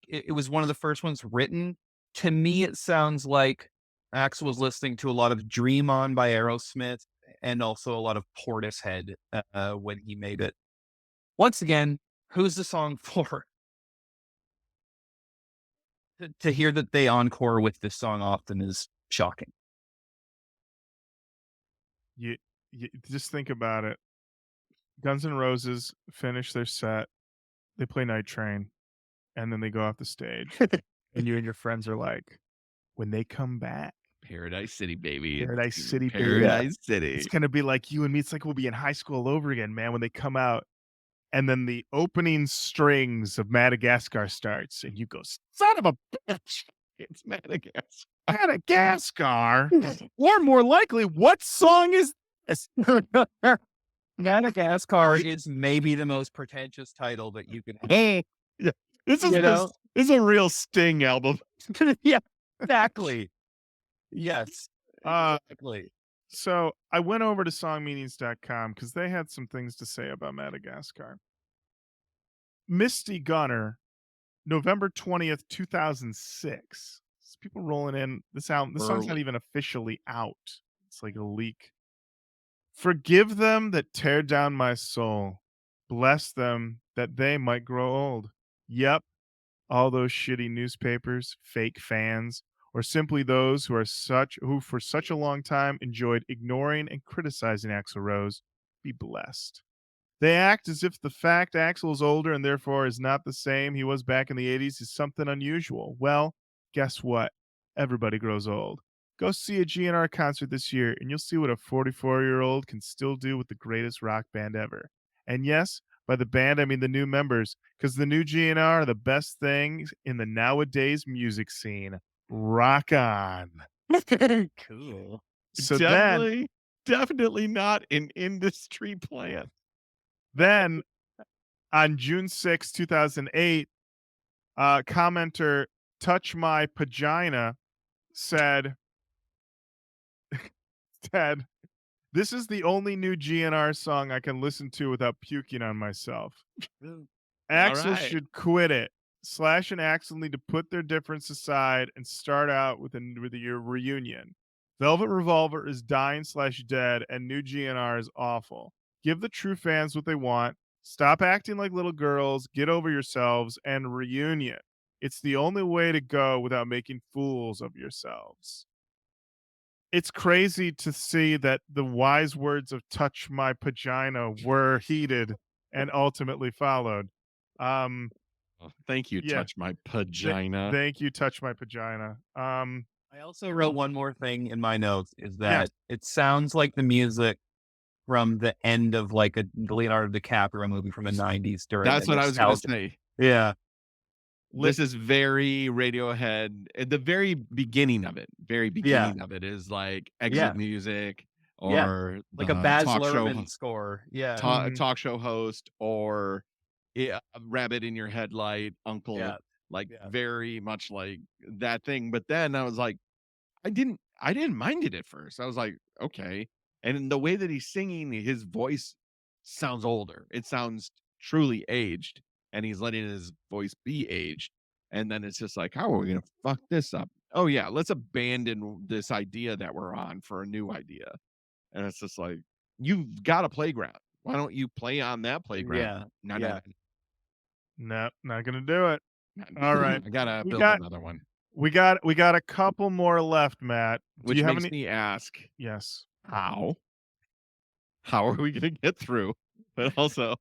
Speaker 3: it was one of the first ones written. To me, it sounds like Axl was listening to a lot of Dream On by Aerosmith and also a lot of Portishead when he made it. Once again, Who's the song for? To hear that they encore with this song often is shocking.
Speaker 2: You just think about it. Guns N' Roses finish their set. They play Night Train, and then they go off the stage, and you and your friends are like, when they come back,
Speaker 1: Paradise City, baby.
Speaker 2: Paradise City, baby.
Speaker 1: Paradise City.
Speaker 2: It's gonna be like you and me. It's like we'll be in high school all over again, man. When they come out, and then the opening strings of Madagascar starts, and you go, "Son of a bitch,
Speaker 1: It's Madagascar.
Speaker 2: Madagascar!" Or more likely, what song is this?
Speaker 3: Madagascar is maybe the most pretentious title that you could have.
Speaker 2: Yeah, this is
Speaker 3: You know?
Speaker 2: this is a real Sting album.
Speaker 3: Yeah, exactly. Yes,
Speaker 2: Uh,
Speaker 3: exactly.
Speaker 2: So I went over to songmeanings.com because they had some things to say about Madagascar. Misty Gunner, November 20th, 2006. There's people rolling in. This song's not
Speaker 1: Early.
Speaker 2: even officially out. It's like a leak. Forgive them that tear down my soul. Bless them that they might grow old. Yep, all those shitty newspapers, fake fans, or simply those who for such a long time enjoyed ignoring and criticizing Axl Rose, be blessed. They act as if the fact Axl is older and therefore is not the same he was back in the 80s is something unusual. Well, guess what? Everybody grows old. Go see a GNR concert this year and you'll see what a 44-year-old can still do with the greatest rock band ever. And yes, by the band, I mean the new members, because the new GNR are the best things in the nowadays music scene. Rock on.
Speaker 3: Cool.
Speaker 2: So then
Speaker 1: Definitely not an industry plant.
Speaker 2: Then on June 6, 2008, commenter Touch My Pagina said, this is the only new GNR song I can listen to without puking on myself. Axl
Speaker 1: right.
Speaker 2: should quit it. Slash and Axl need to put their difference aside and start out with your reunion. Velvet Revolver is dying/dead, and new GNR is awful. Give the true fans what they want. Stop acting like little girls. Get over yourselves and reunion. It's the only way to go without making fools of yourselves. It's crazy to see that the wise words of Touch My Pagina were heeded and ultimately followed.
Speaker 1: Thank you,
Speaker 2: Yeah.
Speaker 1: Touch My Pagina.
Speaker 2: Thank you, Touch My Pagina.
Speaker 3: I also wrote one more thing in my notes is that it sounds like the music from the end of like a Leonardo DiCaprio movie from the 90s during
Speaker 1: That's what I was going to say.
Speaker 3: Yeah.
Speaker 1: This is very Radiohead. At the very beginning of it, is like exit music or
Speaker 3: like a Baz Luhrmann score. Yeah.
Speaker 1: Talk show host or a rabbit in your headlight, uncle, very much like that thing. But then I was like, I didn't mind it at first. I was like, okay. And in the way that he's singing, his voice sounds older. It sounds truly aged, and he's letting his voice be aged. And then it's just like, how are we gonna fuck this up? Oh yeah, let's abandon this idea that we're on for a new idea. And it's just like, you've got a playground. Why don't you play on that playground?
Speaker 2: No, not gonna do it. All right.
Speaker 1: I gotta build another one.
Speaker 2: We got a couple more left, Matt.
Speaker 1: Which makes me ask,
Speaker 2: yes,
Speaker 1: how are we gonna get through? But also,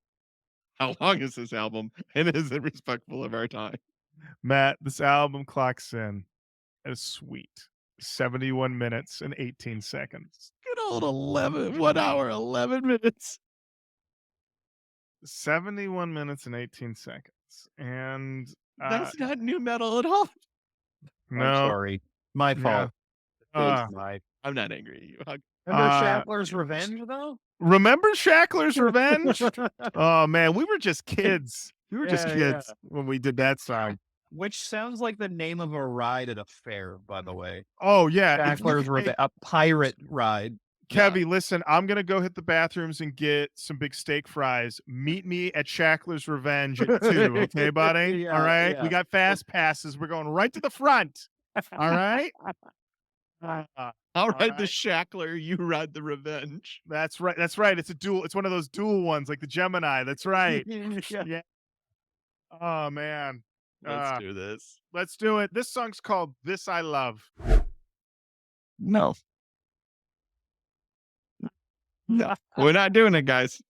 Speaker 1: how long is this album? And is it respectful of our time?
Speaker 2: Matt, this album clocks in at a sweet 71 minutes and 18 seconds.
Speaker 1: Good old 1 hour, 11 minutes.
Speaker 2: 71 minutes and 18 seconds. And
Speaker 1: that's not new metal at all.
Speaker 2: No.
Speaker 3: I'm sorry. My fault.
Speaker 1: I'm not angry at you.
Speaker 3: Remember Shackler's Revenge, though?
Speaker 2: Remember Shackler's Revenge? Oh, man, we were just kids. We were just kids when we did that song.
Speaker 3: Which sounds like the name of a ride at a fair, by the way.
Speaker 2: Oh, yeah.
Speaker 3: Shackler's Revenge, a pirate ride.
Speaker 2: Kevvy, listen, I'm going to go hit the bathrooms and get some big steak fries. Meet me at Shackler's Revenge at 2, okay, buddy? All right? We got fast passes. We're going right to the front. All right?
Speaker 1: I'll ride the Shackler, you ride the Revenge.
Speaker 2: That's right. It's a dual. It's one of those dual ones like the Gemini. That's right. Yeah. Oh man.
Speaker 1: Let's do this.
Speaker 2: Let's do it. This song's called This I Love.
Speaker 3: No.
Speaker 1: No, we're not doing it, guys.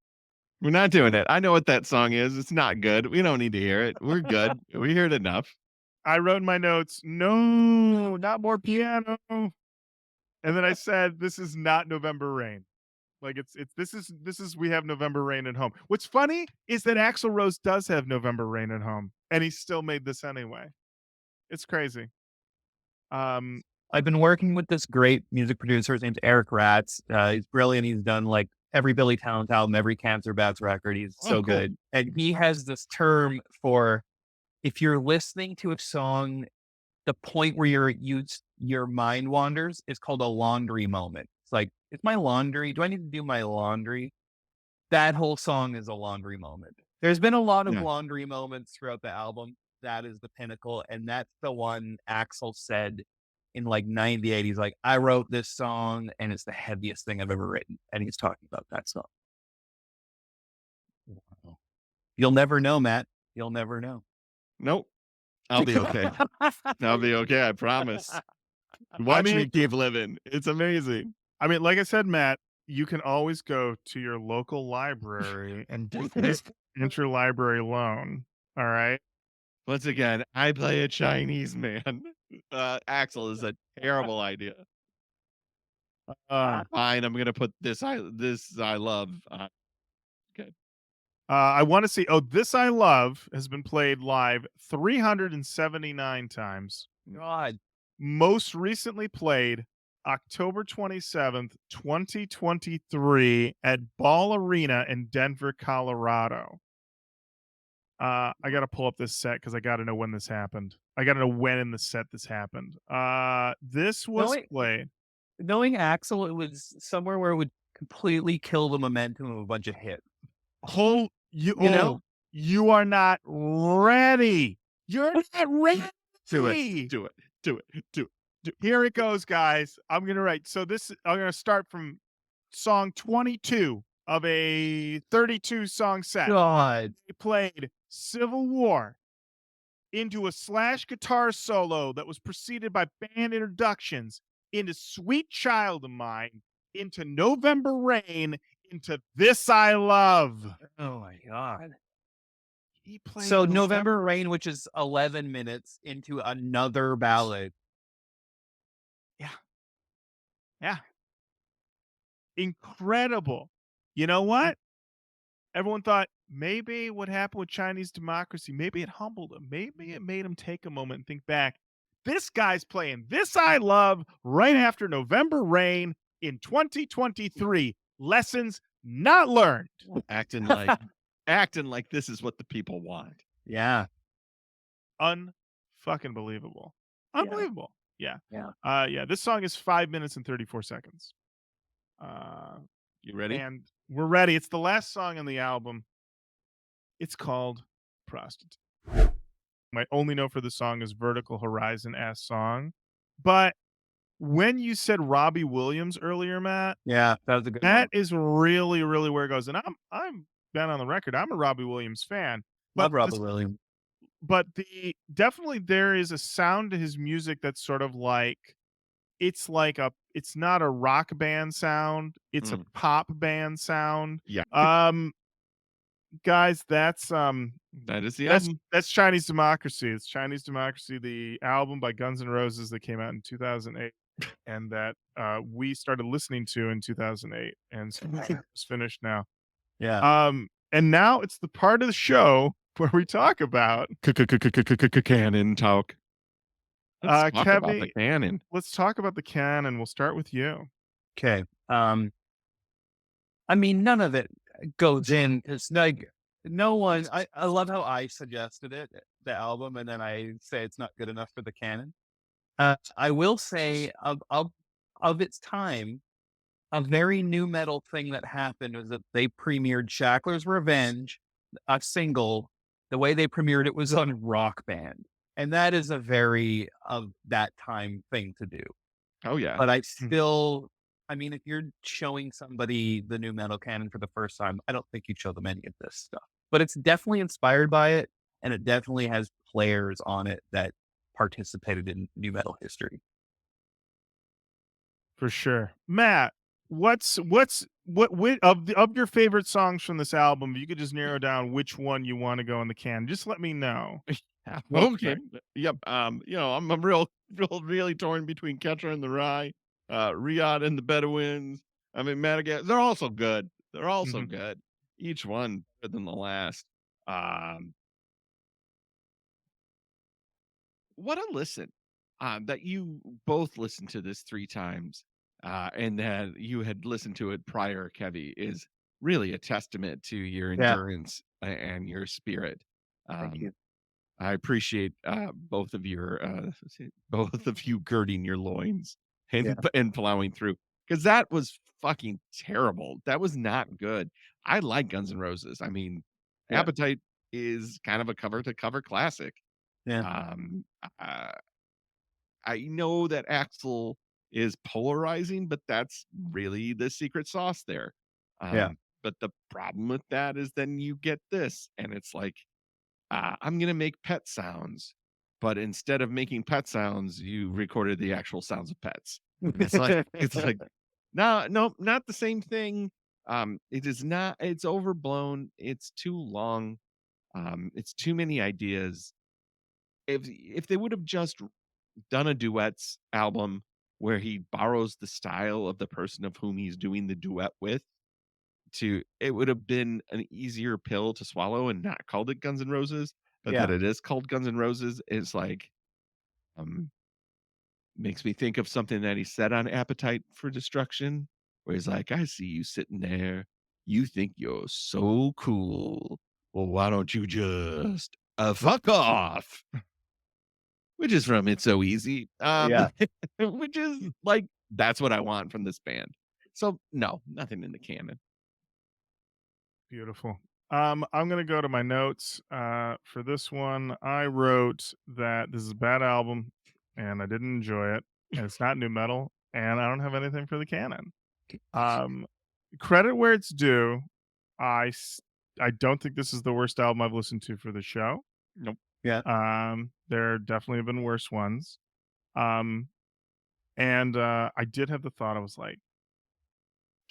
Speaker 1: We're not doing it. I know what that song is. It's not good. We don't need to hear it. We're good. We heard enough.
Speaker 2: I wrote in my notes, no, not more piano. And then I said, this is not November Rain. Like this is we have November Rain at home. What's funny is that Axl Rose does have November Rain at home, and he still made this anyway. It's crazy.
Speaker 3: I've been working with this great music producer. His name's Eric Ratz. He's brilliant. He's done like every Billy Talent album, every Cancer Bats record. He's so good. And he has this term for if you're listening to a song, the point where your mind wanders is called a laundry moment. It's like, it's my laundry. Do I need to do my laundry? That whole song is a laundry moment. There's been a lot of laundry moments throughout the album. That is the pinnacle. And that's the one Axl said in like 98. He's like, I wrote this song and it's the heaviest thing I've ever written. And he's talking about that song. Wow. You'll never know, Matt. You'll never know.
Speaker 1: Nope. I'll be okay. I'll be okay. I promise. Watch me keep living. It's amazing.
Speaker 2: I mean, like I said, Matt, you can always go to your local library and do this interlibrary loan. All right.
Speaker 1: Once again, I play a Chinese man. Axl is a terrible idea. Fine, I'm gonna put this I love. Okay.
Speaker 2: I want to see. Oh, This I Love has been played live 379 times.
Speaker 3: God.
Speaker 2: Most recently played October 27th, 2023 at Ball Arena in Denver, Colorado. I got to pull up this set because I got to know when this happened. I got to know when in the set this happened. This was played.
Speaker 3: Knowing Axl, it was somewhere where it would completely kill the momentum of a bunch of hits.
Speaker 2: You know, you are not ready. You're not ready.
Speaker 1: Do it.
Speaker 2: Here it goes, guys. I'm gonna write. So I'm gonna start from song 22 of a 32 song set.
Speaker 3: God.
Speaker 2: They played Civil War into a Slash guitar solo that was preceded by band introductions into Sweet Child of Mine, into November Rain, into This I Love.
Speaker 3: Oh my God.
Speaker 2: He played
Speaker 3: so November Rain, which is 11 minutes into another ballad.
Speaker 2: Yeah. Incredible. You know what? Everyone thought maybe what happened with Chinese democracy, maybe it humbled him. Maybe it made him take a moment and think back. This guy's playing This I Love right after November Rain in 2023. Lessons not learned.
Speaker 1: Acting like this is what the people want.
Speaker 3: Yeah.
Speaker 2: Unfucking believable. Unbelievable. Yeah.
Speaker 3: Yeah.
Speaker 2: This song is 5 minutes and 34 seconds.
Speaker 1: You ready?
Speaker 2: And we're ready. It's the last song on the album. It's called Prostitute. My only note for the song is Vertical Horizon ass song. But when you said Robbie Williams earlier, Matt,
Speaker 3: that was a good
Speaker 2: that is really, really where it goes. And I'm been on the record. I'm a Robbie Williams fan.
Speaker 3: Love Robbie Williams.
Speaker 2: But definitely there is a sound to his music that's sort of like it's not a rock band sound, it's a pop band sound.
Speaker 1: Yeah.
Speaker 2: Guys, that
Speaker 1: is the album.
Speaker 2: That's Chinese Democracy. It's Chinese Democracy, the album by Guns N' Roses that came out in 2008 and that we started listening to in 2008 and so it's finished now.
Speaker 3: Yeah.
Speaker 2: And now it's the part of the show where we talk about
Speaker 1: canon talk. Let's talk
Speaker 2: Kevvy,
Speaker 1: about the canon.
Speaker 2: Let's talk about the canon. We'll start with you.
Speaker 3: Okay. I mean, none of it goes in because like no one. I love how I suggested it, the album, and then I say it's not good enough for the canon. I will say of its time, a very new metal thing that happened was that they premiered Shackler's Revenge, a single. The way they premiered it was on Rock Band. And that is a very of that time thing to do.
Speaker 1: Oh, yeah.
Speaker 3: But I mean, if you're showing somebody the new metal canon for the first time, I don't think you'd show them any of this stuff. But it's definitely inspired by it. and it definitely has players on it that participated in nu metal history.
Speaker 2: For sure. Matt, what of your favorite songs from this album, if you could just narrow down which one you want to go in the can, just let me know. Real
Speaker 1: Okay.
Speaker 2: quick.
Speaker 1: Yep. I'm really torn between Catcher in the Rye, Riad and the Bedouins. I mean, Madagascar. They're also good. They're also
Speaker 2: Mhm.
Speaker 1: good. Each one better than the last. Um, what a listen. That you both listened to this 3 times, and that you had listened to it prior, Kevvy, is really a testament to your
Speaker 3: Yeah.
Speaker 1: endurance and your spirit.
Speaker 3: Thank
Speaker 1: Um,
Speaker 3: you.
Speaker 1: I appreciate both of you girding your loins
Speaker 3: Yeah.
Speaker 1: and plowing through, because that was fucking terrible. That was not good. I like Guns N' Roses. I mean,
Speaker 3: Yeah.
Speaker 1: Appetite is kind of a cover to cover classic.
Speaker 3: Yeah.
Speaker 1: Um, uh, I know that Axel is polarizing, but that's really the secret sauce there.
Speaker 3: Yeah.
Speaker 1: But the problem with that is then you get this, and it's like, I'm gonna make pet sounds, but instead of making pet sounds, you recorded the actual sounds of pets. And it's like, no, no, not the same thing. It is not. It's overblown. It's too long. It's too many ideas. If they would have just done a duets album where he borrows the style of the person of whom he's doing the duet with, it would have been an easier pill to swallow and not called it Guns N' Roses, but that
Speaker 3: Yeah.
Speaker 1: it is called Guns N' Roses is like, um, makes me think of something that he said on Appetite for Destruction, where he's like, "I see you sitting there. You think you're so cool. Well, why don't you just fuck off?" Which is from It's So Easy.
Speaker 3: Yeah.
Speaker 1: Which is like, that's what I want from this band. So no, nothing in the canon.
Speaker 2: Beautiful. I'm gonna go to my notes. For this one, I wrote that this is a bad album, and I didn't enjoy it, and it's not new metal, and I don't have anything for the canon. Um, Credit where it's due. I s- I don't think this is the worst album I've listened to for the show.
Speaker 1: Nope.
Speaker 3: Yeah.
Speaker 2: There definitely have been worse ones. Um, and I did have the thought. I was like,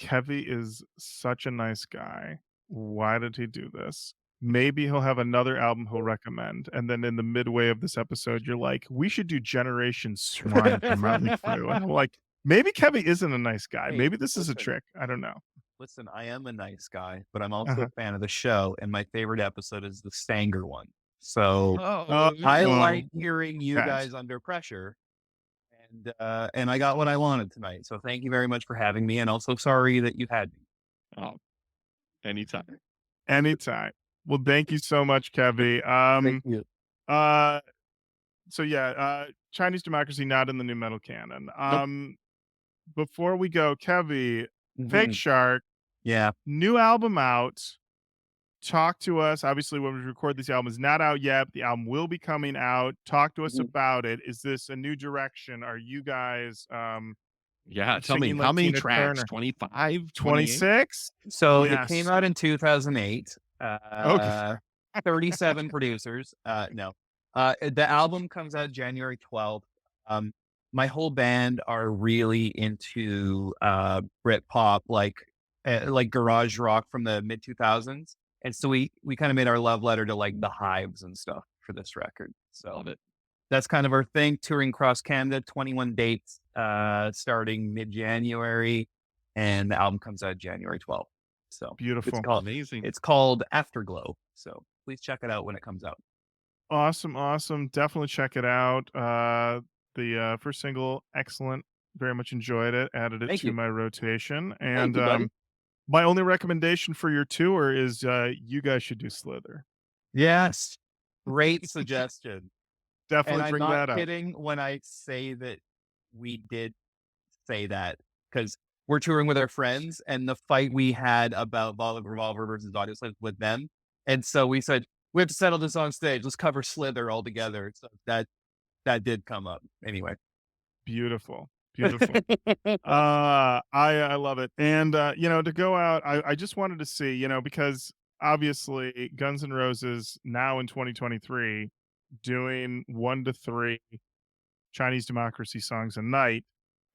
Speaker 2: Kevvy is such a nice guy. Why did he do this? Maybe he'll have another album he'll recommend. And then in the midway of this episode, you're like, we should do Generation Swine from Motley Crue. And I'm like, maybe Kevvy isn't a nice guy.
Speaker 3: Hey,
Speaker 2: Maybe this is a
Speaker 3: listen.
Speaker 2: trick. I don't know.
Speaker 3: Listen, I am a nice guy, but I'm also
Speaker 2: Uh-huh.
Speaker 3: a fan of the show, and my favorite episode is the Stanger one. So
Speaker 2: Oh,
Speaker 3: I
Speaker 2: well,
Speaker 3: like hearing you
Speaker 2: pass.
Speaker 3: guys under pressure, and I got what I wanted tonight. So thank you very much for having me, and also sorry that you had me.
Speaker 1: Oh, anytime.
Speaker 2: Anytime. Well, thank you so much, Kevvy.
Speaker 3: Thank you.
Speaker 2: Uh, so yeah, Chinese Democracy not in the new metal canon.
Speaker 1: Nope.
Speaker 2: Before we go, Kevvy, Fake
Speaker 3: Mhm.
Speaker 2: Shark,
Speaker 3: Yeah.
Speaker 2: new album out. Talk to us. Obviously, when we record this album is not out yet. But the album will be coming out. Talk to us
Speaker 3: Mhm.
Speaker 2: about it. Is this a new direction? Are you guys
Speaker 1: Yeah, tell me,
Speaker 2: singing
Speaker 1: how
Speaker 2: like
Speaker 1: many
Speaker 2: Tina
Speaker 1: tracks?
Speaker 2: Turner?
Speaker 1: 25, 28?
Speaker 2: 26?
Speaker 3: So it came
Speaker 2: Yes.
Speaker 3: out in 2008.
Speaker 2: Okay.
Speaker 3: 37 producers. No. The album comes out January 12th. My whole band are really into Britpop, like garage rock from the mid 2000s, and so we kind of made our love letter to like the Hives and stuff for this record. So
Speaker 1: Love it.
Speaker 3: that's kind of our thing. Touring across Canada, 21 dates, starting mid January, and the album comes out January 12th. So
Speaker 2: Beautiful.
Speaker 1: Amazing.
Speaker 3: it's called Afterglow. So please check it out when it comes out.
Speaker 2: Awesome, awesome. Definitely check it out. The first single, excellent. Very much enjoyed it. Added it
Speaker 3: Thank
Speaker 2: to
Speaker 3: you.
Speaker 2: my rotation.
Speaker 3: Thank
Speaker 2: And
Speaker 3: you, buddy.
Speaker 2: my only recommendation for your tour is you guys should do Slither.
Speaker 3: Yes. Great suggestion. And
Speaker 2: Definitely
Speaker 3: I'm
Speaker 2: bring
Speaker 3: not
Speaker 2: that up.
Speaker 3: kidding when I say that we did say that because we're touring with our friends and the fight we had about Velvet Revolver versus Audio Slave with them. And so we said, we have to settle this on stage. Let's cover Slither all together. So that did come up anyway.
Speaker 2: Beautiful. Beautiful. I love it. And to go out, I just wanted to see, because obviously Guns N' Roses now in 2023 doing 1 to 3 Chinese Democracy songs a night.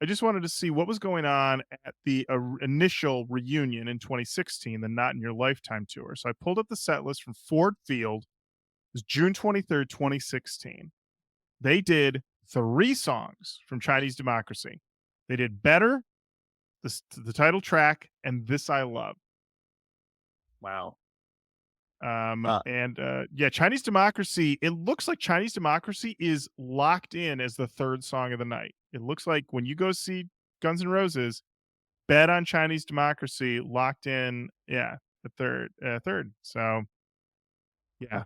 Speaker 2: I just wanted to see what was going on at the initial reunion in 2016, the Not in Your Lifetime tour. So I pulled up the set list from Ford Field. It was June 23rd, 2016. They did 3 songs from Chinese Democracy. They did Better, the title track, and This I Love.
Speaker 3: Wow.
Speaker 2: Chinese Democracy. It looks like Chinese Democracy is locked in as the 3rd song of the night. It looks like when you go see Guns N' Roses, bet on Chinese Democracy, locked in. Yeah, the third. So, yeah,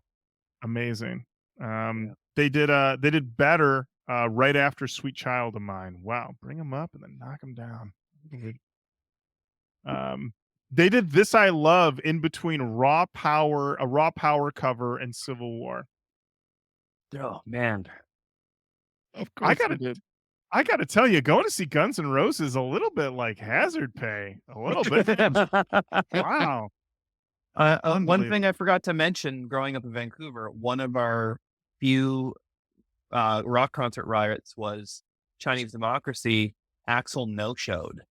Speaker 2: amazing. They did Better right after Sweet Child of Mine. Wow, bring them up and then knock them down. They did This I Love in between a Raw Power cover, and Civil War.
Speaker 3: Oh man.
Speaker 1: Of course they did.
Speaker 2: I gotta tell you, going to see Guns N' Roses is a little bit like hazard pay. A little bit. Wow.
Speaker 3: One thing I forgot to mention growing up in Vancouver, one of our few rock concert riots was Chinese Democracy. Axl no-showed.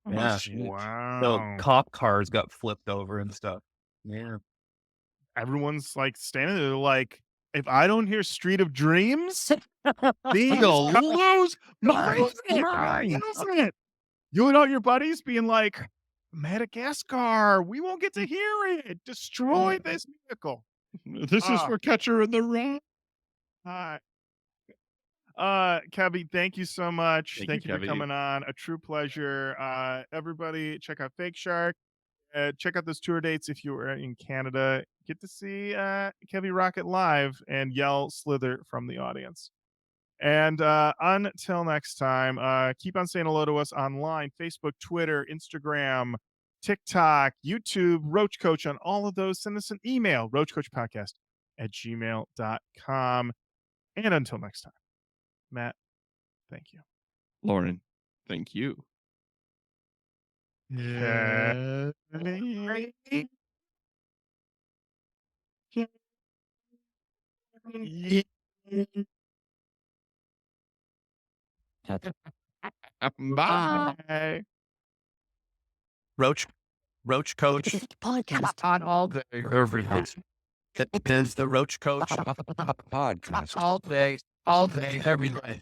Speaker 3: Yeah.
Speaker 2: Wow.
Speaker 3: So cop cars got flipped over and stuff. Yeah.
Speaker 2: Everyone's like standing there like, if I don't hear Street of Dreams, these
Speaker 1: You'll lose
Speaker 2: it. You and all your buddies being like, Madagascar, we won't get to hear it. Destroy this vehicle.
Speaker 1: This is for Catcher in the Rye.
Speaker 2: Kevvy, thank you so much. Thank you for
Speaker 1: Kevvy.
Speaker 2: coming on. A true pleasure. Everybody, check out Fake Shark. Check out those tour dates if you were in Canada. Get to see Kevvy rock it live and yell Slither from the audience. And until next time, keep on saying hello to us online: Facebook, Twitter, Instagram, TikTok, YouTube, Roach Koach on all of those. Send us an email, roachkoachpodcast@gmail.com. And until next time, Matt, thank you.
Speaker 1: Lorin, thank you. Bye.
Speaker 3: Roach Koach.
Speaker 4: Podcast on all day, every day.
Speaker 3: That is the Roach Koach
Speaker 4: Podcast all day, every day.